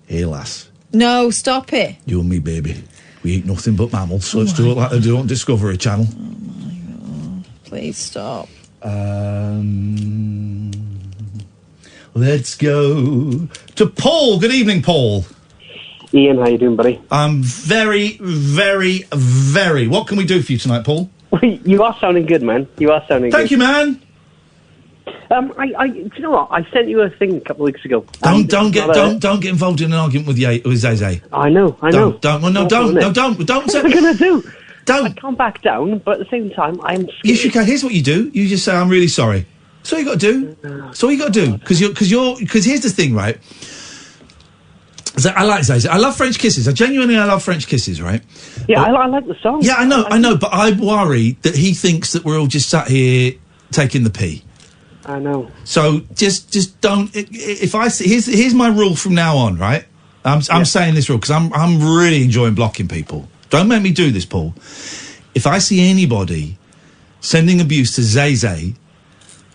Hey, lass. No, stop it. You and me, baby. We eat nothing but mammals, so let's do it like they do on Discovery Channel. Oh, my God. Please stop. Let's go to Paul. Good evening, Paul. Ian, how you doing, buddy? I'm very, very, very... What can we do for you tonight, Paul? You are sounding good, man. You are sounding good. Thank you, man. Do you know what? I sent you a thing a couple of weeks ago. Don't get involved in an argument with Zay. I know. Don't. What am I going to do? I can't back down, but at the same time, I'm scared. Yes, you can. Here's what you do. You just say, I'm really sorry. That's all you got to do. That's all you got to do. Because here's the thing, right? I like Zay. I love French kisses. I love French kisses, right? Yeah, I like the song. Yeah, I know, but I worry that he thinks that we're all just sat here taking the pee. I know. So just don't. If I see, here's my rule from now on, right? I'm saying this rule because I'm really enjoying blocking people. Don't make me do this, Paul. If I see anybody sending abuse to Zay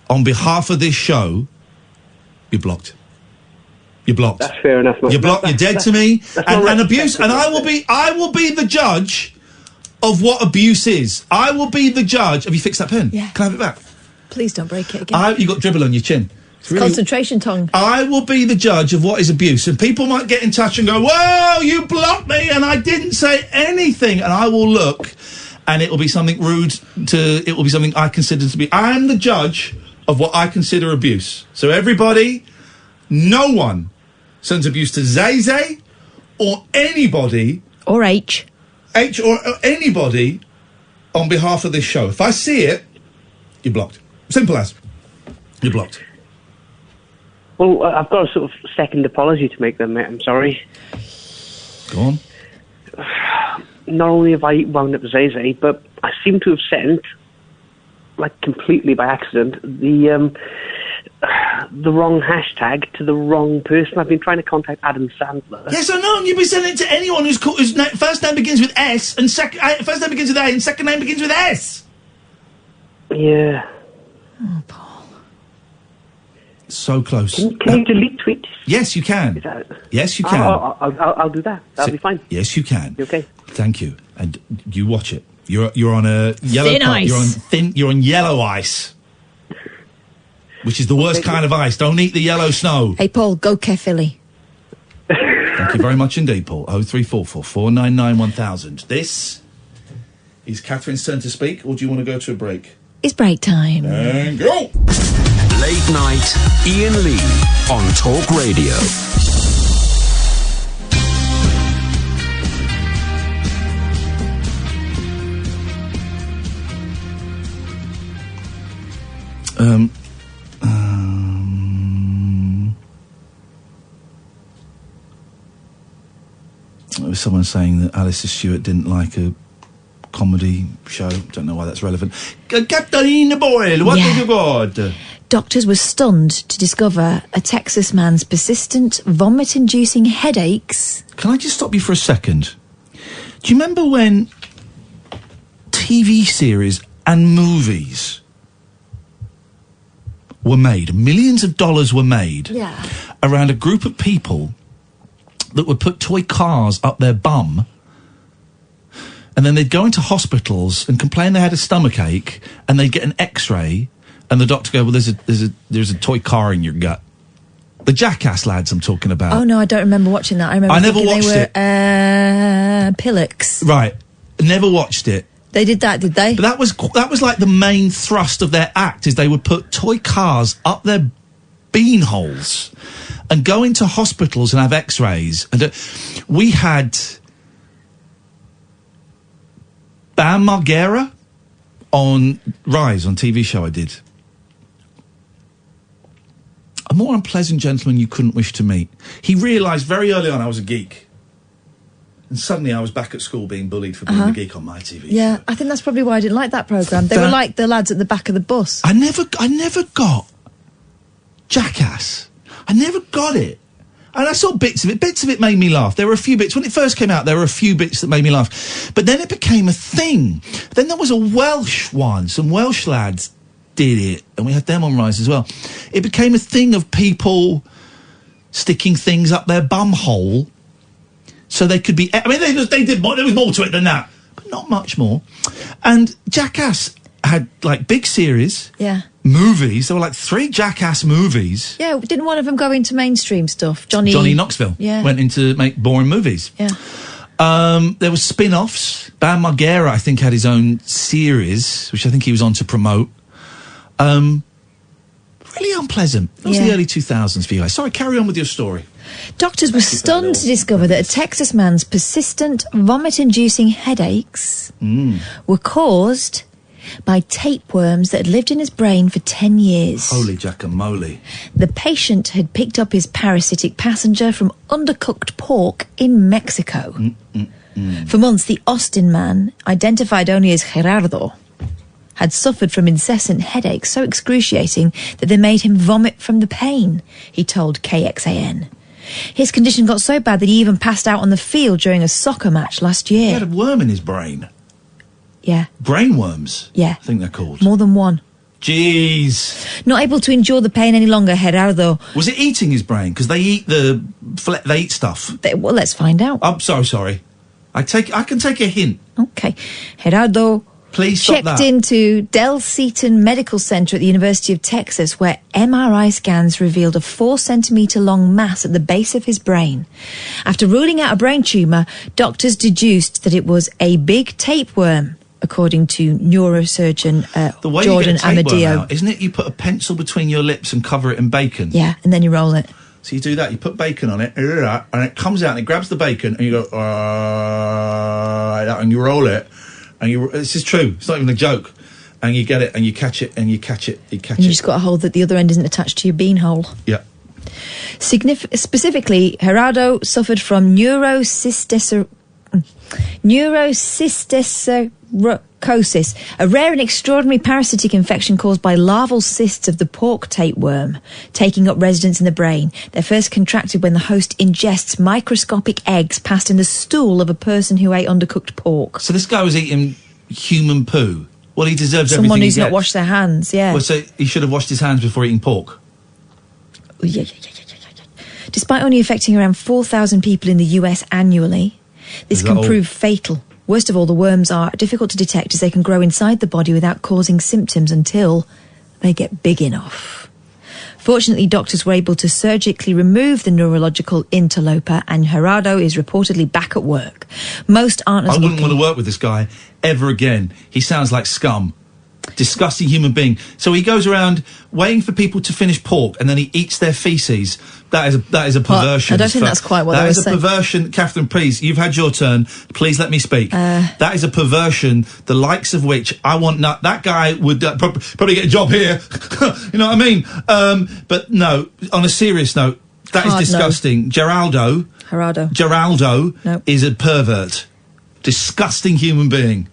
on behalf of this show, you're blocked. You're blocked. That's fair enough. You're blocked. You're dead to me. And abuse. And I will be the judge of what abuse is. I will be the judge. Have you fixed that pen? Yeah. Can I have it back? Please don't break it again. You got dribble on your chin. It's really... Concentration tongue. I will be the judge of what is abuse. And people might get in touch and go, "Whoa, you blocked me and I didn't say anything." And I will look and it will be something rude it will be something I consider to be... I am the judge of what I consider abuse. So everybody, no one sends abuse to Zay or anybody... Or H or anybody on behalf of this show. If I see it, you're blocked. Simple as. You're blocked. Well, I've got a sort of second apology to make then, mate. I'm sorry. Go on. Not only have I wound up Zay, but I seem to have sent, like completely by accident, the wrong hashtag to the wrong person. I've been trying to contact Adam Sandler. Yes, I know. And you've been sending it to anyone whose first name begins with S and first name begins with A and second name begins with S. Yeah. Oh, Paul. So close. Can you delete tweets? Yes, you can. Yes, you can. I'll do that. That'll be fine. Yes, you can. You okay? Thank you. And you watch it. You're on a yellow thin ice. You're on yellow ice, which is the worst kind of ice. Don't eat the yellow snow. Hey, Paul, go Philly. Thank you very much indeed, Paul. 0344 499 1000. This is Catherine's turn to speak, or do you want to go to a break? It's break time. And go! Late night, Iain Lee on Talk Radio. There was someone saying that Alastair Stewart didn't like a comedy show. Don't know why that's relevant. Captain Boyle, what have you got? Doctors were stunned to discover a Texas man's persistent vomit-inducing headaches. Can I just stop you for a second? Do you remember when TV series and movies were made, millions of dollars were made around a group of people that would put toy cars up their bum, and then they'd go into hospitals and complain they had a stomachache, and they'd get an X-ray, and the doctor go, "Well, there's a toy car in your gut." The Jackass lads I'm talking about. Oh no, I don't remember watching that. I remember I never watched they were pillocks. Right, never watched it. They did that, did they? But that was like the main thrust of their act, is they would put toy cars up their bean holes and go into hospitals and have X-rays. And we had Bam Margera on Rise, on TV show I did. A more unpleasant gentleman you couldn't wish to meet. He realised very early on I was a geek. And suddenly I was back at school being bullied for being the geek on my TV. Yeah, I think that's probably why I didn't like that programme. They were like the lads at the back of the bus. I never got Jackass. I never got it. And I saw bits of it made me laugh. There were a few bits, when it first came out, there were a few bits that made me laugh. But then it became a thing. Then there was a Welsh one, some Welsh lads did it, and we had them on Rise as well. It became a thing of people sticking things up their bum hole so they could be... I mean, they did more, there was more to it than that, but not much more. And Jackass had, like, big series... Yeah. Movies. There were like 3 Jackass movies. Yeah, didn't one of them go into mainstream stuff? Johnny Knoxville. Yeah. Went into make boring movies. Yeah. There were spin-offs. Bam Margera, I think, had his own series, which I think he was on to promote. Really unpleasant. That was the early 2000s for you guys. Sorry, carry on with your story. Doctors were stunned to discover that a Texas man's persistent vomit-inducing headaches were caused by tapeworms that had lived in his brain for 10 years. Holy jackamole. The patient had picked up his parasitic passenger from undercooked pork in Mexico. For months, the Austin man, identified only as Gerardo, had suffered from incessant headaches so excruciating that they made him vomit from the pain, he told KXAN. His condition got so bad that he even passed out on the field during a soccer match last year. He had a worm in his brain. Yeah. Brainworms? Yeah. I think they're called. More than one. Jeez. Not able to endure the pain any longer, Gerardo. Was it eating his brain? Because they eat they eat stuff. Well, let's find out. I'm so sorry. I can take a hint. Okay. Gerardo Please stop checked into Del Seaton Medical Center at the University of Texas, where MRI scans revealed a 4-centimetre long mass at the base of his brain. After ruling out a brain tumour, doctors deduced that it was a big tapeworm, according to neurosurgeon The way Jordan you get a tapeworm Amadeo. out, isn't it? You put a pencil between your lips and cover it in bacon. Yeah, and then you roll it. So you do that, you put bacon on it, and it comes out and it grabs the bacon, and you go, like that, and you roll it, and this is true, it's not even a joke, and you get it, and you catch it, and you catch it, And you just got to hold that the other end isn't attached to your bean hole. Yeah. Specifically, Gerardo suffered from neurocysticercosis, a rare and extraordinary parasitic infection caused by larval cysts of the pork tapeworm, taking up residence in the brain. They're first contracted when the host ingests microscopic eggs passed in the stool of a person who ate undercooked pork. So this guy was eating human poo. Well, he deserves everything Someone who's he not gets. washed their hands, yeah. Well, so he should have washed his hands before eating pork. Yeah. Despite only affecting around 4,000 people in the US annually, this can prove fatal. Worst of all, the worms are difficult to detect as they can grow inside the body without causing symptoms until they get big enough. Fortunately, doctors were able to surgically remove the neurological interloper, and Gerardo is reportedly back at work. Most aren't as I wouldn't lucky. want to work with this guy ever again. He sounds like scum. Disgusting human being. So he goes around waiting for people to finish pork, and then he eats their faeces. That is a perversion. I don't think that's quite what they were saying. That is a perversion. Catherine, please, you've had your turn. Please let me speak. That is a perversion, the likes of which I want not. That guy would probably get a job here. You know what I mean? But no, on a serious note, that is disgusting. Gerardo is a pervert. Disgusting human being.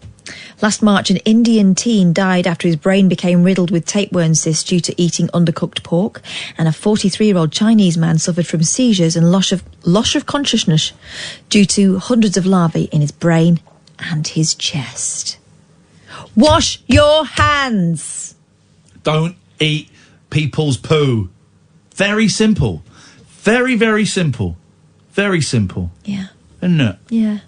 Last March, an Indian teen died after his brain became riddled with tapeworm cysts due to eating undercooked pork, and a 43-year-old Chinese man suffered from seizures and loss of consciousness due to hundreds of larvae in his brain and his chest. Wash your hands! Don't eat people's poo. Very simple. Very, very simple. Very simple. Yeah. Isn't it? Yeah.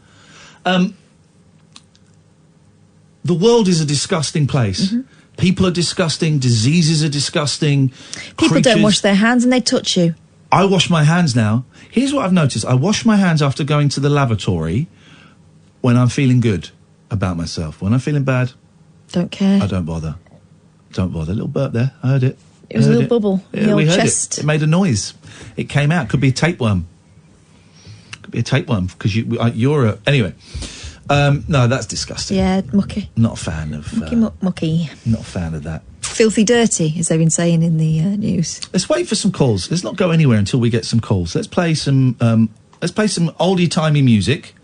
The world is a disgusting place. People are disgusting. Diseases are disgusting. People don't wash their hands and they touch you. I wash my hands now. Here's what I've noticed. I wash my hands after going to the lavatory when I'm feeling good about myself. When I'm feeling bad, don't care. I don't bother. Don't bother. A little burp there. I heard it. It was a little bubble in your we heard chest. it. It made a noise. It came out. Could be a tapeworm. Could be a tapeworm because you're a... Anyway. No, that's disgusting. Yeah, mucky. Not a fan of... Mucky. Not a fan of that. Filthy dirty, as they've been saying in the news. Let's wait for some calls. Let's not go anywhere until we get some calls. Let's play some oldie-timey music.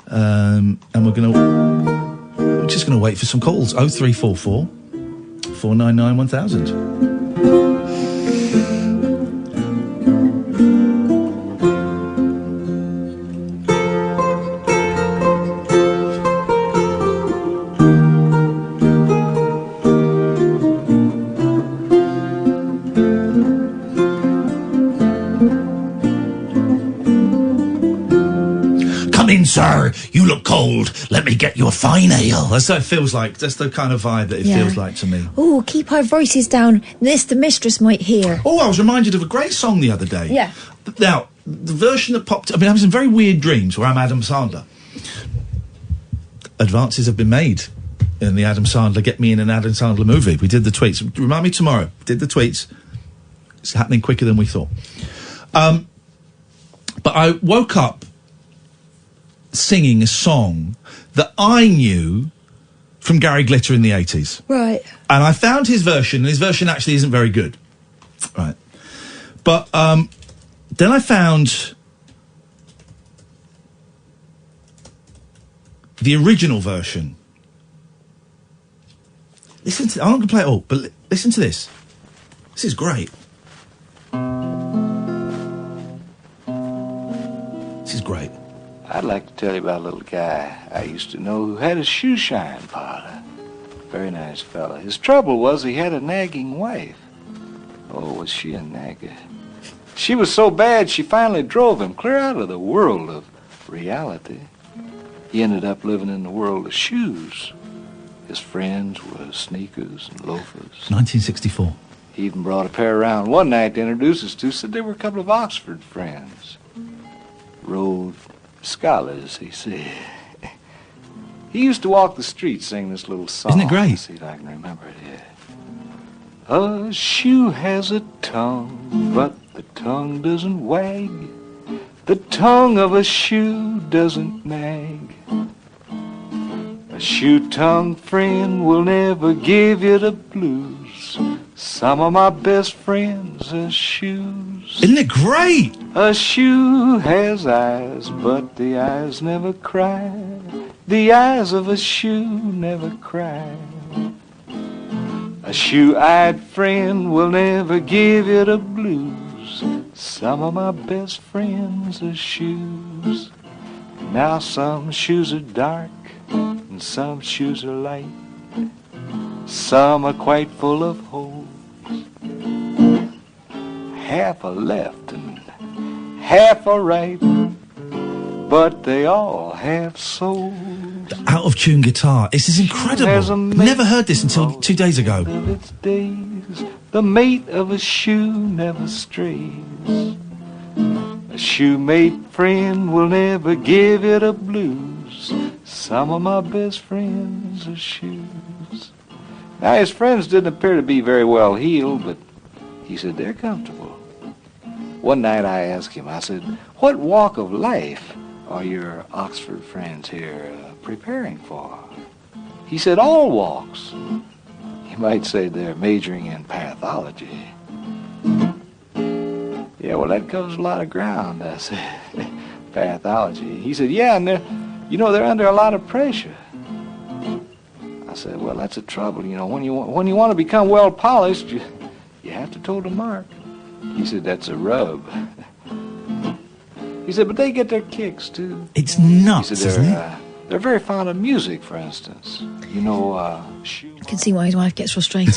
And we're just gonna wait for some calls. 0344 499 1000. in, sir. You look cold. Let me get you a fine ale. That's what it feels like. That's the kind of vibe that it feels like to me. Oh, keep our voices down. The mistress might hear. Oh, I was reminded of a great song the other day. Yeah. Now, the version that popped... I mean, I having some very weird dreams where I'm Adam Sandler. Advances have been made in the Adam Sandler, get me in an Adam Sandler movie. We did the tweets. Remind me tomorrow. Did the tweets. It's happening quicker than we thought. But I woke up singing a song that I knew from Gary Glitter in the 80s. Right. And I found his version, and his version actually isn't very good. Right. But then I found the original version. Listen to... I'm not going to play it all, but listen to this. This is great. This is great. I'd like to tell you about a little guy I used to know who had a shoe shine parlor. Very nice fella. His trouble was he had a nagging wife. Oh, was she a nagger. She was so bad she finally drove him clear out of the world of reality. He ended up living in the world of shoes. His friends were sneakers and loafers. 1964. He even brought a pair around one night to introduce us to. Said they were a couple of Oxford friends. Rhodes Scholars, he said. He used to walk the streets singing this little song. Isn't it great? Let's see if I can remember it here. A shoe has a tongue, but the tongue doesn't wag. The tongue of a shoe doesn't nag. A shoe-tongued friend will never give you the blues. Some of my best friends are shoes. Isn't it great? A shoe has eyes, but the eyes never cry. The eyes of a shoe never cry. A shoe-eyed friend will never give you the blues. Some of my best friends are shoes. Now some shoes are dark, and some shoes are light. Some are quite full of holes. Half are left and half are right, but they all have souls. The out-of-tune guitar. This is incredible. Never heard this until 2 days ago. Of its days, the mate of a shoe never strays. A shoe-mate friend will never give you the blues. Some of my best friends are shoes. Now, his friends didn't appear to be very well heeled, but he said they're comfortable. One night I asked him, I said, what walk of life are your Oxford friends here preparing for? He said, all walks. You might say they're majoring in pathology. Yeah, well, that covers a lot of ground, I said. Pathology. He said, yeah, and they're under a lot of pressure. I said, well, that's the trouble. You know, when you want to become well polished, you have to toe the mark. He said, that's a rub. He said, but they get their kicks, too. It's nuts, he said, isn't it? They're very fond of music, for instance. You know, I can see why his wife gets frustrated.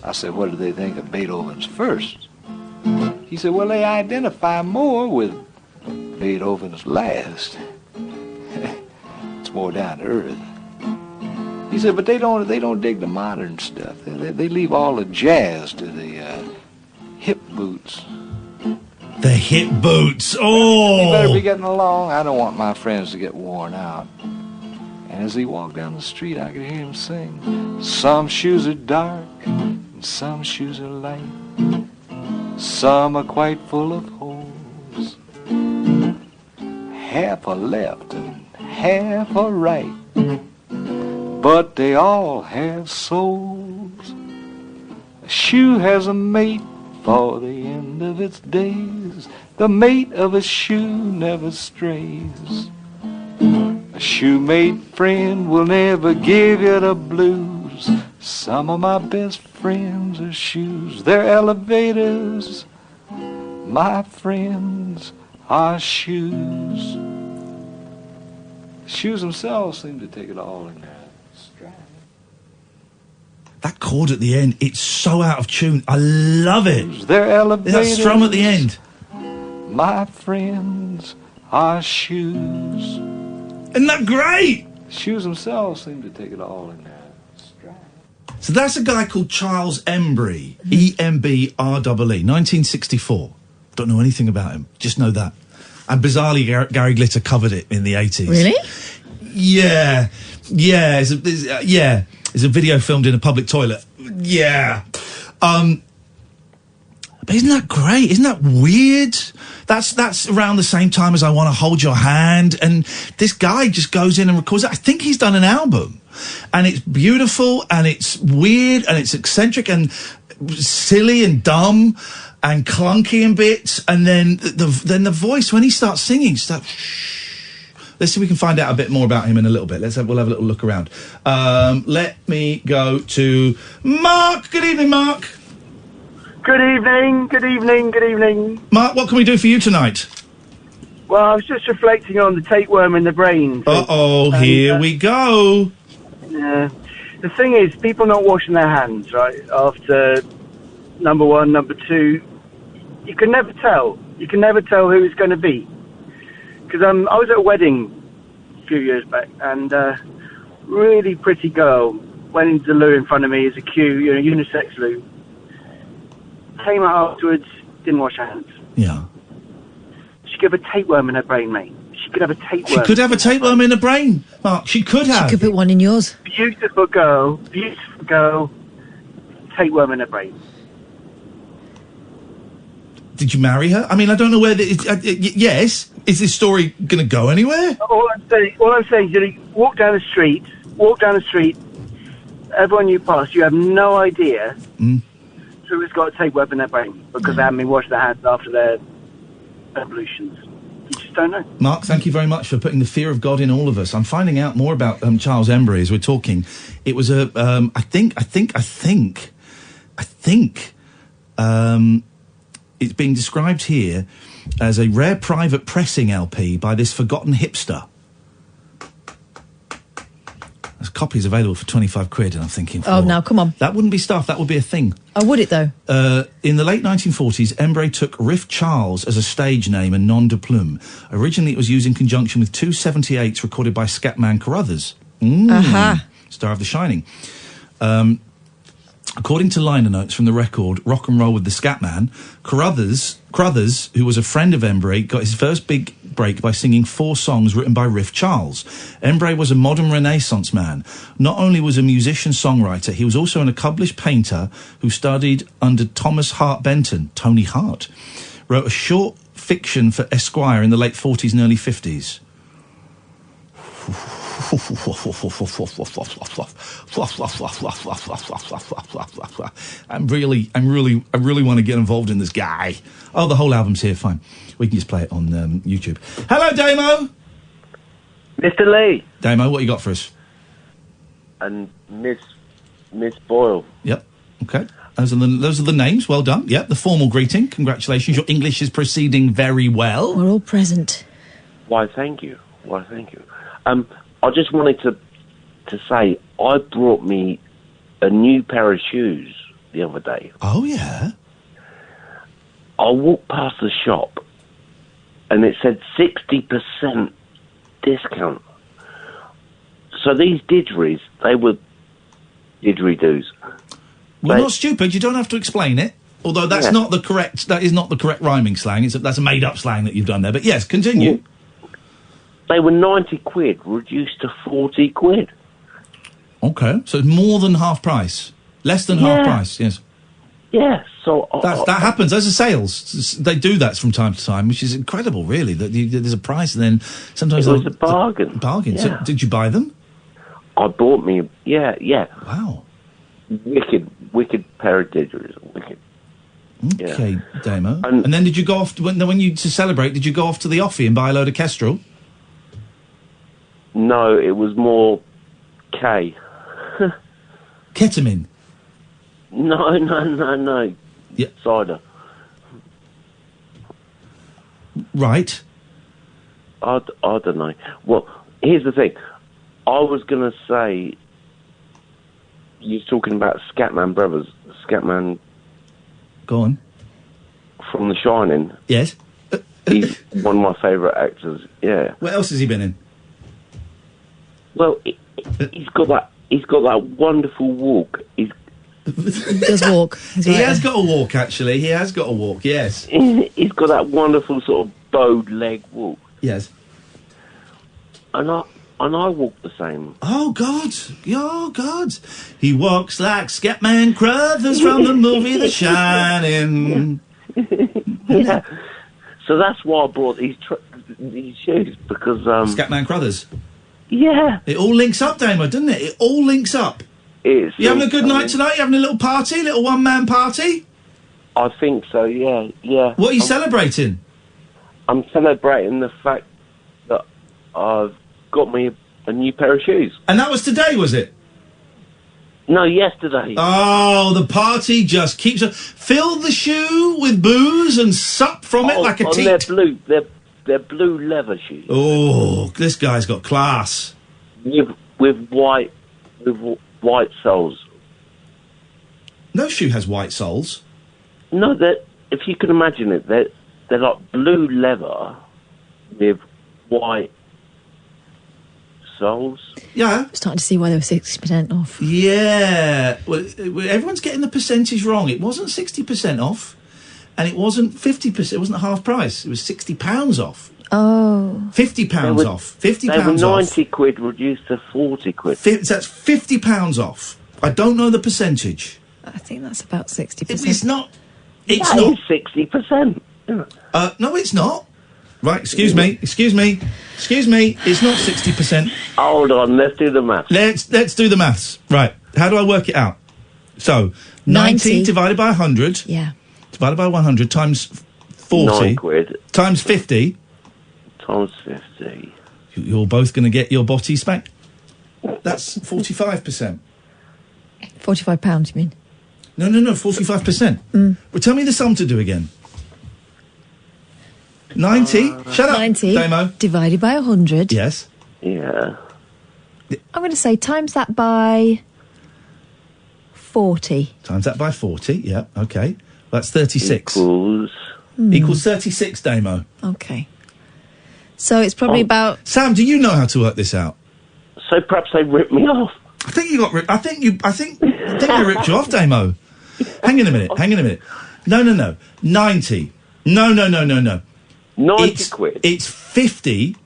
I said, what do they think of Beethoven's first? He said, well, they identify more with Beethoven's last. It's more down to earth. He said, but they don't dig the modern stuff. They leave all the jazz to the hip boots. The hip boots. Oh! You better be getting along. I don't want my friends to get worn out. And as he walked down the street, I could hear him sing. Some shoes are dark, and some shoes are light. Some are quite full of holes. Half are left and half are right. But they all have souls. A shoe has a mate for the end of its days. The mate of a shoe never strays. A shoe-mate friend will never give you the blues. Some of my best friends are shoes. They're elevators. My friends are shoes. Shoes themselves seem to take it all in there. That chord at the end, it's so out of tune. I love it. They're elevators. That strum at the end. My friends our shoes. Isn't that great? Shoes themselves seem to take it all in there. So that's a guy called Charles Embry, E-M-B-R-E-E, 1964. Don't know anything about him, just know that. And bizarrely, Gary Glitter covered it in the 80s. Really? Yeah. It's a video filmed in a public toilet. Yeah. But isn't that great? Isn't that weird? That's around the same time as I Want to Hold Your Hand. And this guy just goes in and records it. I think he's done an album. And it's beautiful, and it's weird, and it's eccentric, and silly, and dumb, and clunky in bits. And then the voice, when he starts singing, just like, let's see if we can find out a bit more about him in a little bit. We'll have a little look around. Let me go to Mark. Good evening, Mark. Good evening. Mark, what can we do for you tonight? Well, I was just reflecting on the tapeworm in the brain. Uh-oh, here we go. Yeah. The thing is, people not washing their hands, right, after number one, number two, you can never tell. You can never tell who it's going to be. Because I was at a wedding a few years back, and really pretty girl went into the loo in front of me as a queue, unisex loo. Came out afterwards, didn't wash her hands. Yeah. She could have a tapeworm in her brain, mate. She could have a tapeworm. She could have a tapeworm in her brain, Mark. She could have. She could put one in yours. Beautiful girl, tapeworm in her brain. Did you marry her? I mean, I don't know where. Yes. Is this story going to go anywhere? All I'm saying is, walk down the street, everyone you pass, you have no idea who has got a tapeworm in their brain because they haven't been washing their hands after their ablutions. You just don't know. Mark, thank you very much for putting the fear of God in all of us. I'm finding out more about Charles Embry as we're talking. It was a, I think, it's being described here as a rare private pressing LP by this forgotten hipster. There's copies available for 25 quid, and I'm thinking, Oh, now, come on. That wouldn't be stuff, that would be a thing. Oh, would it, though? In the late 1940s, Embry took Riff Charles as a stage name and nom de plume. Originally, it was used in conjunction with two 78s recorded by Scatman Carruthers. Star of The Shining. According to liner notes from the record Rock and Roll with the Scatman, Carruthers, who was a friend of Embry, got his first big break by singing 4 songs written by Riff Charles. Embry was a modern Renaissance man. Not only was a musician-songwriter, he was also an accomplished painter who studied under Thomas Hart Benton, Tony Hart. Wrote a short fiction for Esquire in the late 40s and early 50s. I really want to get involved in this guy. Oh, the whole album's here, fine. We can just play it on YouTube. Hello, Damo! Mr. Lee. Damo, what you got for us? And Miss Boyle. Yep, okay. Those are the names, well done. Yep, the formal greeting, congratulations. Your English is proceeding very well. We're all present. Why, thank you. I just wanted to say I brought me a new pair of shoes the other day. Oh, yeah? I walked past the shop and it said 60% discount. So these didgeries, they were didgeridoos. We're not stupid, you don't have to explain it. Although that is not the correct rhyming slang. That's a made-up slang that you've done there. But yes, continue. They were 90 quid, reduced to 40 quid. Okay, so it's more than half price. Less than half price, yes. Yeah, so... that happens. Those are sales. They do that from time to time, which is incredible, really. That there's a price, and then sometimes... It was a bargain. Bargain. Yeah. So, did you buy them? I bought me... Yeah. Wow. Wicked pair of didgeridoos. Wicked. Okay, Damo. And then did you go off... When you to celebrate, did you go off to the offie and buy a load of Kestrel? No, it was more K. Ketamine? No. Yeah. Cider. Right. I don't know. Well, here's the thing. I was going to say, you're talking about Scatman Brothers. Scatman... Go on. From The Shining. Yes. He's one of my favourite actors. Yeah. What else has he been in? Well, he's got that wonderful walk. He does walk. He has got a walk, actually. He has got a walk, yes. He's got that wonderful sort of bowed leg walk. Yes. And I walk the same. Oh, God. Oh, God. He walks like Scatman Crothers from the movie The Shining. Yeah. So that's why I brought these shoes, because... Scatman Crothers? Yeah. It all links up, Damo, doesn't it? It all links up. It is. You having a good night tonight? You having a little party? Little one-man party? I think so, yeah. What are you celebrating? I'm celebrating the fact that I've got me a new pair of shoes. And that was today, was it? No, yesterday. Oh, the party just keeps... Fill the shoe with booze and sup from it like a teat. They're blue. They're blue leather shoes. Oh, this guy's got class. With white soles. No shoe has white soles. No, if you can imagine it, they're like blue leather with white soles. Yeah. I'm starting to see why they were 60% off. Yeah. Well, everyone's getting the percentage wrong. It wasn't 60% off, and it wasn't 50%. It wasn't half price. It was £60 off. Oh. £50 off. £50 They were off. 90 quid reduced to 40 quid. That's £50 off. I don't know the percentage. I think that's about 60%. It's not. It's That not. is 60%. No, it's not. Right, excuse me. It's not 60%. Hold on, let's do the maths. Let's do the maths. Right, how do I work it out? So, 90 divided by 100. Yeah. Divided by 100 times 40. 9 quid. Times 50. Times 50. You're both going to get your botties back. That's 45%. £45, you mean? No, 45%. Well, tell me the sum to do again. 90. Shut up, 90 Damo. divided by 100. Yes. Yeah. I'm going to say times that by 40. Times that by 40, yeah, okay. That's 36. Equals 36, Damo. Okay. So it's probably about... Sam, do you know how to work this out? So perhaps they ripped me off. I think you got ripped. I think they ripped you off, Damo. Hang on a minute. No. 90. No. 90 quid. It's 50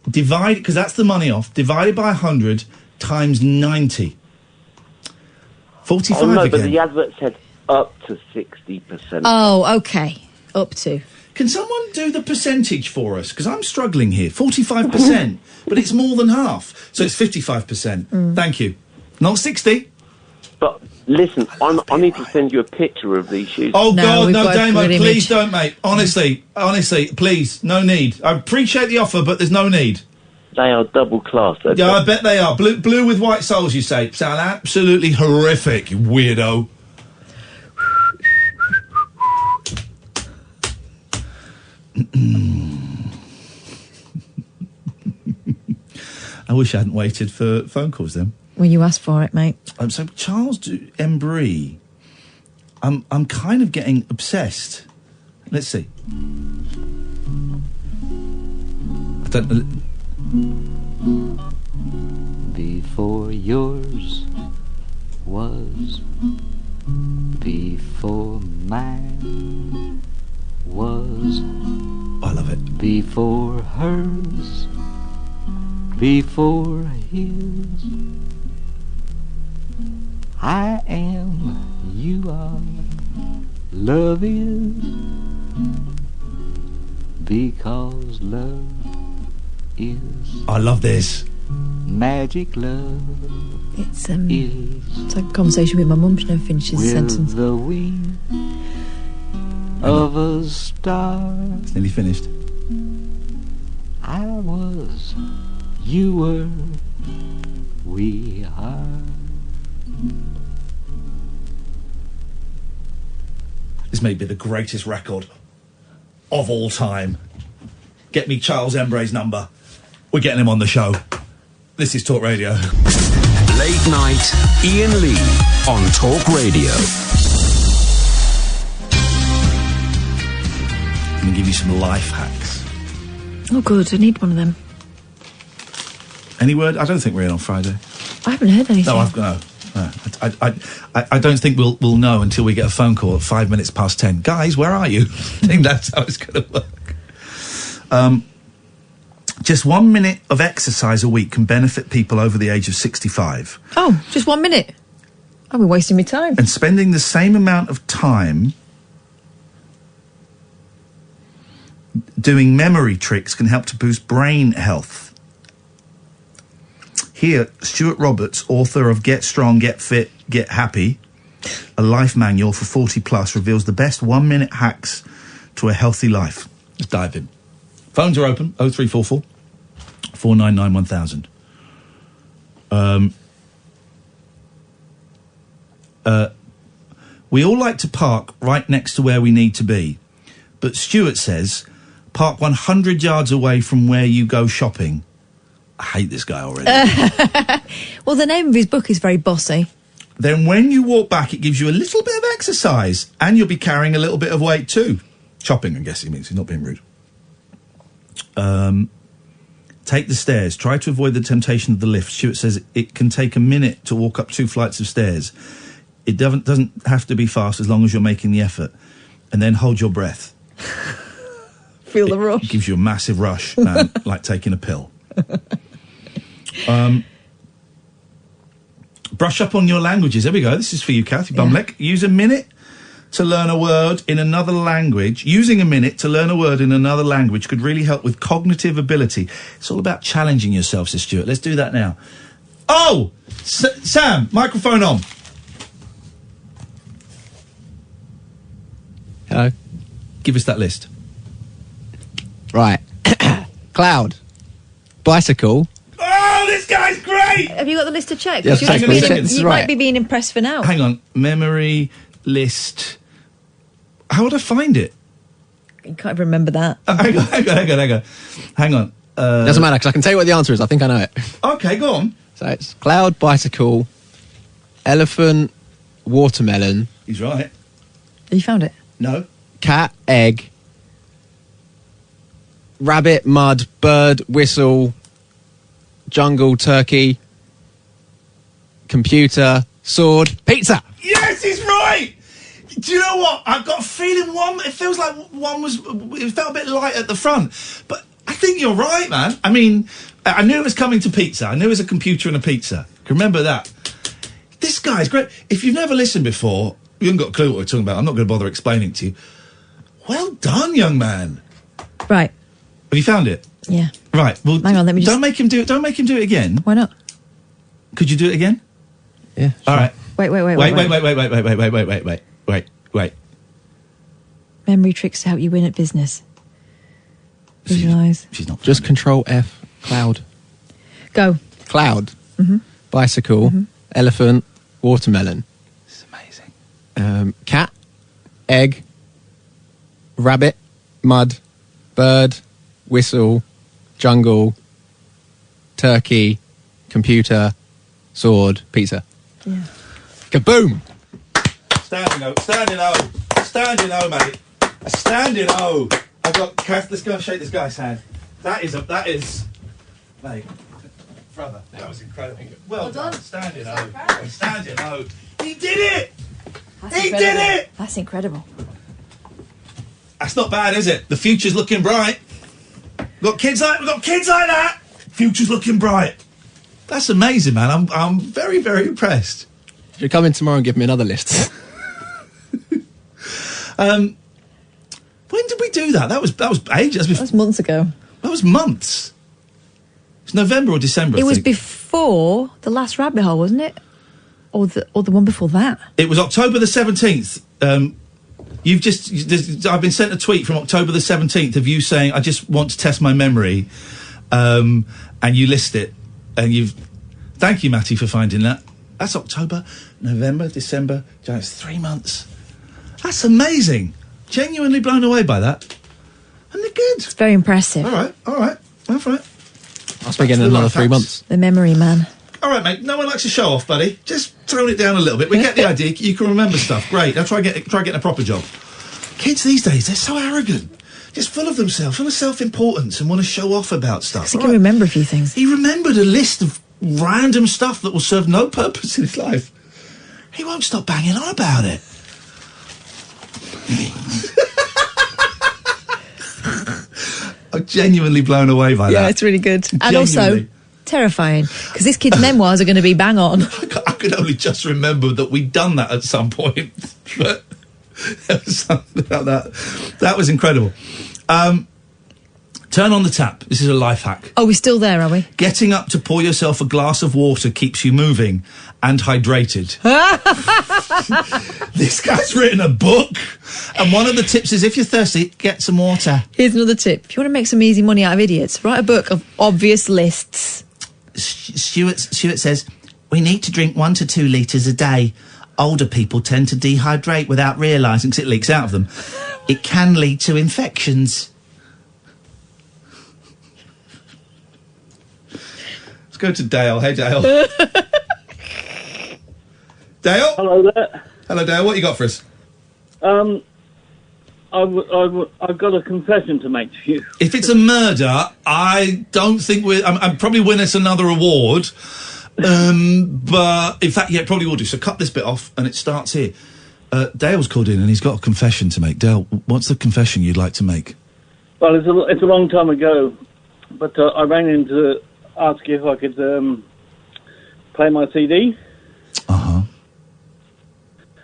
divided, because that's the money off, divided by 100 times 90. 45 Oh, no, again. but the advert said up to 60%. Oh, okay. Up to. Can someone do the percentage for us? Because I'm struggling here. 45%, but it's more than half. So it's 55%. Thank you. Not 60. But listen, I need to send you a picture of these shoes. Oh, God, no, Damo, please don't, mate. Honestly, please, no need. I appreciate the offer, but there's no need. They are double class. Yeah, I bet they are. Blue with white soles, you say. Sound absolutely horrific, you weirdo. I wish I hadn't waited for phone calls then. Well, you asked for it, mate. So Charles Embry, I'm kind of getting obsessed. Let's see. I don't. Before yours was, before mine was. I love it. Before hers, before his. I am, you are, love is, because love is. I love this. Magic love. It's like a conversation with my mum. She never finishes a sentence. The wing of a star. It's nearly finished. I was, you were, we are. This may be the greatest record of all time. Get me Charles Embry's number. We're getting him on the show. This is Talk Radio. Late night, Iain Lee on Talk Radio. I'm going to give you some life hacks. Oh, good. I need one of them. Any word? I don't think we're in on Friday. I haven't heard anything. No. I don't think we'll know until we get a phone call at 10:05. Guys, where are you? I think that's how it's going to work. Just 1 minute of exercise a week can benefit people over the age of 65. Oh, just 1 minute? I've been wasting my time. And spending the same amount of time doing memory tricks can help to boost brain health. Here, Stuart Roberts, author of Get Strong, Get Fit, Get Happy, a life manual for 40 plus, reveals the best 1 minute hacks to a healthy life. Let's dive in. Phones are open, 0344 499 1000. We all like to park right next to where we need to be, but Stuart says park 100 yards away from where you go shopping. I hate this guy already. Well, the name of his book is very bossy. Then when you walk back, it gives you a little bit of exercise, and you'll be carrying a little bit of weight too. Shopping, I guess he means. He's not being rude. Take the stairs. Try to avoid the temptation of the lift. Stuart says it can take a minute to walk up 2 flights of stairs. It doesn't have to be fast as long as you're making the effort. And then hold your breath. Feel the rush. It gives you a massive rush, man, like taking a pill. Brush up on your languages. There we go. This is for you, Kathy Bumlick. Use a minute to learn a word in another language. Using a minute to learn a word in another language could really help with cognitive ability. It's all about challenging yourself, says Stuart. Let's do that now. Oh! Sam, microphone on. Hello. Give us that list. Right. Cloud. Bicycle. Oh, this guy's great! Have you got the list to check? Yes, you might be being impressed for now. Hang on. Memory list. How would I find it? You can't remember that. Hang on. Doesn't matter, because I can tell you what the answer is. I think I know it. Okay, go on. So it's cloud, bicycle, elephant, watermelon. He's right. Have you found it? No. Cat, egg, rabbit, mud, bird, whistle, jungle, turkey, computer, sword, pizza. Yes, he's right! Do you know what? I've got a feeling it feels like it felt a bit light at the front. But I think you're right, man. I mean, I knew it was coming to pizza. I knew it was a computer and a pizza. Remember that. This guy's great. If you've never listened before, you haven't got a clue what we're talking about. I'm not going to bother explaining to you. Well done, young man. Right. Have you found it? Yeah. Right. Well, hang on. Let me just. Don't make him do it. Don't make him do it again. Why not? Could you do it again? Yeah. All right. Wait. Wait. Memory tricks to help you win at business. Visualise. She's not. Just Control F. Cloud. Go. Cloud. Mm-hmm. Bicycle. Mm-hmm. Elephant. Watermelon. This is amazing. Cat. Egg. Rabbit. Mud. Bird. Whistle. Jungle. Turkey. Computer. Sword. Pizza. Yeah. Kaboom! Standing O, mate. A standing O. I've got Kath, let's go and shake this guy's hand. That is, mate, brother, that was incredible. Well done. Standing O. Standing O. He did it! He did it! That's incredible. That's not bad, is it? The future's looking bright. We've got kids like that. Future's looking bright. That's amazing, man. I'm very, very impressed. You come in tomorrow and give me another list. When did we do that? That was ages. That was months ago. That was months. It's November or December. It was before the last rabbit hole, wasn't it? Or the one before that. It was October the 17th. I've been sent a tweet from October the 17th of you saying, I just want to test my memory. And you list it. And thank you, Matty, for finding that. That's October, November, December, January. It's 3 months. That's amazing. Genuinely blown away by that. And they're good. It's very impressive. All right. That's right. I'll speak in another 3 months. The memory man. All right, mate. No one likes to show off, buddy. Just tone it down a little bit. We get the idea. You can remember stuff. Great. Now try getting a proper job. Kids these days, they're so arrogant. just full of themselves, full of self-importance and want to show off about stuff. Because he can remember a few things. He remembered a list of random stuff that will serve no purpose in his life. He won't stop banging on about it. I'm genuinely blown away by that. Yeah, it's really good. And Genuinely. also terrifying, because this kid's memoirs are going to be bang on. I could only just remember that we'd done that at some point. But there was something about that. That was incredible. Turn on the tap. This is a life hack. Oh, we're still there, are we? Getting up to pour yourself a glass of water keeps you moving and hydrated. This guy's written a book, and one of the tips is if you're thirsty, get some water. Here's another tip. If you want to make some easy money out of idiots, write a book of obvious lists. Stewart says, we need to drink 1 to 2 litres a day. Older people tend to dehydrate without realising, because it leaks out of them. It can lead to infections. Let's go to Dale. Hey, Dale. Dale? Hello there. Hello, Dale. What you got for us? I've got a confession to make to you. If it's a murder, I don't think I'm probably win us another award. But in fact, yeah, probably will do. So cut this bit off, and it starts here. Dale's called in, and he's got a confession to make. Dale, what's the confession you'd like to make? Well, it's a long time ago, but I rang in to ask you if I could play my CD. Uh-huh.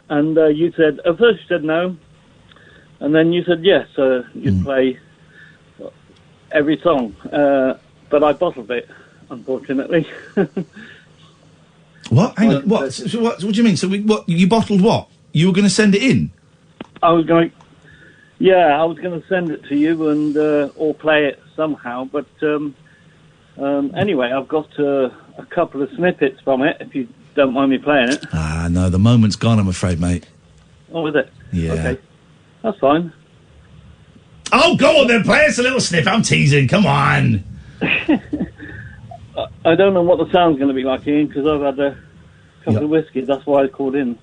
And you said, at first you said no, and then you said yes, you'd play every song. But I bottled it, unfortunately. What? Hang on. What? So what do you mean? So you bottled what? You were going to send it in? I was going to send it to you and or play it somehow. But anyway, I've got a couple of snippets from it, if you don't mind me playing it. Ah, no, the moment's gone, I'm afraid, mate. Oh, is it? Yeah. Okay, that's fine. Oh, go on then, play us a little snip. I'm teasing, come on. I don't know what the sound's going to be like, Ian, because I've had a couple of whiskies. That's why I called in.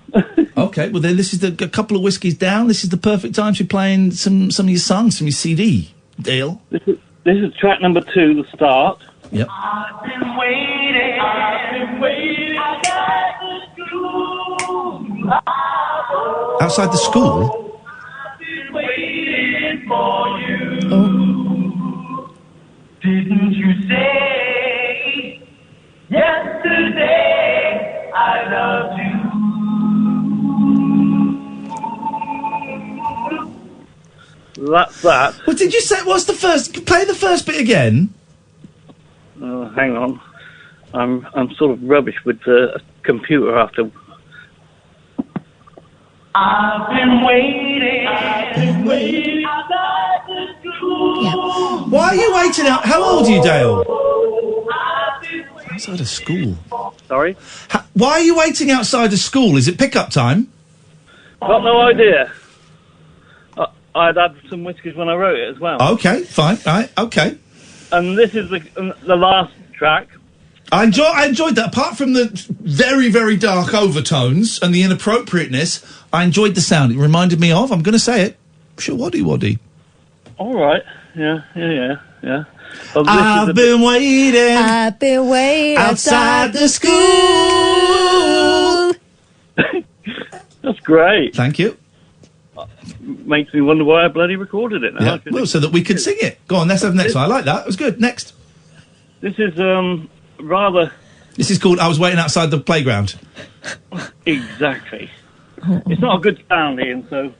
Okay, well then this is a couple of whiskies down. This is the perfect time to be playing some of your songs from your CD, Dale. This is track number 2, the start. Yep. I've been waiting Outside the school? I've been waiting for you. Oh. Didn't you say yesterday I loved you? That's that. What did you say? What's the first? Play the first bit again. Hang on. I'm sort of rubbish with the computer after. I've been waiting. Why are you waiting out? How old are you, Dale? Outside of school. Sorry? Why are you waiting outside of school? Is it pickup time? Got no idea. I'd had some whiskies when I wrote it as well. Okay, fine. All right, okay. And this is the last track. I enjoyed that. Apart from the very, very dark overtones and the inappropriateness, I enjoyed the sound. It reminded me of, I'm going to say it, Shawaddy. All right. Yeah. Well, I've been waiting outside the school. That's great. Thank you. Makes me wonder why I bloody recorded it now. Yeah. Well, so that we could sing it. Go on, let's have the next one. I like that. It was good. Next. This is rather... This is called I Was Waiting Outside the Playground. Exactly. It's not a good sound, Ian, so...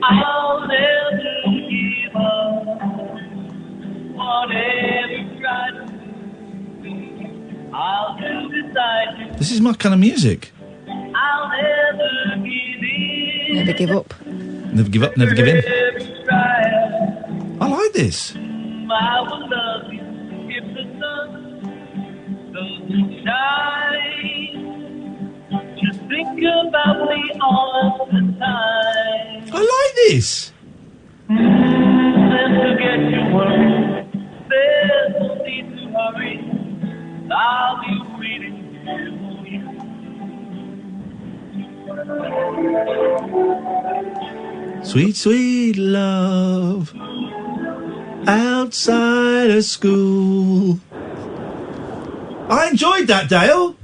I'll never give up. Whatever you try to do, I'll do beside you. This is my kind of music. I'll never give in. Never give up. Never give up, never give in. I like this. I will love you this? Sweet, sweet love outside of school. I enjoyed that, Dale.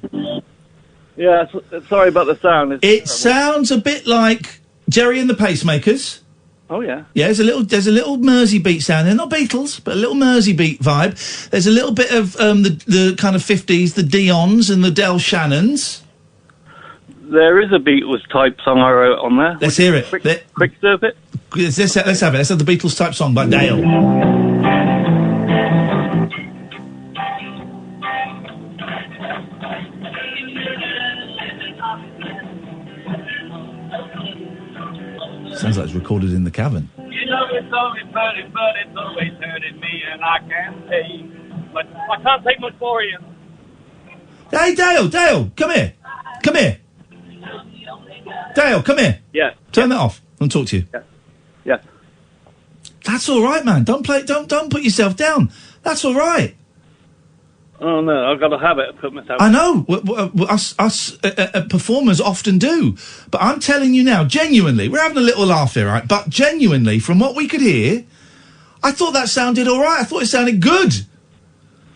Yeah, sorry about the sound. It's It terrible. sounds a bit like Jerry and the Pacemakers. Oh, yeah. Yeah, there's a little Mersey beat sound there. Not Beatles, but a little Mersey beat vibe. There's a little bit of the kind of 50s, the Dions and the Del Shannons. There is a Beatles-type song I wrote on there. Let's hear it. Quick surf it. Let's have it. Let's have the Beatles type song by Dale. Sounds like it's recorded in the cabin. You know it's only funny, but it's always hurting me, and I can't take. But I can't take much more, Ian. Hey, Dale, come here. Dale, come here. Yeah. Turn that off. I'll talk to you. Yeah. That's all right, man. Don't put yourself down. That's all right. Oh, no, I've got a habit of putting myself... I know. Us performers often do. But I'm telling you now, genuinely, we're having a little laugh here, right? But genuinely, from what we could hear, I thought that sounded all right. I thought it sounded good.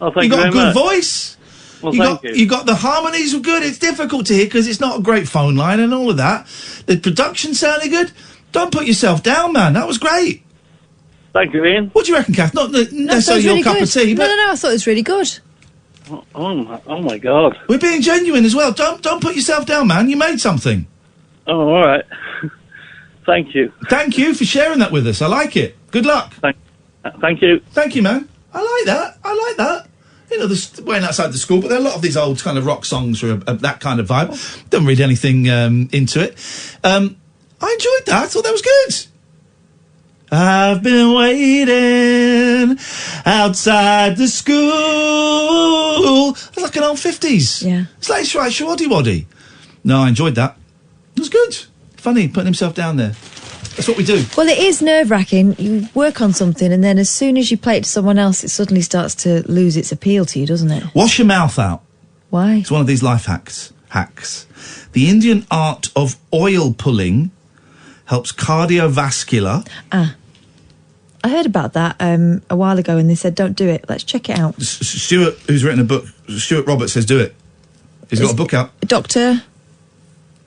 Oh, thank you you got a very good much. voice. Well, you thank you. got the harmonies were good. It's difficult to hear because it's not a great phone line and all of that. The production sounded good. Don't put yourself down, man. That was great. Thank you, Ian. What do you reckon, Kath? Not necessarily really your cup good. of tea, but No, I thought it was really good. Oh my God. We're being genuine as well. Don't put yourself down, man. You made something. Oh, all right. Thank you. Thank you for sharing that with us. I like it. Good luck. Thank you. Thank you, man. I like that. You know, went outside the school, but there are a lot of these old kind of rock songs or that kind of vibe. Don't read anything into it. I enjoyed that. I thought that was good. I've been waiting outside the school. It's like an old 50s. Yeah. It's like Shwaddy Waddy. No, I enjoyed that. It was good. Funny, putting himself down there. That's what we do. Well, it is nerve-wracking. You work on something, and then as soon as you play it to someone else, it suddenly starts to lose its appeal to you, doesn't it? Wash your mouth out. Why? It's one of these life hacks. The Indian art of oil pulling helps cardiovascular. I heard about that a while ago, and they said, don't do it. Let's check it out. Stewart, who's written a book, Stewart Roberts says do it. He's got a book out. Doctor?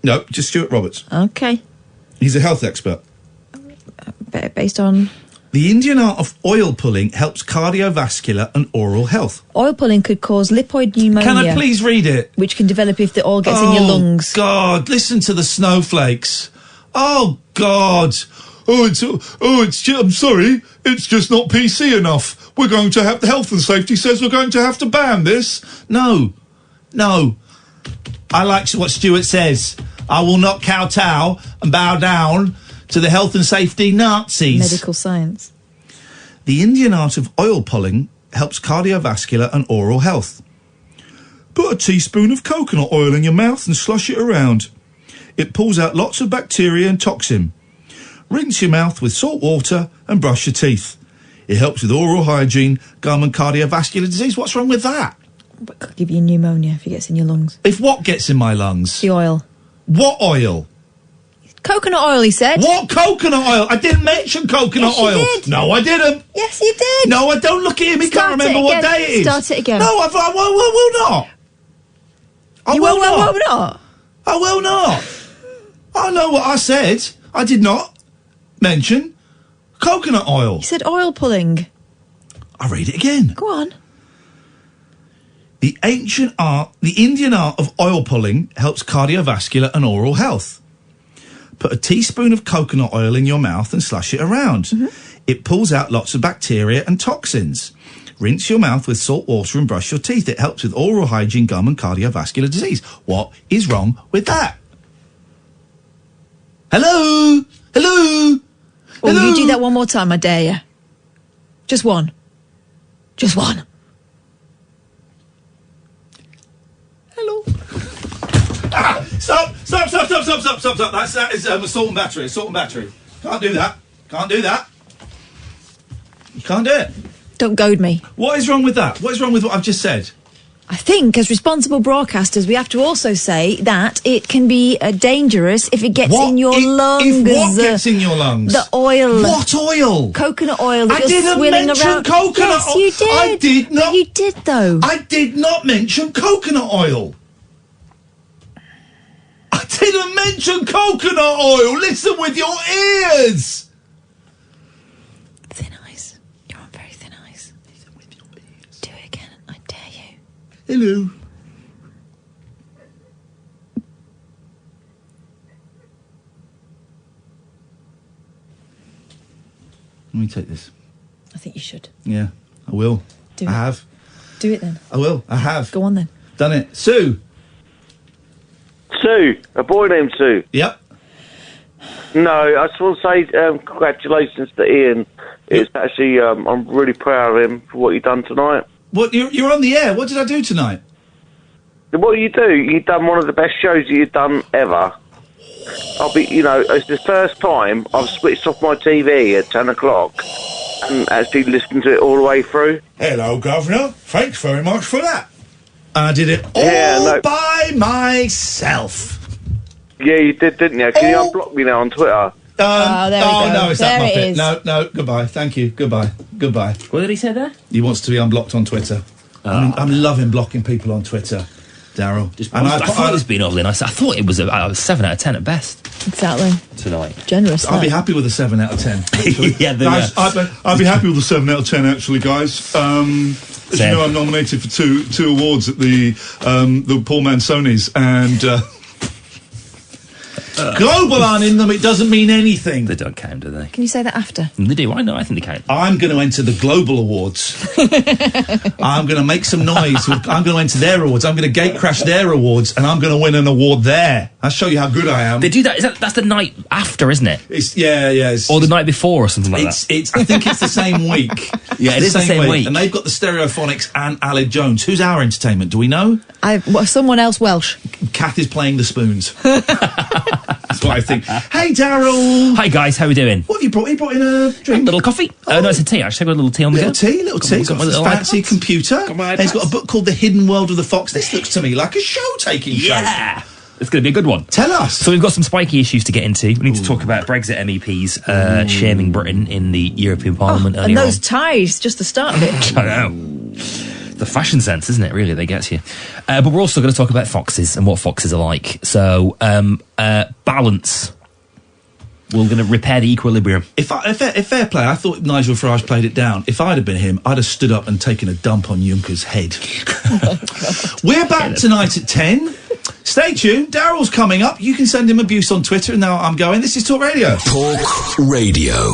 No, just Stewart Roberts. Okay. He's a health expert. Based on... The Indian art of oil pulling helps cardiovascular and oral health. Oil pulling could cause lipoid pneumonia. Can I please read it? Which can develop if the oil gets in your lungs. Oh, God, listen to the snowflakes. Oh, God. I'm sorry, it's just not PC enough. We're going to have, the health and safety says we're going to have to ban this. No. I like what Stuart says. I will not kowtow and bow down to the health and safety Nazis. Medical science. The Indian art of oil pulling helps cardiovascular and oral health. Put a teaspoon of coconut oil in your mouth and slush it around. It pulls out lots of bacteria and toxin. Rinse your mouth with salt water and brush your teeth. It helps with oral hygiene, gum and cardiovascular disease. What's wrong with that? It could give you pneumonia if it gets in your lungs. If what gets in my lungs? The oil. What oil? Coconut oil, he said. What coconut oil? I didn't mention coconut Yes, you oil. did. No, I didn't. Yes, you did. No, I don't. Look at him. He Start can't remember it what again. day it is. Start it again. No, I will not. I will not. I will not. I know what I said. I did not mention coconut oil. You said oil pulling. I'll read it again. Go on. The Indian art of oil pulling helps cardiovascular and oral health. Put a teaspoon of coconut oil in your mouth and slush it around. Mm-hmm. It pulls out lots of bacteria and toxins. Rinse your mouth with salt water and brush your teeth. It helps with oral hygiene, gum and cardiovascular disease. What is wrong with that? Hello? Oh, will you do that one more time, I dare you? Just one. Just one. Hello. Stop. That is assault and battery. Can't do that. Can't do that. You can't do it. Don't goad me. What is wrong with that? What is wrong with what I've just said? I think, as responsible broadcasters, we have to also say that it can be dangerous if it gets in your lungs. If what gets in your lungs? The oil. What oil? Coconut oil that I you're didn't swilling mention around. coconut yes, oil. you did. I did not. But you did, though. I did not mention coconut oil. I didn't mention coconut oil. Listen with your ears. Thin ice. You're on very thin ice. Listen with your ears. Do it again. I dare you. Hello. Let me take this. I think you should. Yeah, I will. Do I it. have. Do it then. I will. I have. Go on then. Done it. Sue. Sue. A boy named Sue. Yep. No, I just want to say congratulations to Iain. It's actually, I'm really proud of him for what you've done tonight. What? You're on the air. What did I do tonight? What you do, you've done one of the best shows you've done ever. It's the first time I've switched off my TV at 10 o'clock and actually listened to it all the way through. Hello, Governor. Thanks very much for that. I did it all by myself. Yeah, you did, didn't you? Can you unblock me now on Twitter? There we go. No, it's There that it Muppet. is. No, goodbye. Thank you. Goodbye. What did he say there? He wants to be unblocked on Twitter. I'm loving blocking people on Twitter, Daryl. I thought it was being all in. I thought it was a 7 out of 10 at best Exactly. tonight. Generous. I'll be that. happy with a 7 out of 10. Yeah, guys, I'd be happy with a 7 out of 10, actually, guys. As you know, I'm nominated for two awards at the Paul Mansonis, and global aren't in them. It doesn't mean anything. They don't count, do they? Can you say that after? They do. I know. I think they count. I'm going to enter the global awards. I'm going to make some noise. I'm going to enter their awards. I'm going to gate crash their awards, and I'm going to win an award there. I'll show you how good I am. They do that. That's the night after, isn't it? It's or the night before, or something like that. I think it's the same week. Yeah, it is the same week. And they've got the Stereophonics and Aled Jones. Who's our entertainment? Do we know? Someone else Welsh. Kath is playing the spoons. That's what I think. Hey, Daryl. Hi, guys. How are we doing? What have you brought? You brought in a drink? A little coffee? No, it's a tea. Actually, I've got a little tea on the go. Little tea. Got a fancy computer. And he's got a book called The Hidden World of the Fox. This looks to me like a show-taking show. Yeah. It's going to be a good one. Tell us. So we've got some spiky issues to get into. We need to talk about Brexit MEPs shaming Britain in the European Parliament earlier And those ties, just the start of it. I know. The fashion sense, isn't it, really, they get you. But we're also going to talk about foxes and what foxes are like. So, balance. We're going to repair the equilibrium. If fair play, I thought Nigel Farage played it down. If I'd have been him, I'd have stood up and taken a dump on Juncker's head. We're back tonight at 10. Stay tuned. Daryl's coming up. You can send him abuse on Twitter. And now I'm going. This is Talk Radio. Talk Radio.